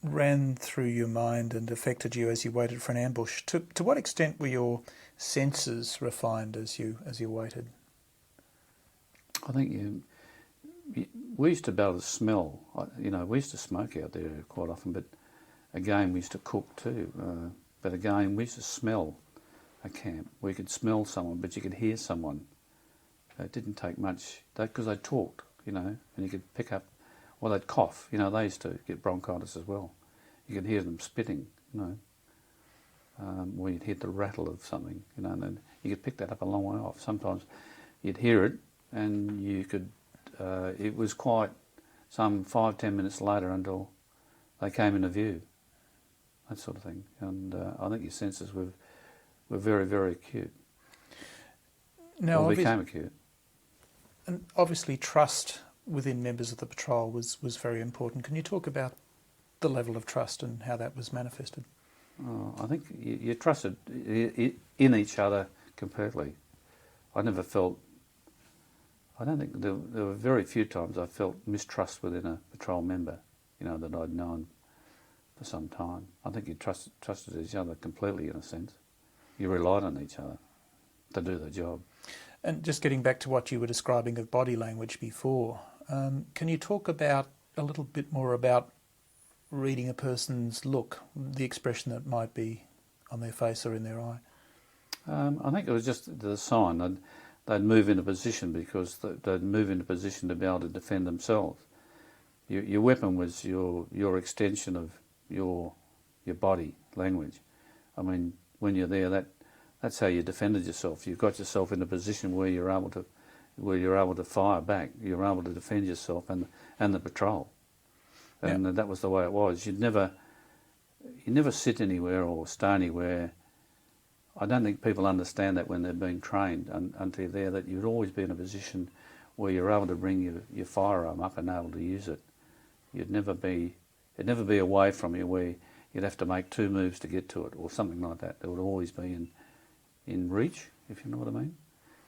ran through your mind and affected you as you waited for an ambush. To what extent were your senses refined as you waited? I think we used to be able to smell. You know, we used to smoke out there quite often, but again, we used to cook too. But again, we used to smell a camp. We could smell someone, but you could hear someone. It didn't take much, because they talked, you know, and you could pick up, or they'd cough. You know, they used to get bronchitis as well. You could hear them spitting, you know, or you'd hear the rattle of something, you know, and then you could pick that up a long way off. Sometimes you'd hear it, and you could, it was quite some 5-10 minutes later until they came into view, that sort of thing. And I think your senses were very, very acute. Now, or became acute. And obviously trust within members of the patrol was very important. Can you talk about the level of trust and how that was manifested? I think you trusted in each other completely. I don't think there were very few times I felt mistrust within a patrol member, you know, that I'd known for some time. I think you trusted each other completely in a sense. You relied on each other to do the job. And just getting back to what you were describing of body language before, can you talk about a little bit more about reading a person's look, the expression that might be on their face or in their eye? I think it was just the sign. They'd move into position because they'd move into position to be able to defend themselves. Your weapon was your extension of your body language. I mean, when you're there, that's how you defended yourself. You got yourself in a position where you're able to fire back. You're able to defend yourself and the patrol. And that was the way it was. You never sit anywhere or stay anywhere. I don't think people understand that when they're being trained until you're there, that you'd always be in a position where you're able to bring your firearm up and able to use it. It'd never be away from you where you'd have to make 2 moves to get to it or something like that. It would always be in reach, if you know what I mean.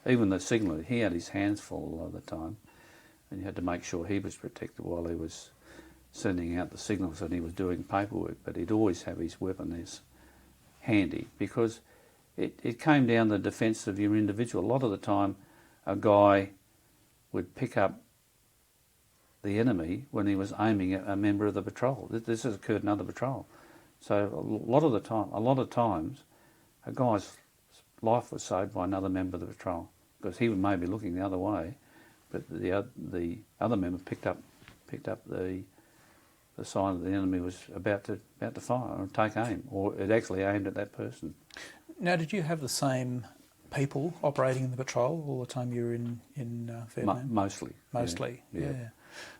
Even the signaller, he had his hands full a lot of the time, and you had to make sure he was protected while he was sending out the signals and he was doing paperwork, but he'd always have his weapon there handy because it came down to the defence of your individual. A lot of the time a guy would pick up the enemy when he was aiming at a member of the patrol. This has occurred in other patrol. So a lot of times a guy's life was saved by another member of the patrol because he may be looking the other way, but the other member picked up the sign that the enemy was about to fire or take aim, or it actually aimed at that person. Now, did you have the same people operating in the patrol all the time you were in Vietnam? Mostly. Mostly, yeah.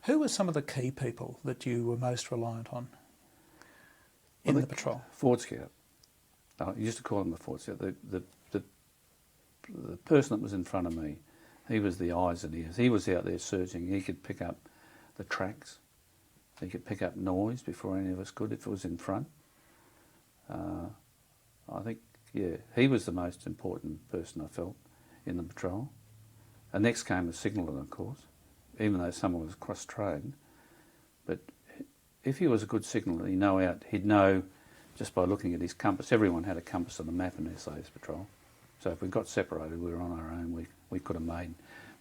Who were some of the key people that you were most reliant on in the patrol? Ford Scout. I used to call him the Ford Scout. The person that was in front of me, he was the eyes and ears. He was out there searching. He could pick up the tracks. He could pick up noise before any of us could if it was in front. I think, he was the most important person I felt in the patrol. And next came the signaller, of course, even though someone was cross-trained. But if he was a good signaller, he'd know just by looking at his compass. Everyone had a compass on the map in SAS patrol. So if we got separated, we were on our own. We could have made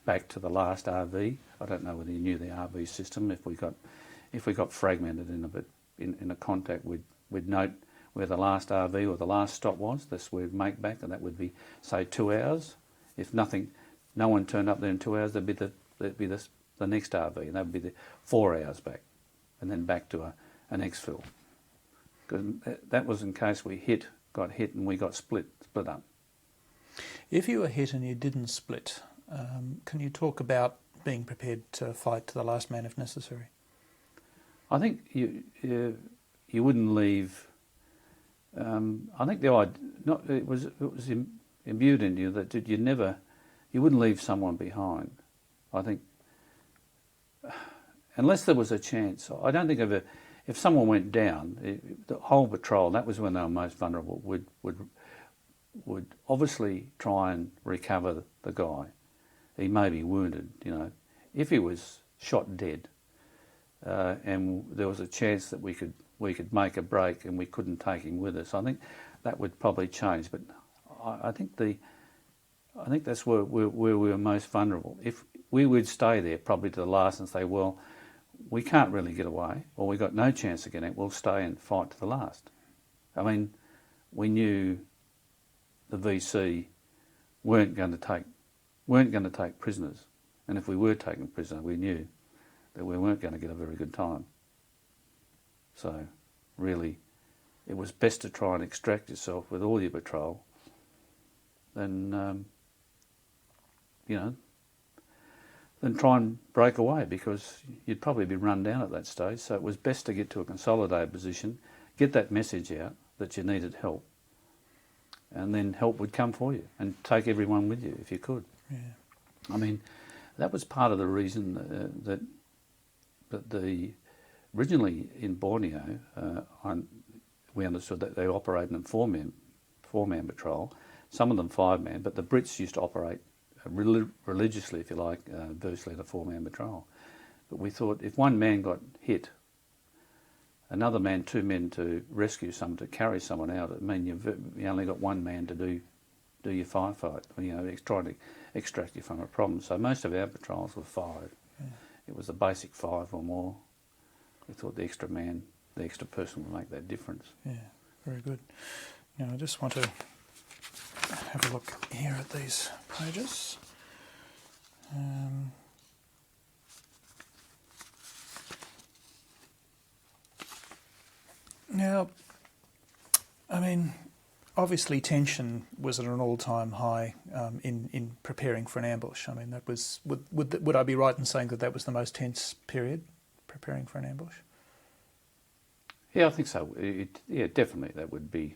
back to the last RV. I don't know whether you knew the RV system. If we got fragmented in a contact, we'd note where the last RV or the last stop was. That's where we'd make back, and that would be, say, 2 hours. If no one turned up there in 2 hours, there'd be the next RV, and that would be the 4 hours back, and then back to an exfil. Because that was in case we got hit, and we got split up. If you were hit and you didn't split, can you talk about being prepared to fight to the last man if necessary? I think you wouldn't leave. I think it was imbued in you that you wouldn't leave someone behind. I think unless there was a chance. I don't think if someone went down, the whole patrol, that was when they were most vulnerable, would obviously try and recover the guy. He may be wounded, If he was shot dead, and there was a chance that we could make a break and we couldn't take him with us, I think that would probably change. But I think that's where we were most vulnerable. If we would stay there probably to the last and say, well, we can't really get away, or we got no chance of getting it, we'll stay and fight to the last. I mean, we knew the VC weren't going to take prisoners, and if we were taking prisoners, we knew that we weren't going to get a very good time. So, really, it was best to try and extract yourself with all your patrol than try and break away, because you'd probably be run down at that stage. So it was best to get to a consolidated position, get that message out that you needed help, and then help would come for you, and take everyone with you if you could. Yeah. I mean, that was part of the reason that originally in Borneo, we understood that they operated in four-man patrol, some of them 5-man, but the Brits used to operate religiously, if you like, virtually in a 4-man patrol. But we thought if one man got hit, another man, 2 men to rescue someone, to carry someone out, it mean you only got 1 man to do your firefight, trying to extract you from a problem. So most of our patrols were 5. Yeah. It was a basic 5 or more. We thought the extra man the extra person will make that difference. Yeah, very good. Now, I just want to have a look here at these pages. Now, I mean, obviously tension was at an all-time high in preparing for an ambush. I mean, that was would I be right in saying that that was the most tense period, preparing for an ambush? Yeah, I think so. Yeah, definitely. That would be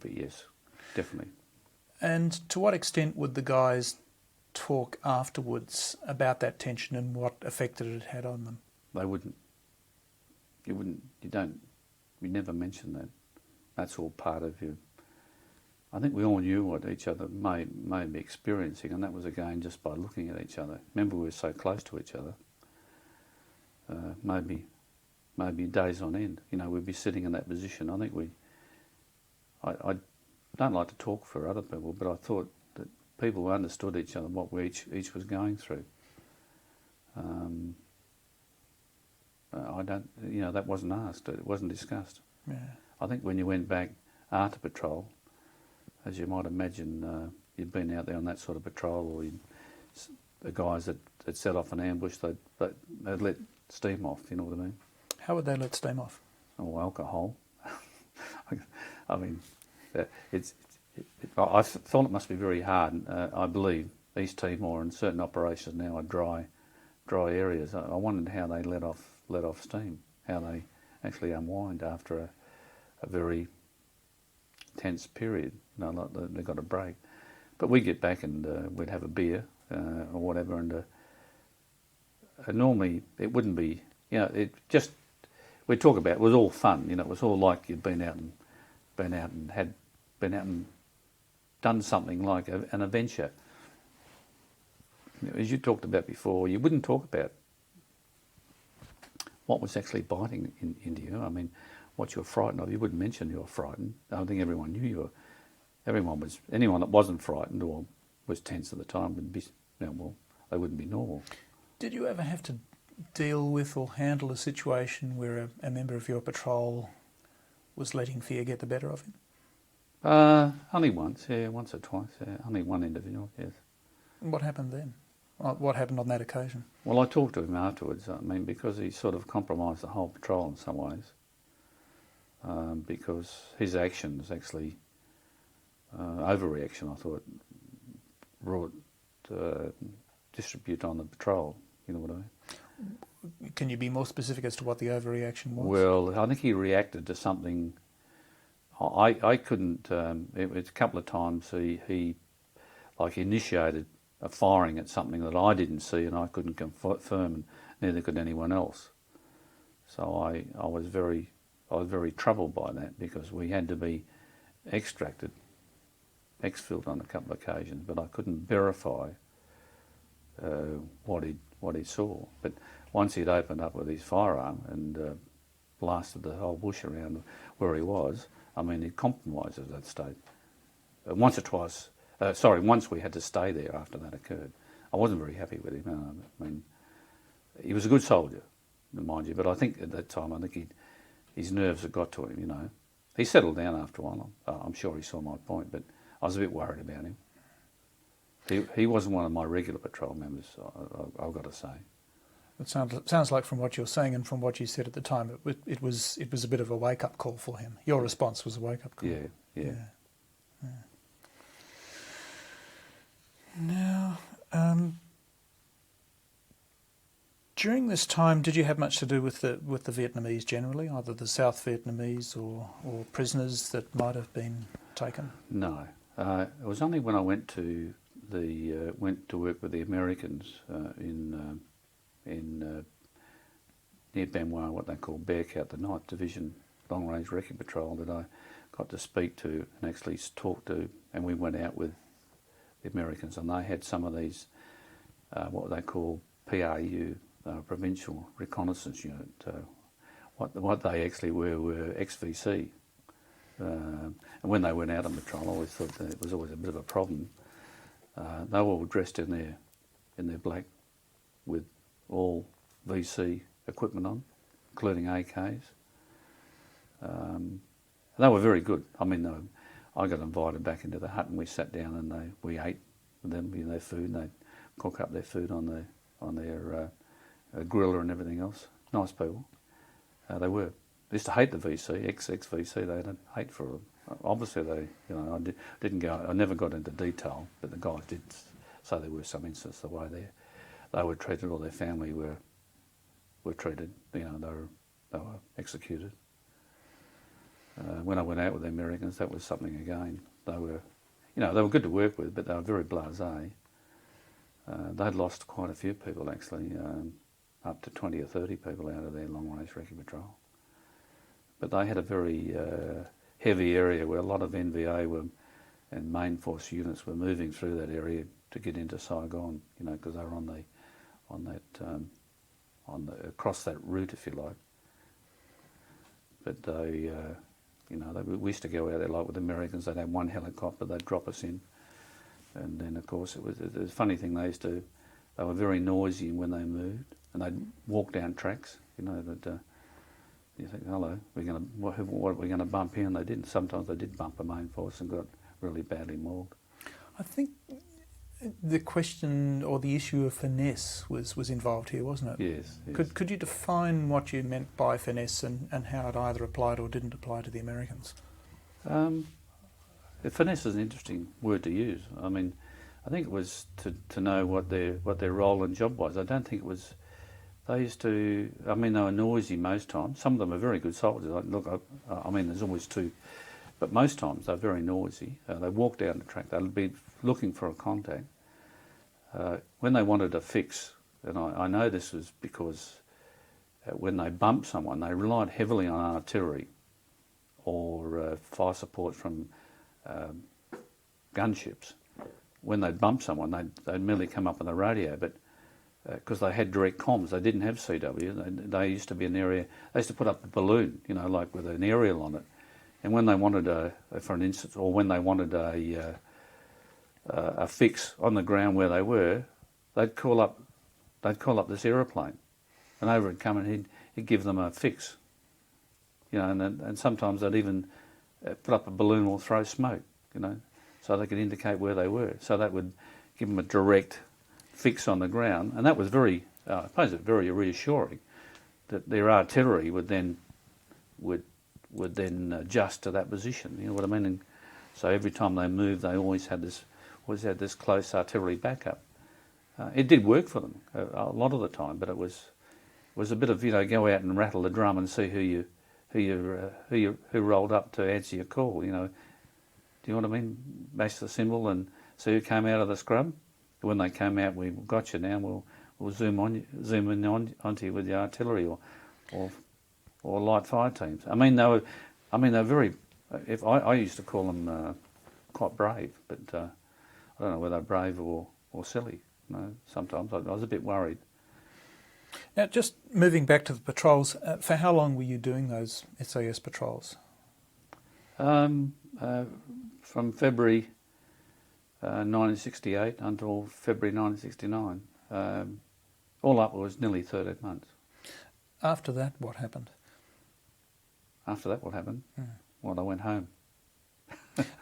yes, definitely. And to what extent would the guys talk afterwards about that tension and what effect it had had on them? They wouldn't. You wouldn't. You don't. We never mention that. That's all part of you. I think we all knew what each other may be experiencing, and that was again just by looking at each other. Remember, we were so close to each other. Maybe days on end. You know, we'd be sitting in that position. I think I don't like to talk for other people, but I thought that people understood each other, what we each was going through. I don't, you know, that wasn't asked. It wasn't discussed. Yeah. I think when you went back after patrol, as you might imagine, you'd been out there on that sort of patrol, or the guys that set off an ambush, they'd let steam off. You know what I mean? How would they let steam off? Or alcohol. I mean, I thought it must be very hard. I believe East Timor and certain operations now are dry areas. I wondered how they let off steam, how they actually unwind after a very tense period. You know, like they got a break. But we'd get back and we'd have a beer or whatever, and normally it wouldn't be. You know, it just we'd talk about. It was all fun. You know, it was all like you'd been out and done something like an adventure. You know, as you talked about before, you wouldn't talk about what was actually biting into you. I mean, what you were frightened of. You wouldn't mention you were frightened. I don't think everyone knew you were. Anyone that wasn't frightened or was tense at the time would be, you know, well, they wouldn't be normal. Did you ever have to deal with or handle a situation where a member of your patrol was letting fear get the better of him? Only once, yeah, once or twice, yeah. Only one individual, yes. And what happened then? What happened on that occasion? Well, I talked to him afterwards, I mean, because he sort of compromised the whole patrol in some ways. Because his actions actually, overreaction, I thought, brought disrepute on the patrol, you know what I mean? Can you be more specific as to what the overreaction was? Well, I think he reacted to something. I couldn't. It was a couple of times he initiated a firing at something that I didn't see and I couldn't confirm, and neither could anyone else. So I was very troubled by that, because we had to be exfilled on a couple of occasions, but I couldn't verify what he saw. But once he'd opened up with his firearm and blasted the whole bush around where he was, I mean, he compromised at that stage. Once we had to stay there after that occurred. I wasn't very happy with him. I mean, he was a good soldier, mind you, but I think at that time, his nerves had got to him, you know. He settled down after a while. I'm sure he saw my point, but I was a bit worried about him. He wasn't one of my regular patrol members, I've got to say. It sounds like, from what you're saying and from what you said at the time, it was a bit of a wake-up call for him. Your response was a wake-up call. Yeah. Now, during this time, did you have much to do with the Vietnamese generally, either the South Vietnamese or prisoners that might have been taken? No, it was only when I went to work with the Americans in near Benoit, what they call Bearcat, the 9th Division Long Range Wrecking Patrol, that I got to speak to and actually talk to, and we went out with the Americans, and they had some of these what they call PRU, Provincial Reconnaissance Unit. What they actually were XVC. And when they went out on patrol, I always thought that it was always a bit of a problem. They were all dressed in their black with all VC equipment on, including AKs. They were very good. I mean, I got invited back into the hut and we sat down and we ate with them, their food, and they'd cook up their food on their griller and everything else. Nice people. They were. They used to hate the VC, ex-VC. They had a hate for them. Obviously, I never got into detail, but the guys did say there were some instances the way they were treated, or their family were treated. They were executed. When I went out with the Americans, that was something again. They were good to work with, but they were very blasé. They'd lost quite a few people actually, up to 20 or 30 people out of their long-range recce patrol. But they had a very heavy area where a lot of NVA and main force units were moving through that area to get into Saigon, because they were across that route, if you like. But we used to go out there like with the Americans. They'd have one helicopter, they'd drop us in, and then of course it was a funny thing. They were very noisy when they moved, and they'd walk down tracks. That you think, hello, what are we going to bump here? And they didn't. Sometimes they did bump a main force and got really badly mauled. I think the question or the issue of finesse was involved here, wasn't it? Yes. Could you define what you meant by finesse and how it either applied or didn't apply to the Americans? Finesse is an interesting word to use. I mean, I think it was to know what their role and job was. I don't think it was. They used to. I mean, they were noisy most times. Some of them are very good soldiers. I mean, there's always two. But most times they're very noisy. They walk down the track. They'll be looking for a contact. When they wanted a fix, and I know this was because when they bumped someone, they relied heavily on artillery or fire support from gunships. When they'd bump someone, they'd merely come up on the radio, but because they had direct comms, they didn't have CW. They used to be an area. They used to put up a balloon, like with an aerial on it. And when they wanted for an instance, or when they wanted a fix on the ground where they were, they'd call up this aeroplane, and over it'd come and he'd give them a fix. And sometimes they'd even put up a balloon or throw smoke, so they could indicate where they were. So that would give them a direct fix on the ground, and that was very reassuring that their artillery would then adjust to that position. You know what I mean? And so every time they moved, they always had this close artillery backup. It did work for them a lot of the time, but it was a bit of go out and rattle the drum and see who rolled up to answer your call. Do you know what I mean? Bash the cymbal and see who came out of the scrum. When they came out, we've got you now. We'll zoom in onto you with the artillery or light fire teams. I mean, they're very. I used to call them quite brave, but I don't know whether they're brave or silly. Sometimes I was a bit worried. Now, just moving back to the patrols, for how long were you doing those SAS patrols? From February 1968 until February 1969. All up, it was nearly 13 months. After that, what happened? Well, I went home.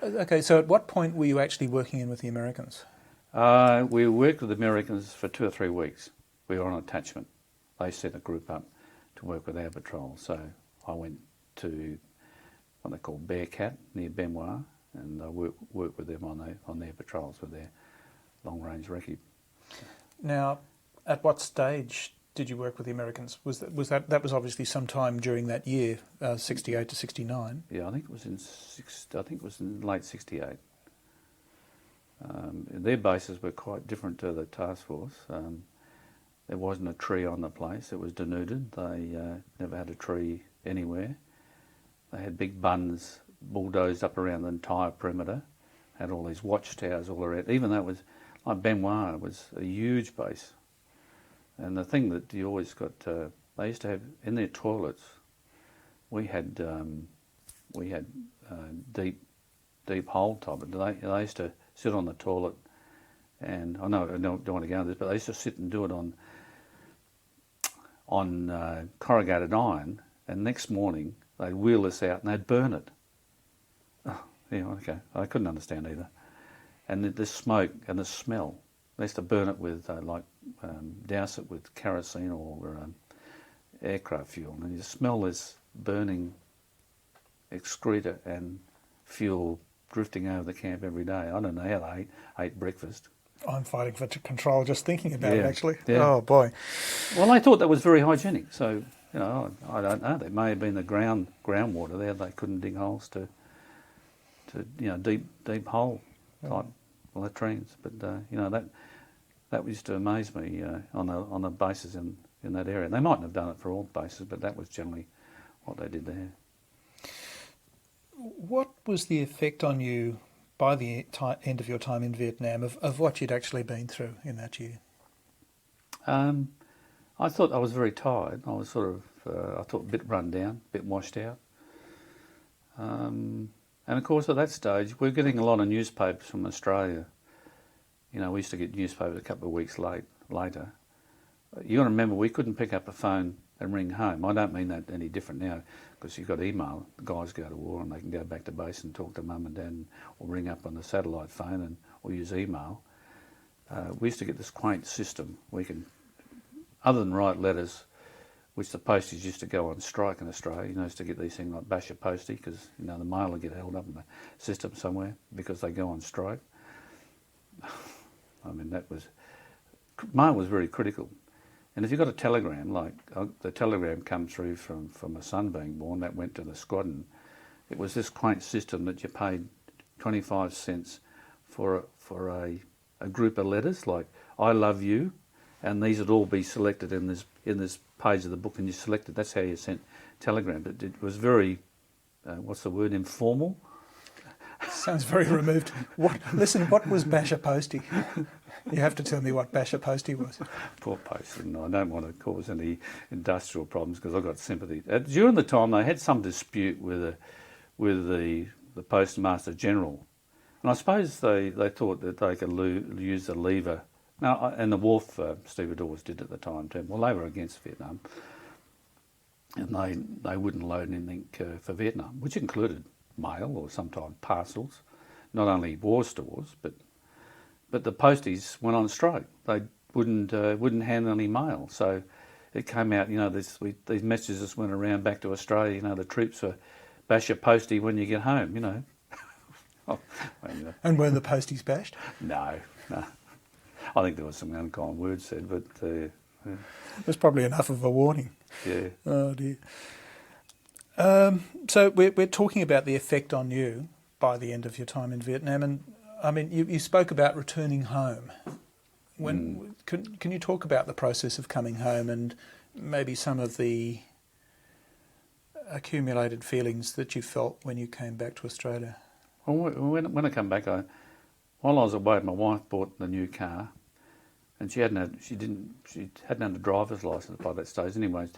Okay, so at what point were you actually working in with the Americans? We worked with the Americans for 2 or 3 weeks. We were on attachment. They set a group up to work with our patrol. So I went to what they call Bearcat near Benoit, and I worked with them on their patrols with their long-range recce. Now, at what stage did you work with the Americans? Was that was obviously sometime during that year, 68 to 69? Yeah, I think it was in late 68. Their bases were quite different to the task force. There wasn't a tree on the place. It was denuded. They never had a tree anywhere. They had big buns bulldozed up around the entire perimeter. Had all these watchtowers all around. Even though it was like Benoit, it was a huge base. And the thing that you always got, they used to have in their toilets. We had deep hole top. They used to sit on the toilet, and I know I don't want to go into this, but they used to sit and do it on corrugated iron. And next morning, they'd wheel this out and they'd burn it. Oh, yeah, okay. I couldn't understand either. And the smoke and the smell, they used to burn it with, douse it with kerosene or aircraft fuel. And you smell this burning excreta and fuel drifting over the camp every day. I don't know how they ate breakfast. I'm fighting for control just thinking about it, actually. Yeah. Oh, boy. Well, they thought that was very hygienic. So, I don't know. There may have been the groundwater there. They couldn't dig holes to deep hole type latrines. But, that used to amaze me on the bases in that area. They mightn't have done it for all bases, but that was generally what they did there. What was the effect on you by the end of your time in Vietnam of what you'd actually been through in that year? I thought I was very tired. I was sort of, I thought a bit run down, a bit washed out. And of course at that stage we're getting a lot of newspapers from Australia. We used to get newspapers a couple of weeks later. You got to remember we couldn't pick up a phone and ring home. I don't mean that any different now because you've got email. The guys go to war and they can go back to base and talk to mum and dad or ring up on the satellite phone or use email. We used to get this quaint system. We can, other than write letters, which the posties used to go on strike in Australia, used to get these things like basher postie because, the mail would get held up in the system somewhere because they go on strike. I mean, mail was very critical. And if you got a telegram, like the telegram come through from a son being born, that went to the Squadron, it was this quaint system that you paid 25 cents for a group of letters, like I love you, and these would all be selected in this page of the book, and you selected. That's how you sent telegram. But it was very, informal. Sounds very removed. What was basher postie? You have to tell me what basher postie was. Poor post, and I don't want to cause any industrial problems because I've got sympathy. During the time, they had some dispute with the Postmaster General, and I suppose they thought that they could use the lever. Now, and the wharf stevedores did at the time too. Well, they were against Vietnam, and they wouldn't load anything for Vietnam, which included mail or sometimes parcels, not only war stores, but the posties went on strike. They wouldn't handle any mail. So it came out, these messages went around back to Australia. The troops were bash your postie when you get home. And weren't the posties bashed? No. I think there was some unkind words said, but it was probably enough of a warning. Yeah. Oh dear. So we're talking about the effect on you by the end of your time in Vietnam, and I mean you spoke about returning home. Can you talk about the process of coming home and maybe some of the accumulated feelings that you felt when you came back to Australia? Well, when I come back, while I was away, my wife bought the new car, and she hadn't had a driver's license by that stage. Anyway,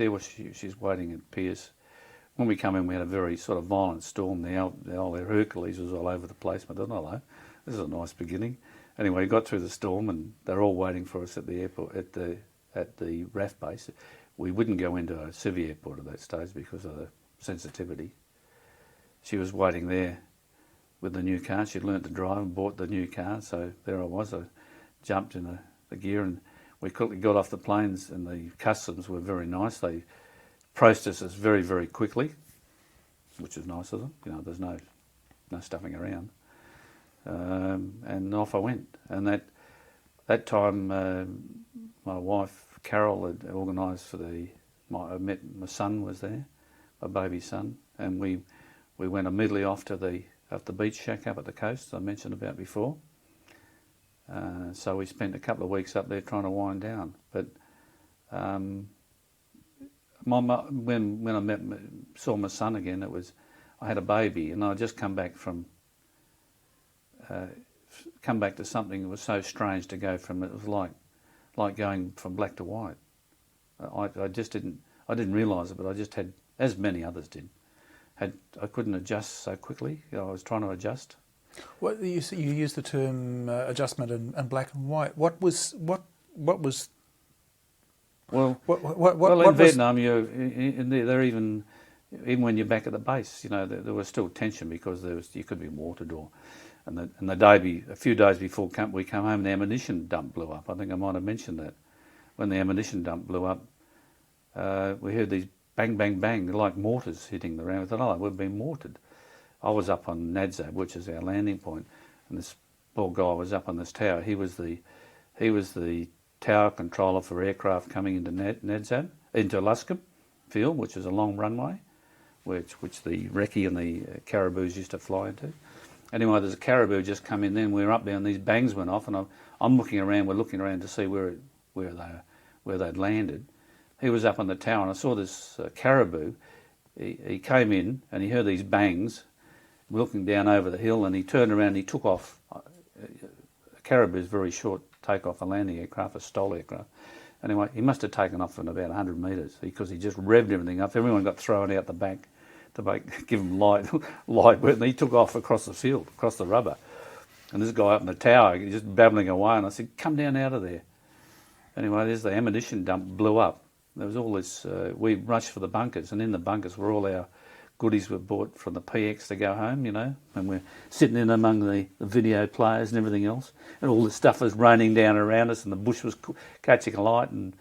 she's waiting at Pierce. When we come in, we had a very sort of violent storm. The old Hercules was all over the place. I thought, hello, this is a nice beginning. Anyway, we got through the storm, and they're all waiting for us at the airport, at the RAF base. We wouldn't go into a civvy airport at that stage because of the sensitivity. She was waiting there with the new car. She'd learnt to drive and bought the new car, so there I was. I jumped in the gear, and we quickly got off the planes, and the customs were very nice. They processed us very, very quickly, which is nice of them. There's no stuffing around. And off I went. And that time, my wife Carol had organised for I met my son was there, my baby son, and we went immediately off to the beach shack up at the coast I mentioned about before. So we spent a couple of weeks up there trying to wind down. But when I saw my son again, I had a baby, and I'd just come back to something that was so strange to go from. It was like going from black to white. I didn't realise it, but I just had, as many others did, I couldn't adjust so quickly. I was trying to adjust. What you used the term adjustment and black and white. What was Well, in Vietnam, they're even even when you're back at the base, there was still tension because you could be watered and a few days before we come home, the ammunition dump blew up. I think I might have mentioned that. When the ammunition dump blew up, we heard these bang, bang, bang, like mortars hitting the ground. We thought, oh, we've been mortared. I was up on Nadzab, which is our landing point, and this poor guy was up on this tower. He was the tower controller for aircraft coming into Nadzab, into Luscombe Field, which is a long runway, which the recce and the caribous used to fly into. Anyway, there's a caribou just come in. Then we were up there, and these bangs went off, and I'm looking around. We're looking around to see where they'd landed. He was up on the tower, and I saw this caribou. He came in, and he heard these bangs, looking down over the hill, and he turned around and he took off. A caribou is very short take-off a landing aircraft, a STOL aircraft. Anyway, he must have taken off in about 100 metres because he just revved everything up. Everyone got thrown out the back to give him light, and he took off across the field, across the rubber. And this guy up in the tower, just babbling away, and I said, come down out of there. Anyway, there's the ammunition dump blew up. There was all this, we rushed for the bunkers, and in the bunkers were all our goodies we bought from the PX to go home, and we're sitting in among the video players and everything else, and all this stuff was raining down around us, and the bush was catching light, and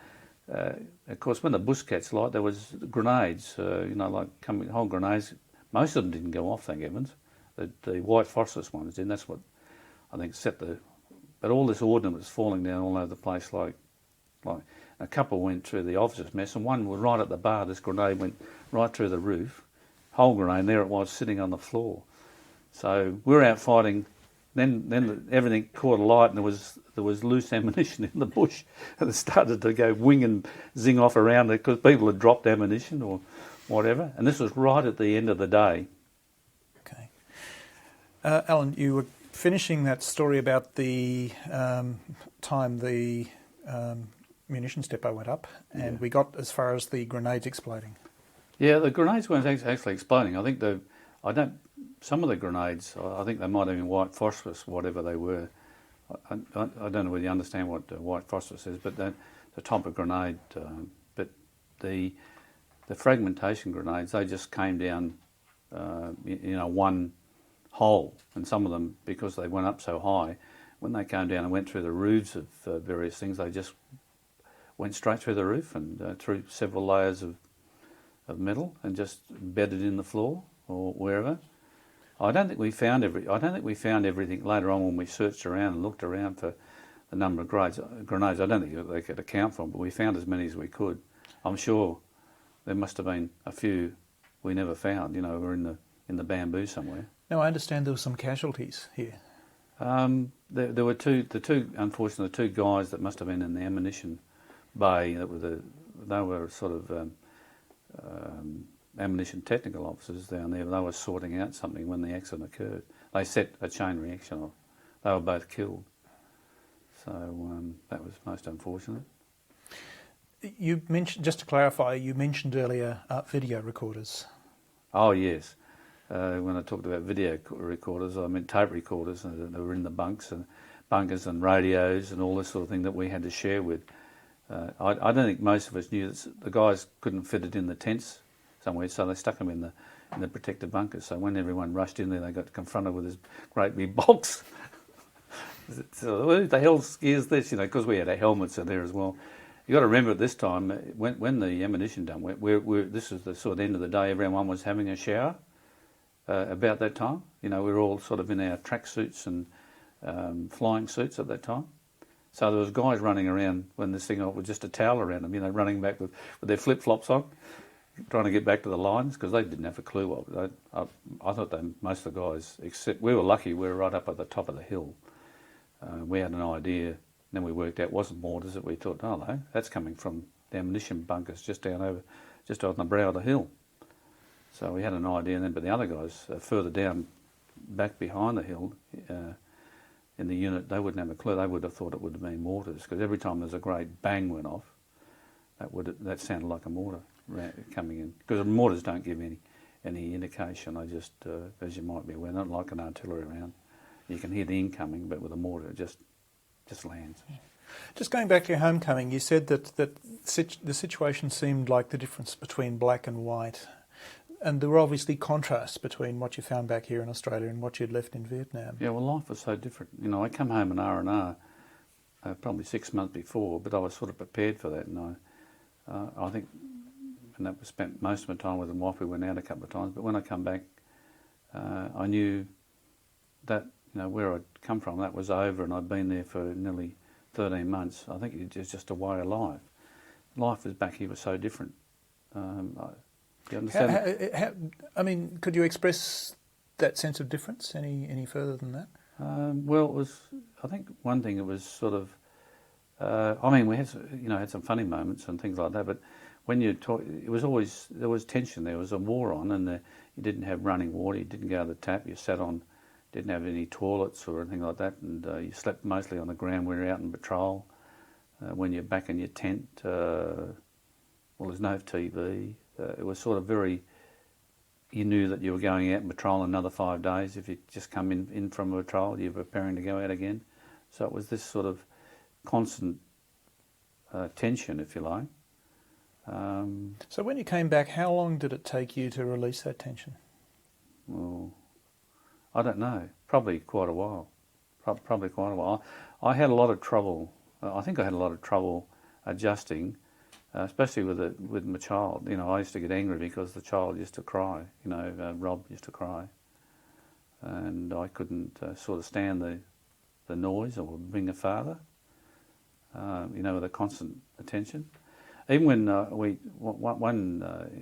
of course when the bush catch light, there was grenades, whole grenades. Most of them didn't go off, thank heavens. The white phosphorus ones did. That's what I think but all this ordnance was falling down all over the place, like a couple went through the officers' mess, and one was right at the bar. This grenade went right through the roof, whole grenade. There it was, sitting on the floor. So we were out fighting. Then everything caught alight, and there was loose ammunition in the bush, and it started to go wing and zing off around it because people had dropped ammunition or whatever. And this was right at the end of the day. Okay, Alan, you were finishing that story about the time the munitions depot went up, and we got as far as the grenades exploding. Yeah, the grenades weren't actually exploding. I think some of the grenades, I think they might have been white phosphorus, whatever they were. I don't know whether you understand what white phosphorus is, but the type of grenade. But the fragmentation grenades, they just came down, one hole, and some of them, because they went up so high, when they came down and went through the roofs of various things, they just went straight through the roof and through several layers of metal and just bedded in the floor or wherever. I don't think we found everything later on when we searched around and looked around for the number of grenades. I don't think they could account for them, but we found as many as we could. I'm sure there must have been a few we never found. Were in the bamboo somewhere. Now I understand there were some casualties here. There were unfortunately, the two guys that must have been in the ammunition bay. They were sort of ammunition technical officers down there. They were sorting out something when the accident occurred. They set a chain reaction off. They were both killed. So that was most unfortunate. You mentioned, just to clarify, you mentioned earlier video recorders. Oh yes. When I talked about video recorders, I meant tape recorders. They were in the bunkers and radios and all this sort of thing that we had to share with. I don't think most of us knew that the guys couldn't fit it in the tents somewhere, so they stuck them in the protected bunkers. So when everyone rushed in there, they got confronted with this great big box. So who the hell is this? Because we had our helmets in there as well. You got to remember at this time when the ammunition dump went, this is the sort of end of the day. Everyone was having a shower. About that time, we were all sort of in our track suits and flying suits at that time. So there was guys running around when this thing with just a towel around them, running back with their flip-flops on, trying to get back to the lines because they didn't have a clue what. I thought most of the guys, except we were lucky, we were right up at the top of the hill. We had an idea, then we worked out it wasn't mortars that we thought, oh no, that's coming from the ammunition bunkers just on the brow of the hill. So we had an idea then, but the other guys further down, back behind the hill, in the unit, they wouldn't have a clue. They would have thought it would have been mortars because every time there's a great bang went off, that sounded like a mortar coming in. Because mortars don't give any indication. They just, as you might be aware, not like an artillery round. You can hear the incoming, but with a mortar, it just lands. Just going back to your homecoming, you said that the situation seemed like the difference between black and white. And there were obviously contrasts between what you found back here in Australia and what you'd left in Vietnam. Yeah, well, life was so different. You know, I come home in R&R probably 6 months before, but I was sort of prepared for that, and I think, and that was spent most of my time with my wife. We went out a couple of times, but when I come back, I knew that, you know, where I'd come from, that was over, and I'd been there for nearly 13 months. I think it's just a way of life. Life was back here was so different. You understand? I mean, could you express that sense of difference any further than that? Well, it was. I think one thing, it was sort of. I mean, we had some funny moments and things like that, but when you talk, it was always, there was tension. There was a war on, and you didn't have running water. You didn't go to the tap. You sat on, didn't have any toilets or anything like that, and you slept mostly on the ground when you're out in patrol. When you're back in your tent, well, there's no TV. It was sort of very. You knew that you were going out and patrol another 5 days. If you just come in from a patrol, you were preparing to go out again. So it was this sort of constant tension, if you like. So when you came back, how long did it take you to release that tension? Well, I don't know. Probably quite a while. Probably quite a while. I had a lot of trouble. I think I had a lot of trouble adjusting. Especially with my child. You know, I used to get angry because the child used to cry. You know, Rob used to cry, and I couldn't sort of stand the noise or being a father. You know, with a constant attention. Even when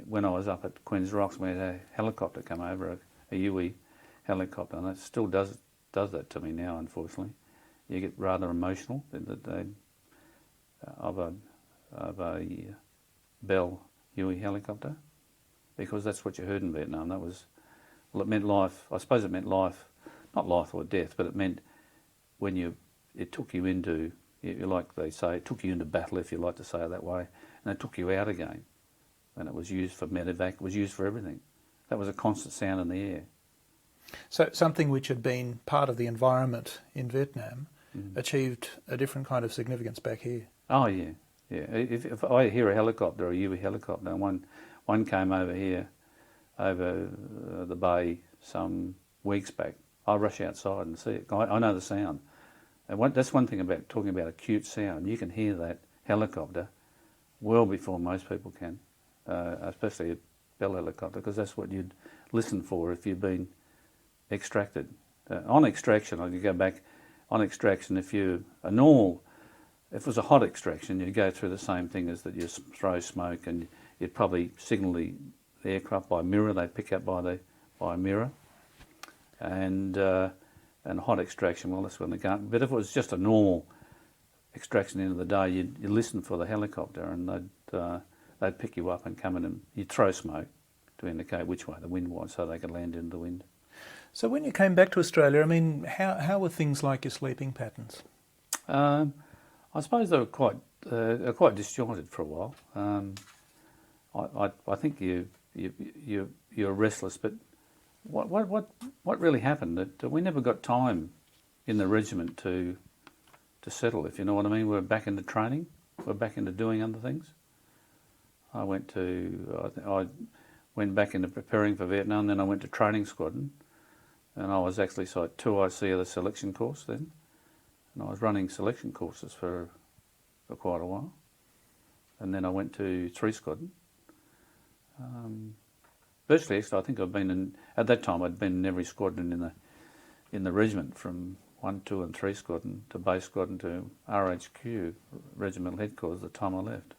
when I was up at Queen's Rocks, we had a helicopter come over, a UE helicopter, and it still does that to me now. Unfortunately, you get rather emotional of a Bell Huey helicopter, because that's what you heard in Vietnam. That was, well, it meant life. I suppose it meant life, not life or death, but it meant it took you into, like they say, it took you into battle, if you like to say it that way, and it took you out again. And it was used for medevac, it was used for everything. That was a constant sound in the air. So something which had been part of the environment in Vietnam achieved a different kind of significance back here. Oh yeah. Yeah, if I hear a helicopter, a UE helicopter, and one came over here, over the bay some weeks back, I rush outside and see it. I know the sound. And that's one thing about talking about acute sound. You can hear that helicopter well before most people can, especially a Bell helicopter, because that's what you'd listen for if you've been extracted. On extraction, I could go back, on extraction, if it was a hot extraction, you'd go through the same thing as that. You throw smoke, and you'd probably signal the aircraft by mirror. They'd pick up by a mirror. And hot extraction, well, that's when they can't. But if it was just a normal extraction at the end of the day, you'd listen for the helicopter, and they'd pick you up and come in, and you'd throw smoke to indicate which way the wind was, so they could land into the wind. So when you came back to Australia, I mean, how were things like your sleeping patterns? I suppose they were quite disjointed for a while. I think you're restless, but what really happened? That we never got time in the regiment to settle, if you know what I mean. We're back into training. We're back into doing other things. I went back into preparing for Vietnam. Then I went to training squadron, and I was actually 2IC of the selection course then. And I was running selection courses for quite a while. And then I went to 3 Squadron. Virtually, I think I've been in, at that time I'd been in every squadron in the regiment, from 1, 2 and 3 Squadron to base squadron to RHQ, regimental headquarters, the time I left.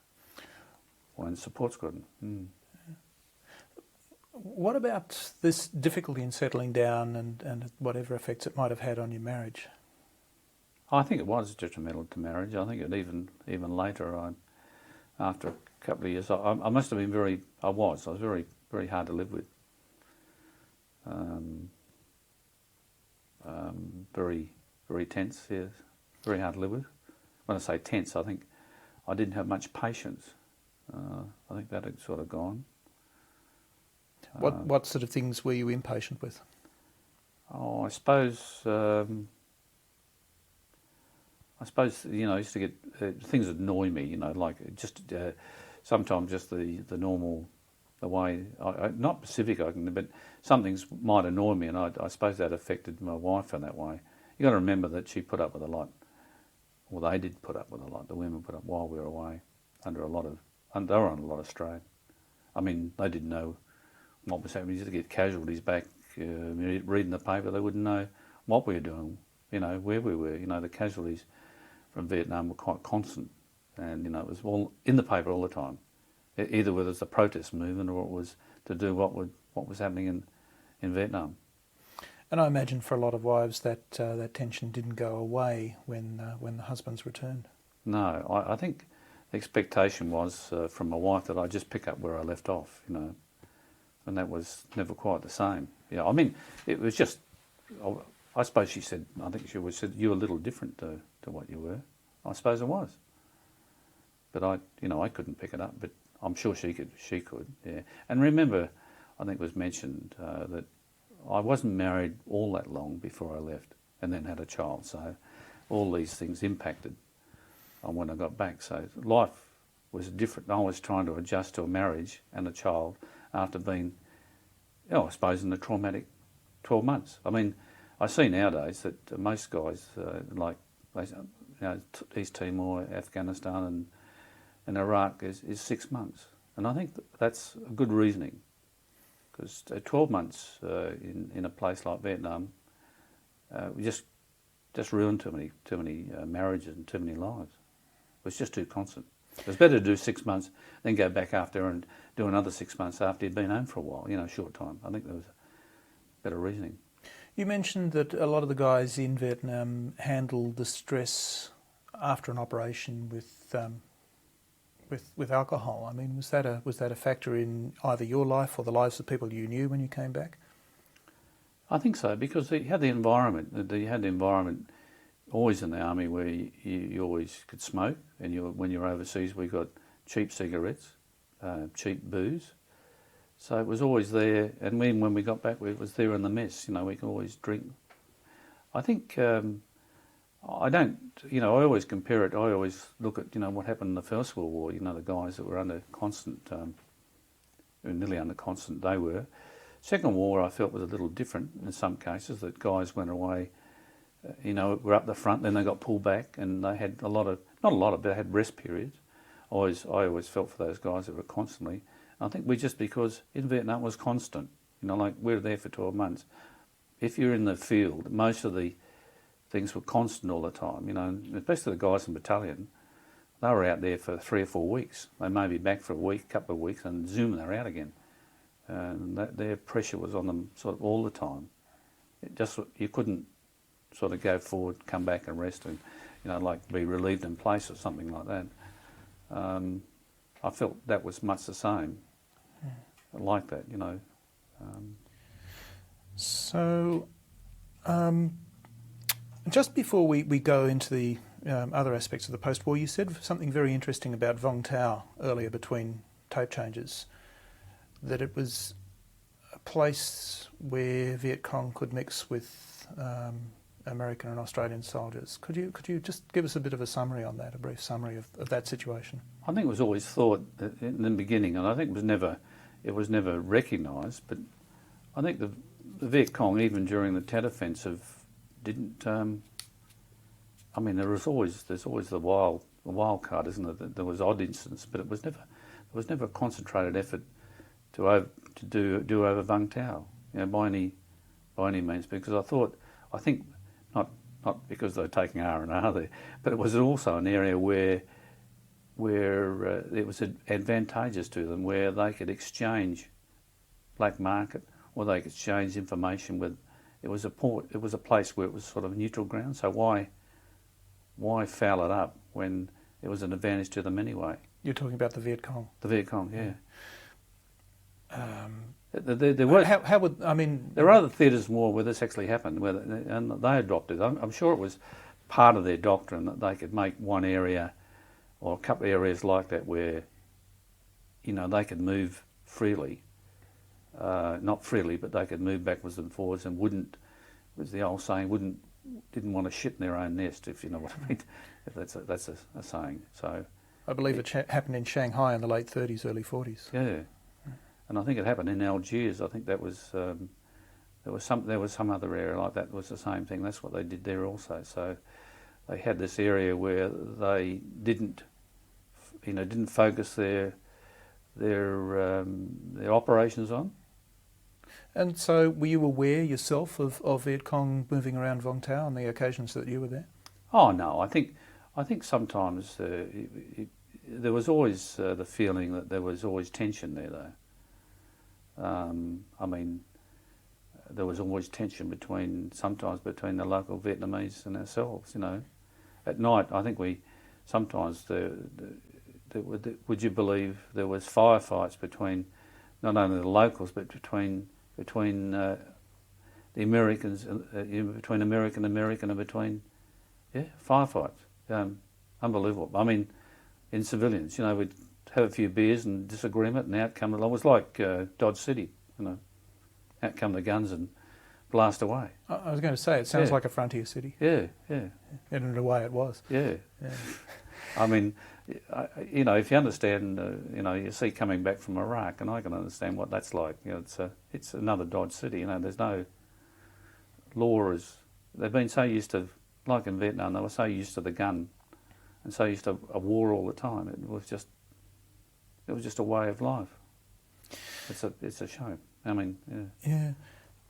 Or in support squadron. What about this difficulty in settling down and whatever effects it might have had on your marriage? I think it was detrimental to marriage. I think it even later, after a couple of years, I must have been I was very, very hard to live with. Very, very tense, yes. Very hard to live with. When I say tense, I think I didn't have much patience. I think that had sort of gone. What sort of things were you impatient with? Oh, I suppose I used to get things that annoy me. Like just sometimes just the normal The way, not Pacific, but some things might annoy me, and I suppose that affected my wife in that way. You got to remember that she put up with a lot, or they did put up with a lot. The women put up while we were away, they were under a lot of strain. I mean, they didn't know what was happening. You used to get casualties back, reading the paper, they wouldn't know what we were doing, where we were. The casualties from Vietnam were quite constant, and it was all in the paper all the time. Either whether it's a protest movement or it was to do what was happening in Vietnam. And I imagine for a lot of wives that that tension didn't go away when the husbands returned. No, I think the expectation was from my wife that I just pick up where I left off, and that was never quite the same. Yeah, I mean, it was just. I suppose she said. I think she always said you were a little different to what you were. I suppose it was, but I couldn't pick it up. But I'm sure she could. Yeah. And remember, I think it was mentioned that I wasn't married all that long before I left, and then had a child. So all these things impacted on when I got back. So life was different. I was trying to adjust to a marriage and a child after being, I suppose, in a traumatic 12 months. I mean, I see nowadays that most guys, like East Timor, Afghanistan, and Iraq is 6 months, and I think that's a good reasoning, because 12 months in a place like Vietnam, we just ruined too many marriages and too many lives. It was just too constant. It was better to do 6 months, then go back after and do another 6 months after you'd been home for a while, a short time. I think there was better reasoning. You mentioned that a lot of the guys in Vietnam handled the stress after an operation with alcohol. I mean, was that a factor in either your life or the lives of people you knew when you came back? I think so, because you had the environment. You had the environment always in the army where you always could smoke, and when you're overseas, we got cheap cigarettes, cheap booze. So it was always there, and when we got back, it was there in the mess. We could always drink. I think I don't. I always compare it. I always look at what happened in the First World War. The guys that were under constant, nearly under constant. They were. Second War, I felt was a little different in some cases. That guys went away. Were up the front, then they got pulled back, and they had not a lot of, but they had rest periods. I always felt for those guys that were constantly. I think because in Vietnam it was constant. Like we were there for 12 months. If you're in the field, most of the things were constant all the time. Especially the guys in battalion, they were out there for 3 or 4 weeks. They may be back for a week, couple of weeks, and zoom, they're out again. And their pressure was on them sort of all the time. You couldn't sort of go forward, come back and rest, and like be relieved in place or something like that. I felt that was much the same. Like that, So, just before we go into the other aspects of the post-war, you said something very interesting about Vung Tau earlier between tape changes, that it was a place where Viet Cong could mix with American and Australian soldiers. Could you just give us a bit of a summary on that, a brief summary of that situation? I think it was always thought in the beginning, and I think it was never recognised, but I think the Viet Cong, even during the Tet Offensive, didn't. There's always the wild card, isn't it? There was odd incidents, but there was never a concentrated effort to do over Vung Tau, by any means, because I think not because they were taking R&R there, but it was also an area where it was advantageous to them, where they could exchange black market, or they could exchange information with. It was a place where it was sort of neutral ground. So why foul it up when it was an advantage to them anyway? You're talking about the Viet Cong. The Viet Cong, yeah. There are other theatres more where this actually happened, and they adopted. I'm sure it was part of their doctrine that they could make one area or a couple of areas like that where, they could move freely. Not freely, but they could move backwards and forwards and was the old saying, didn't want to shit in their own nest, if you know what I mean. If that's a saying. So I believe it happened in Shanghai in the late 30s, early 40s. Yeah. and I think it happened in Algiers. I think that was there was some other area like that was the same thing. That's what they did there also. So they had this area where they didn't focus their operations on. And so were you aware yourself of Viet Cong moving around Vung Tau on the occasions that you were there? Oh no, I think sometimes there was always the feeling that there was always tension there, though. I mean, there was always tension sometimes between the local Vietnamese and ourselves. You know, at night I think sometimes would you believe there was firefights between not only the locals but between the Americans, between American and between firefights. Unbelievable. I mean, in civilians, you know, we'd have a few beers and disagreement, and out come it was like Dodge City, you know, out come the guns and blast away. I was going to say, it sounds like a frontier city. Yeah. In a way, it was. Yeah. I mean, you know, if you understand, you know, you see coming back from Iraq, and I can understand what that's like. You know, it's another Dodge City. You know, there's no law. They've been so used to, like in Vietnam, they were so used to the gun, and so used to a war all the time. It was just a way of life. It's a shame. I mean, yeah.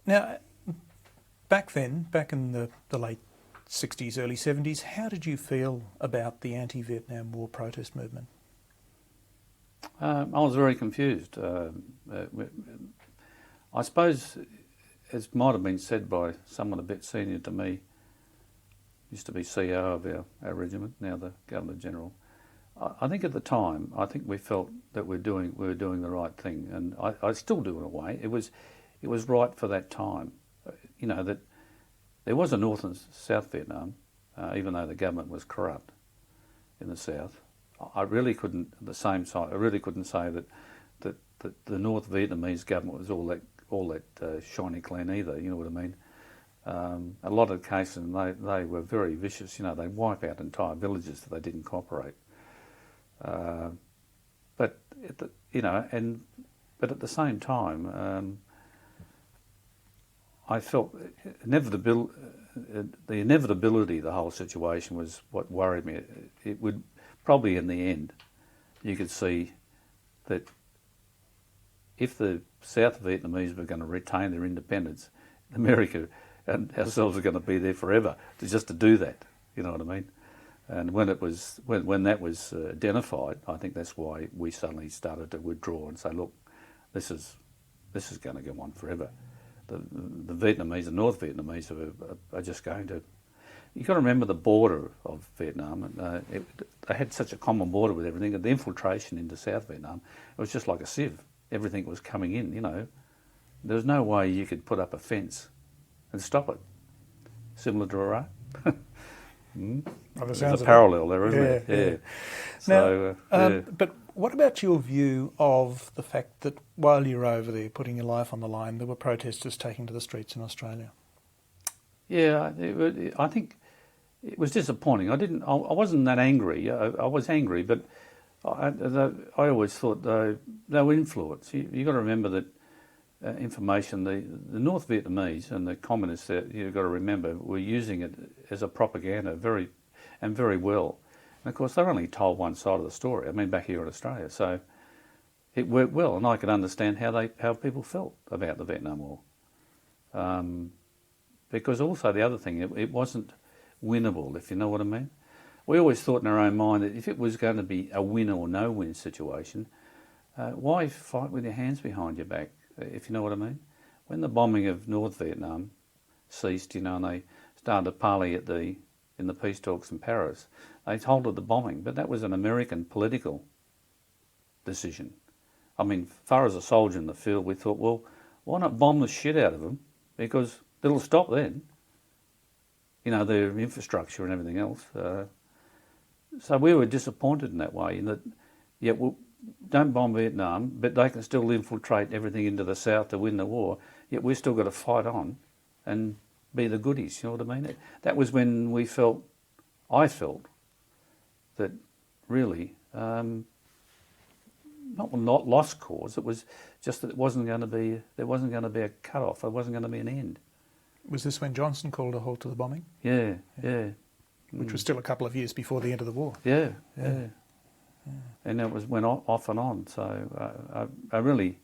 Now, back in the late 60s, early 70s, how did you feel about the anti-Vietnam War protest movement? I was very confused. I suppose, as might have been said by someone a bit senior to me, used to be CO of our regiment, now the Governor General. I think at the time, I think we felt that we were doing the right thing, and I still do in a way. It was right for that time. You know, that there was a North and South Vietnam, even though the government was corrupt in the South. I really couldn't, at the same time, I really couldn't say that the North Vietnamese government was all that shiny clean either. You know what I mean? A lot of cases, they were very vicious. You know, they wipe out entire villages if they didn't cooperate. But at the same time, I felt the inevitability of the whole situation was what worried me. It would probably, in the end, you could see that if the South Vietnamese were going to retain their independence, America and ourselves are going to be there forever just to do that. You know what I mean? And when that was identified, I think that's why we suddenly started to withdraw and say, look, this is going to go on forever. The Vietnamese, the North Vietnamese are just going to. You've got to remember the border of Vietnam. They had such a common border with everything. And the infiltration into South Vietnam, it was just like a sieve. Everything was coming in. You know, there was no way you could put up a fence and stop it. Similar to Iraq. There's a parallel there, isn't it? Yeah. So, now, but what about your view of the fact that while you were over there putting your life on the line, there were protesters taking to the streets in Australia? Yeah, I think it was disappointing. I wasn't that angry. I was angry, but I always thought they were influenced. You got to remember that information. The North Vietnamese and the communists, you've got to remember, were using it as a propaganda very well. And of course, they're only told one side of the story. I mean, back here in Australia, so it worked well, and I could understand how people felt about the Vietnam War. Because also the other thing, it wasn't winnable, if you know what I mean. We always thought in our own mind that if it was going to be a win or no win situation, why fight with your hands behind your back, if you know what I mean? When the bombing of North Vietnam ceased, you know, and they started to parley in the peace talks in Paris, they halted the bombing, but that was an American political decision. I mean, as far as a soldier in the field, we thought, well, why not bomb the shit out of them? Because it'll stop then. You know, their infrastructure and everything else. So we were disappointed in that way, in that, yeah, well, don't bomb Vietnam, but they can still infiltrate everything into the south to win the war, yet we've still got to fight on and be the goodies, you know what I mean? That was when I felt that really not lost cause. It was just that there wasn't going to be a cut-off. There wasn't going to be an end. Was this when Johnson called a halt to the bombing? Yeah. Which was still a couple of years before the end of the war. Yeah. And it went off and on. So I really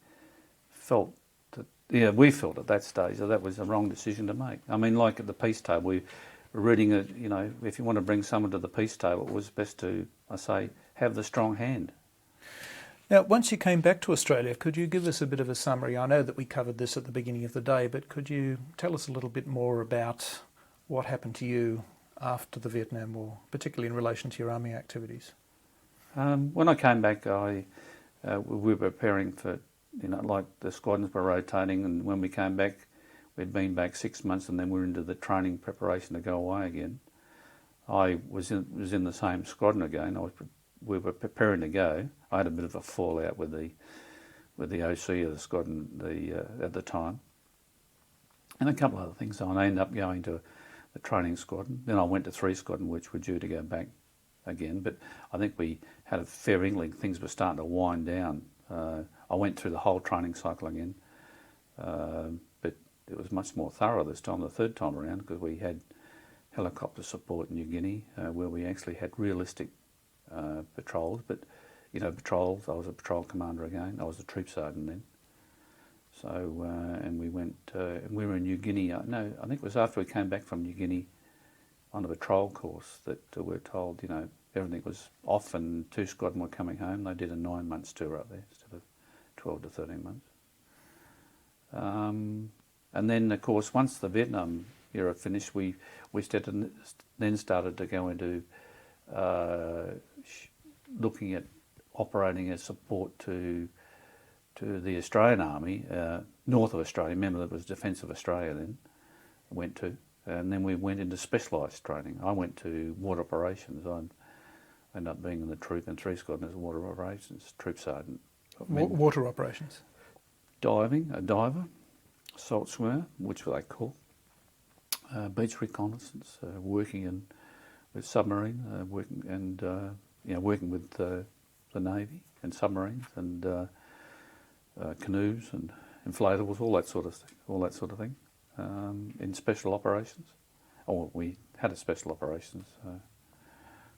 felt that, we felt at that stage that was a wrong decision to make. I mean, like at the peace table, we were reading it, if you want to bring someone to the peace table, it was best to, I say, have the strong hand. Now, once you came back to Australia, could you give us a bit of a summary? I know that we covered this at the beginning of the day, but could you tell us a little bit more about what happened to you after the Vietnam War, particularly in relation to your army activities? When I came back, we were preparing for, like the squadrons were rotating, and when we came back, we'd been back 6 months, and then we were into the training preparation to go away again. I was in the same squadron again. We were preparing to go. I had a bit of a fallout with the OC of the squadron at the time, and a couple of other things. So I ended up going to the training squadron. Then I went to 3 Squadron, which were due to go back again. But I think we had a fair inkling things were starting to wind down. I went through the whole training cycle again, but it was much more thorough this time, the third time around, because we had helicopter support in New Guinea, where we actually had realistic patrols. But patrols. I was a patrol commander again. I was a troop sergeant then. So and we went. We were in New Guinea. I think it was after we came back from New Guinea on a patrol course that we were told, everything was off and 2 Squadron were coming home. They did a 9-month tour up there instead of 12 to 13 months. And then, of course, once the Vietnam era finished, we then started to go into looking at operating as support to the Australian Army, north of Australia. Remember, that was Defence of Australia then, went to. And then we went into specialised training. I went to water operations. I ended up being in the troop in 3 Squadron as water operations troop sergeant. Water operations? Diving, a diver, salt swimmer, which they call, beach reconnaissance, working with submarine, working with the Navy and submarines and canoes and inflatables, all that sort of thing. In special operations, we had a special operations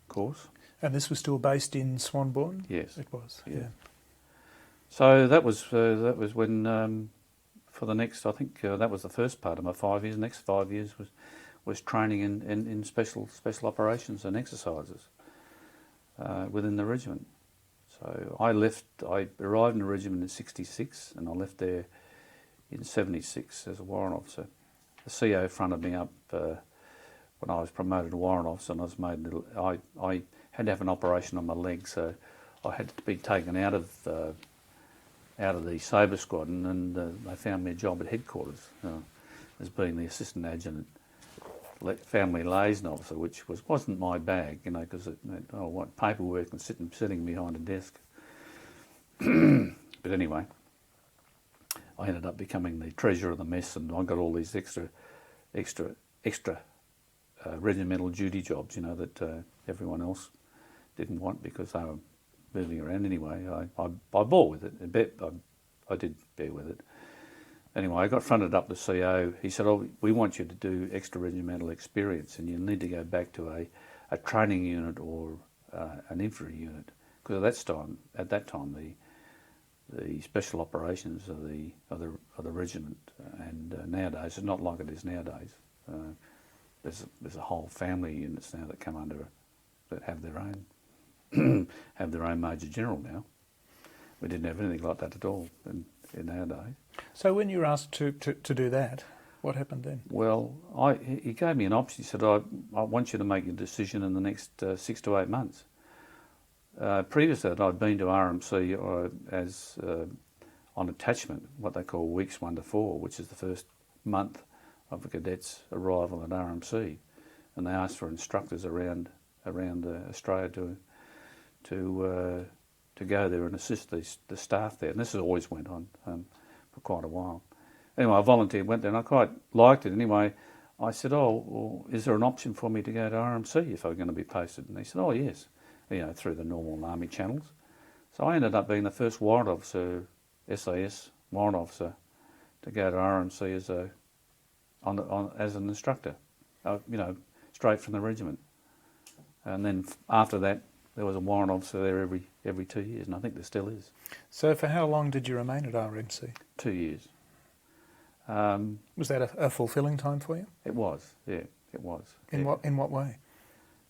course. And this was still based in Swanbourne? Yes, it was. Yeah. So that was when for the next, I think that was the first part of my 5 years. The next 5 years was training in special operations and exercises within the regiment. So I arrived in the regiment in '66, and I left there in '76 as a warrant officer. The CO fronted me up when I was promoted to warrant officer, and I had to have an operation on my leg, so I had to be taken out of the Sabre Squadron, and they found me a job at headquarters as being the assistant adjutant family liaison officer, which wasn't my bag, because what paperwork and sitting behind a desk. But anyway, I ended up becoming the treasurer of the mess, and I got all these extra regimental duty jobs, that everyone else didn't want because they were moving around. Anyway, I bore with it. I did bear with it. Anyway, I got fronted up to CO. He said, we want you to do extra regimental experience, and you need to go back to a training unit or an infantry unit, because at that time the special operations of the regiment, and nowadays it's not like it is nowadays. There's a whole family of units now that come under that have their own major general now. We didn't have anything like that at all in our day. So when you were asked to do that, what happened then? Well, he gave me an option. He said, I want you to make your decision in the next 6 to 8 months. Previous to that, I'd been to RMC as on attachment, what they call weeks 1 to 4, which is the first month of a cadet's arrival at RMC, and they asked for instructors around Australia to go there and assist the staff there, and this has always went on for quite a while. Anyway, I volunteered, went there, and I quite liked it. Anyway, I said, well, is there an option for me to go to RMC if I'm going to be posted? And he said, yes, through the normal army channels. So I ended up being the first warrant officer, SAS warrant officer, to go to RMC as an instructor, straight from the regiment. And then after that, there was a warrant officer there every 2 years, and I think there still is. So for how long did you remain at RMC? 2 years. Was that a fulfilling time for you? It was, yeah, it was. In what way?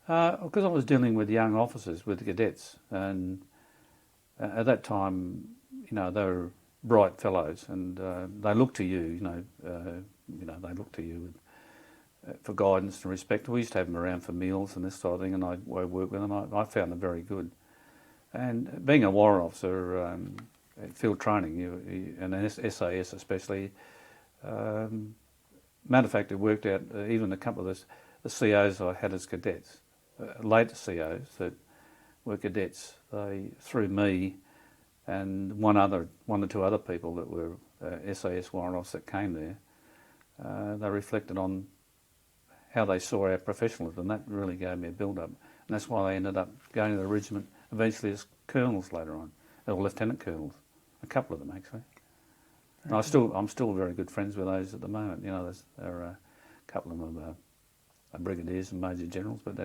Because I was dealing with young officers, with cadets, and at that time, they were bright fellows, and they looked to you, they looked to you for guidance and respect. We used to have them around for meals and this sort of thing, and I worked with them. I found them very good. And being a warrant officer, at field training, and an SAS especially, matter of fact, it worked out. Even a couple of the COs I had as cadets, later COs that were cadets, they through me and one or two other people that were SAS warrant officers that came there, they reflected on how they saw our professionalism, and that really gave me a build-up. And that's why I ended up going to the regiment eventually as colonels later on, or lieutenant colonels, a couple of them actually. And I'm still very good friends with those at the moment. There are a couple of them are brigadiers and major generals, but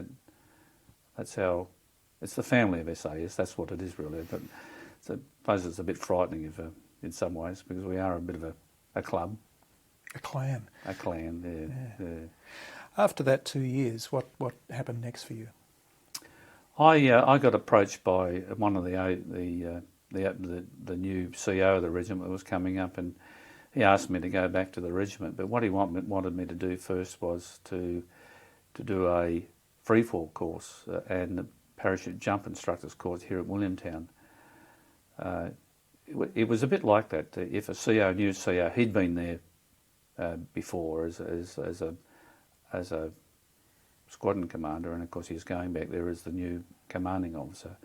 that's how, it's the family of SAS, that's what it is really. But I suppose it's a bit frightening in some ways, because we are a bit of a club. A clan. A clan, yeah. After that 2 years, what happened next for you? I got approached by one of the new CO of the regiment that was coming up, and he asked me to go back to the regiment. But what he wanted me to do first was to do a freefall course and a parachute jump instructors course here at Williamtown. It was a bit like that. If a CO knew CO, he'd been there before as a squadron commander, and of course he's going back there as the new commanding officer.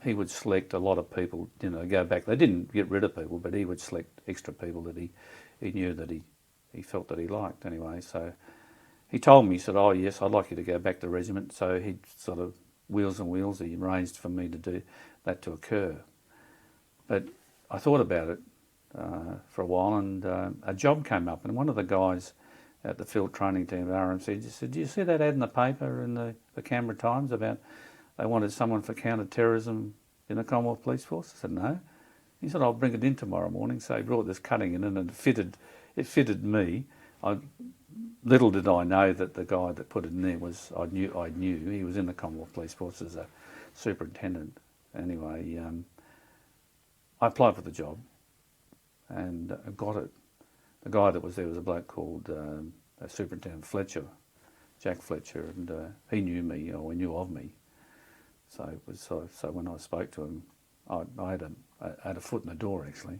He would select a lot of people, go back. They didn't get rid of people, but he would select extra people that he knew that he felt that he liked anyway. So he told me, he said, "Oh yes, I'd like you to go back to the regiment." So he sort of wheels and wheels, he arranged for me to do that to occur. But I thought about it for a while, and a job came up, and one of the guys at the field training team of RMC just said, "Do you see that ad in the paper in the Canberra Times about they wanted someone for counter-terrorism in the Commonwealth Police Force?" I said, "No." He said, "I'll bring it in tomorrow morning." So he brought this cutting in, and it fitted me. Little did I know that the guy that put it in there was, I knew he was in the Commonwealth Police Force as a superintendent. Anyway, I applied for the job and got it. The guy that was there was a bloke called Superintendent Fletcher, Jack Fletcher, and he knew me, or he knew of me. So when I spoke to him, I had a foot in the door actually.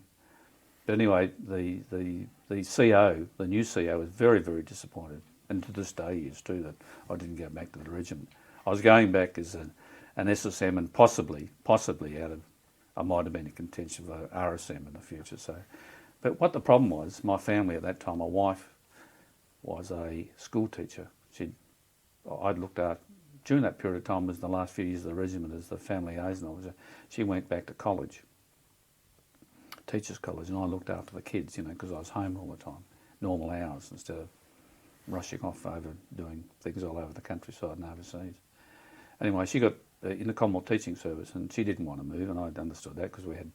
But anyway, the CO, the new CO, was very, very disappointed, and to this day he is too, that I didn't go back to the regiment. I was going back as an SSM, and possibly I might have been in contention for RSM in the future. But what the problem was, my family at that time, my wife was a school teacher. I'd looked after, during that period of time, was the last few years of the regiment as the family liaison officer. She went back to college, teachers' college, and I looked after the kids, because I was home all the time, normal hours, instead of rushing off over doing things all over the countryside and overseas. Anyway, she got in the Commonwealth Teaching Service, and she didn't want to move, and I'd understood that because we had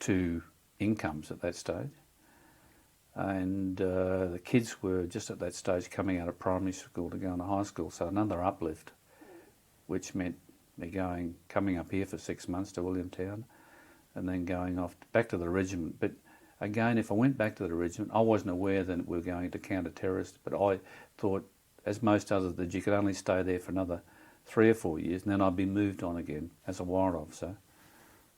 two incomes at that stage. And the kids were just at that stage coming out of primary school to go into high school, so another uplift, which meant me coming up here for 6 months to Williamtown, and then going off back to the regiment. But again, if I went back to the regiment, I wasn't aware that we were going to counter-terrorist, but I thought, as most others, that you could only stay there for another 3 or 4 years, and then I'd be moved on again as a warrant officer,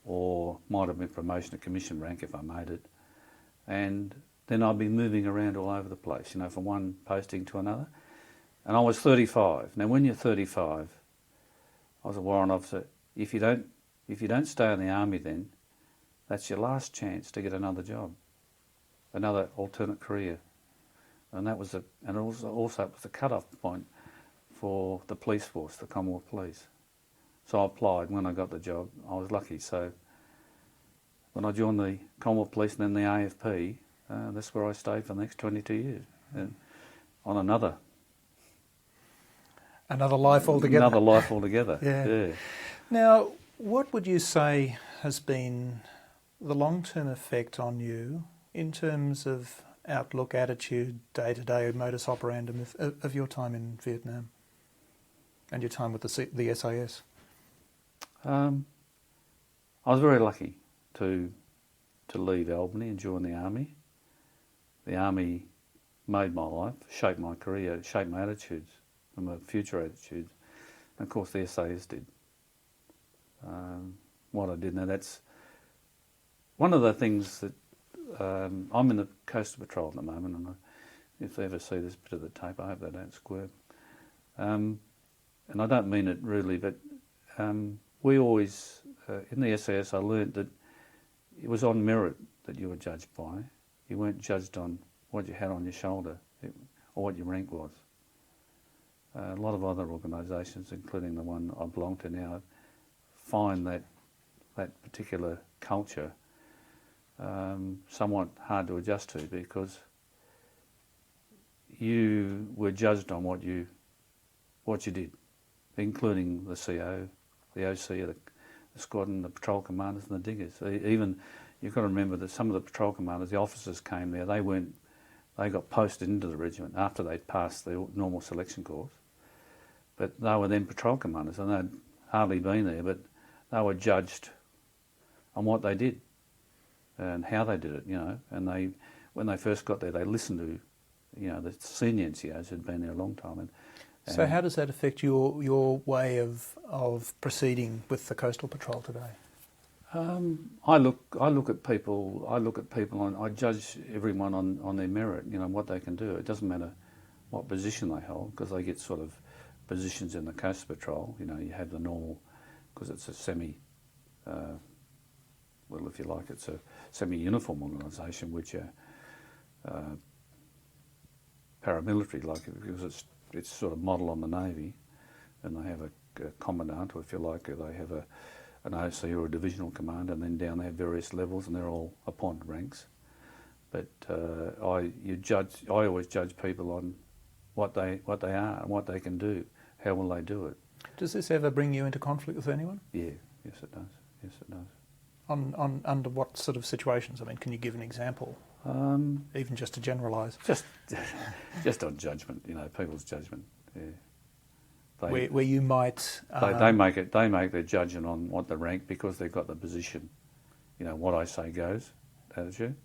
or might have been promotion to commission rank if I made it. And then I'd be moving around all over the place, from one posting to another. And I was 35. Now, when you're 35, I was a warrant officer. If you don't stay in the army, then that's your last chance to get another job, another alternate career. And that was also it was the cut-off point for the police force, the Commonwealth Police. So I applied. When I got the job, I was lucky. So when I joined the Commonwealth Police and then the AFP, that's where I stayed for the next 22 years. And on another life altogether. Another life altogether. Yeah. Now, what would you say has been the long-term effect on you in terms of outlook, attitude, day-to-day modus operandum of your time in Vietnam and your time with the SAS? I was very lucky to leave Albany and join the Army. The Army made my life, shaped my career, shaped my attitudes and my future attitudes. And of course the SAS did. What I did now, that's one of the things that I'm in the Coastal Patrol at the moment, and if they ever see this bit of the tape, I hope they don't squirm. And I don't mean it rudely, but we always, in the SAS, I learnt that it was on merit that you were judged by. You weren't judged on what you had on your shoulder or what your rank was. A lot of other organisations, including the one I belong to now, find that particular culture somewhat hard to adjust to, because you were judged on what you did, including the CO, the OC, the squadron, the patrol commanders and the diggers. Even you've got to remember that some of the patrol commanders, the officers came there, they got posted into the regiment after they'd passed the normal selection course. But they were then patrol commanders, and they'd hardly been there, but they were judged on what they did and how they did it, and when they first got there, they listened to, the senior NCOs who'd been there a long time. And so how does that affect your way of proceeding with the Coastal Patrol today? I look at people. I judge everyone on their merit. What they can do. It doesn't matter what position they hold, because they get sort of positions in the Coastal Patrol. You have the normal, because it's a semi. Well, if you like, it's a semi-uniform organisation, which are paramilitary, because it's sort of model on the Navy, and they have a commandant, or if you like, they have an OC or a divisional commander, and then down they have various levels, and they're all appointed ranks. But I always judge people on what they are and what they can do. How will they do it? Does this ever bring you into conflict with anyone? Yeah, yes it does. Yes it does. Under what sort of situations? I mean, can you give an example? Even just to generalise. Just on judgment, people's judgment. Yeah. Where you might they make their judgment on what the rank, because they've got the position. What I say goes. Attitude.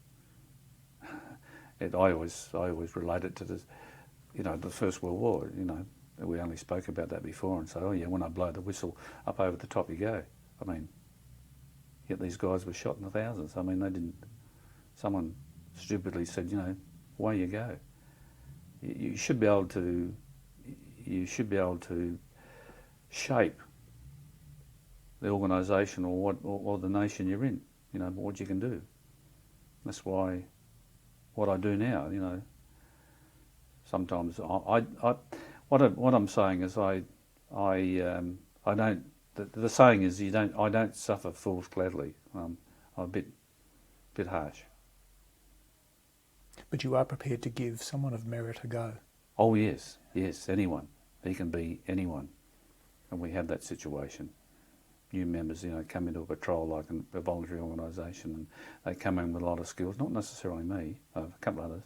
I always relate it to the First World War. We only spoke about that before, and say, oh yeah, when I blow the whistle, up over the top you go. I mean, yet these guys were shot in the thousands. I mean, they didn't. Someone stupidly said, away you go. You should be able to. You should be able to shape the organisation or the nation you're in. What you can do. That's why what I do now. Sometimes what I'm saying is I don't. The saying is I don't suffer fools gladly. I'm a bit harsh. But you are prepared to give someone of merit a go. Oh yes, anyone. He can be anyone, and we have that situation. New members, come into a patrol like a voluntary organisation, and they come in with a lot of skills. Not necessarily me, a couple of others.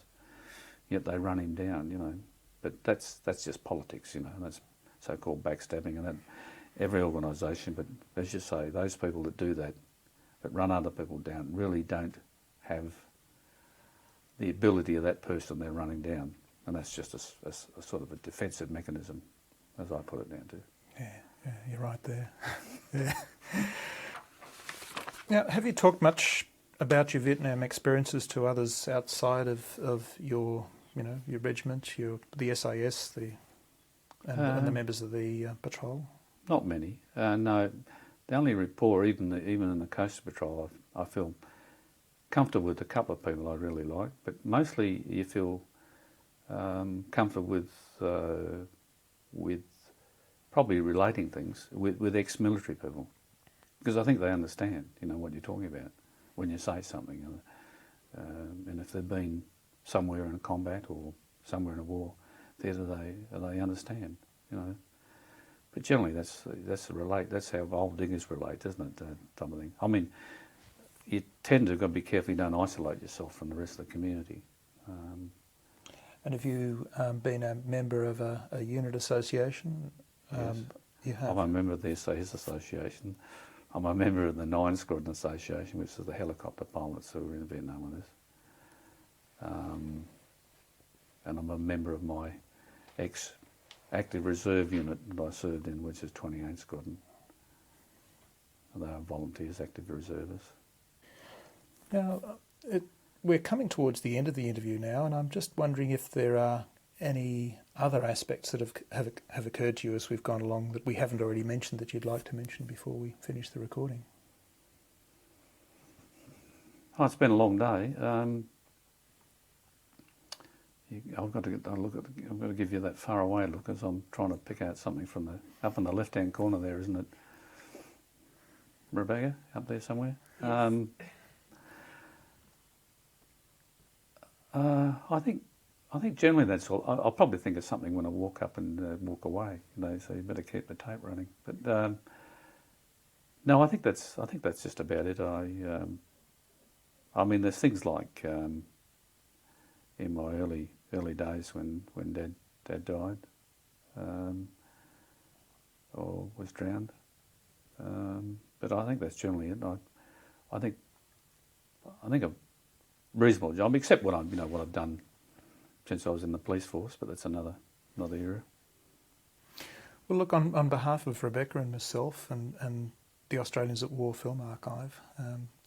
Yet they run him down, But that's just politics, That's so-called backstabbing, and that every organisation. But as you say, those people that do that run other people down, really don't have the ability of that person they're running down, and that's just a sort of a defensive mechanism, as I put it down to. Yeah, you're right there. Yeah. Now, have you talked much about your Vietnam experiences to others outside of your regiment, the SAS, and the members of the patrol? Not many. No, the only rapport, even in the Coastal Patrol, I feel comfortable with a couple of people I really like, but mostly you feel comfortable with probably relating things with ex-military people, because I think they understand, what you're talking about. when you say something. And if they've been somewhere in combat or somewhere in a war theatre, they understand, you know. But generally, that's how old diggers relate, isn't it? Type of thing. I mean, you tend to got to be careful you don't isolate yourself from the rest of the community. And have you been a member of a unit association? Yes. You have. I'm a member of the SAS Association. I'm a member of the 9 Squadron Association, which is the helicopter pilots who were in Vietnam with us. And I'm a member of my ex-active reserve unit that I served in, which is 28 Squadron. They are volunteers, active reservists. Now, we're coming towards the end of the interview now, and I'm just wondering if there are any other aspects that have occurred to you as we've gone along that we haven't already mentioned that you'd like to mention before we finish the recording. Oh, it's been a long day. I've got to give you that far away look as I'm trying to pick out something from up in the left-hand corner there, isn't it, Rebecca? Up there somewhere. Yes. I think generally that's all. I'll probably think of something when I walk up and walk away. You know, so you better keep the tape running. But no, I think that's just about it. I mean, there's things like in my early days when Dad died, or was drowned. But I think that's generally it. I think a reasonable job, except what I've done since I was in the police force. But that's another era. Well, look, on behalf of Rebecca and myself and the Australians at War Film Archive,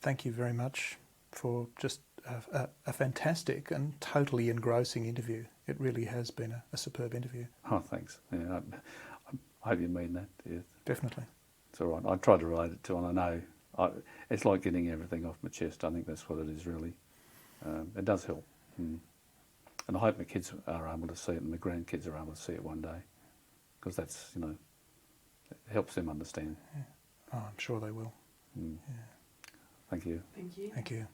thank you very much for just a fantastic and totally engrossing interview. It really has been a superb interview. Oh, thanks. Yeah, I hope you mean that. Yeah. Definitely. It's all right. I try to relate it to, and I know it's like getting everything off my chest. I think that's what it is, really. It does help. And I hope my kids are able to see it and my grandkids are able to see it one day, because that's, you know, it helps them understand. Yeah. Oh, I'm sure they will. Yeah. Thank you. Thank you. Thank you.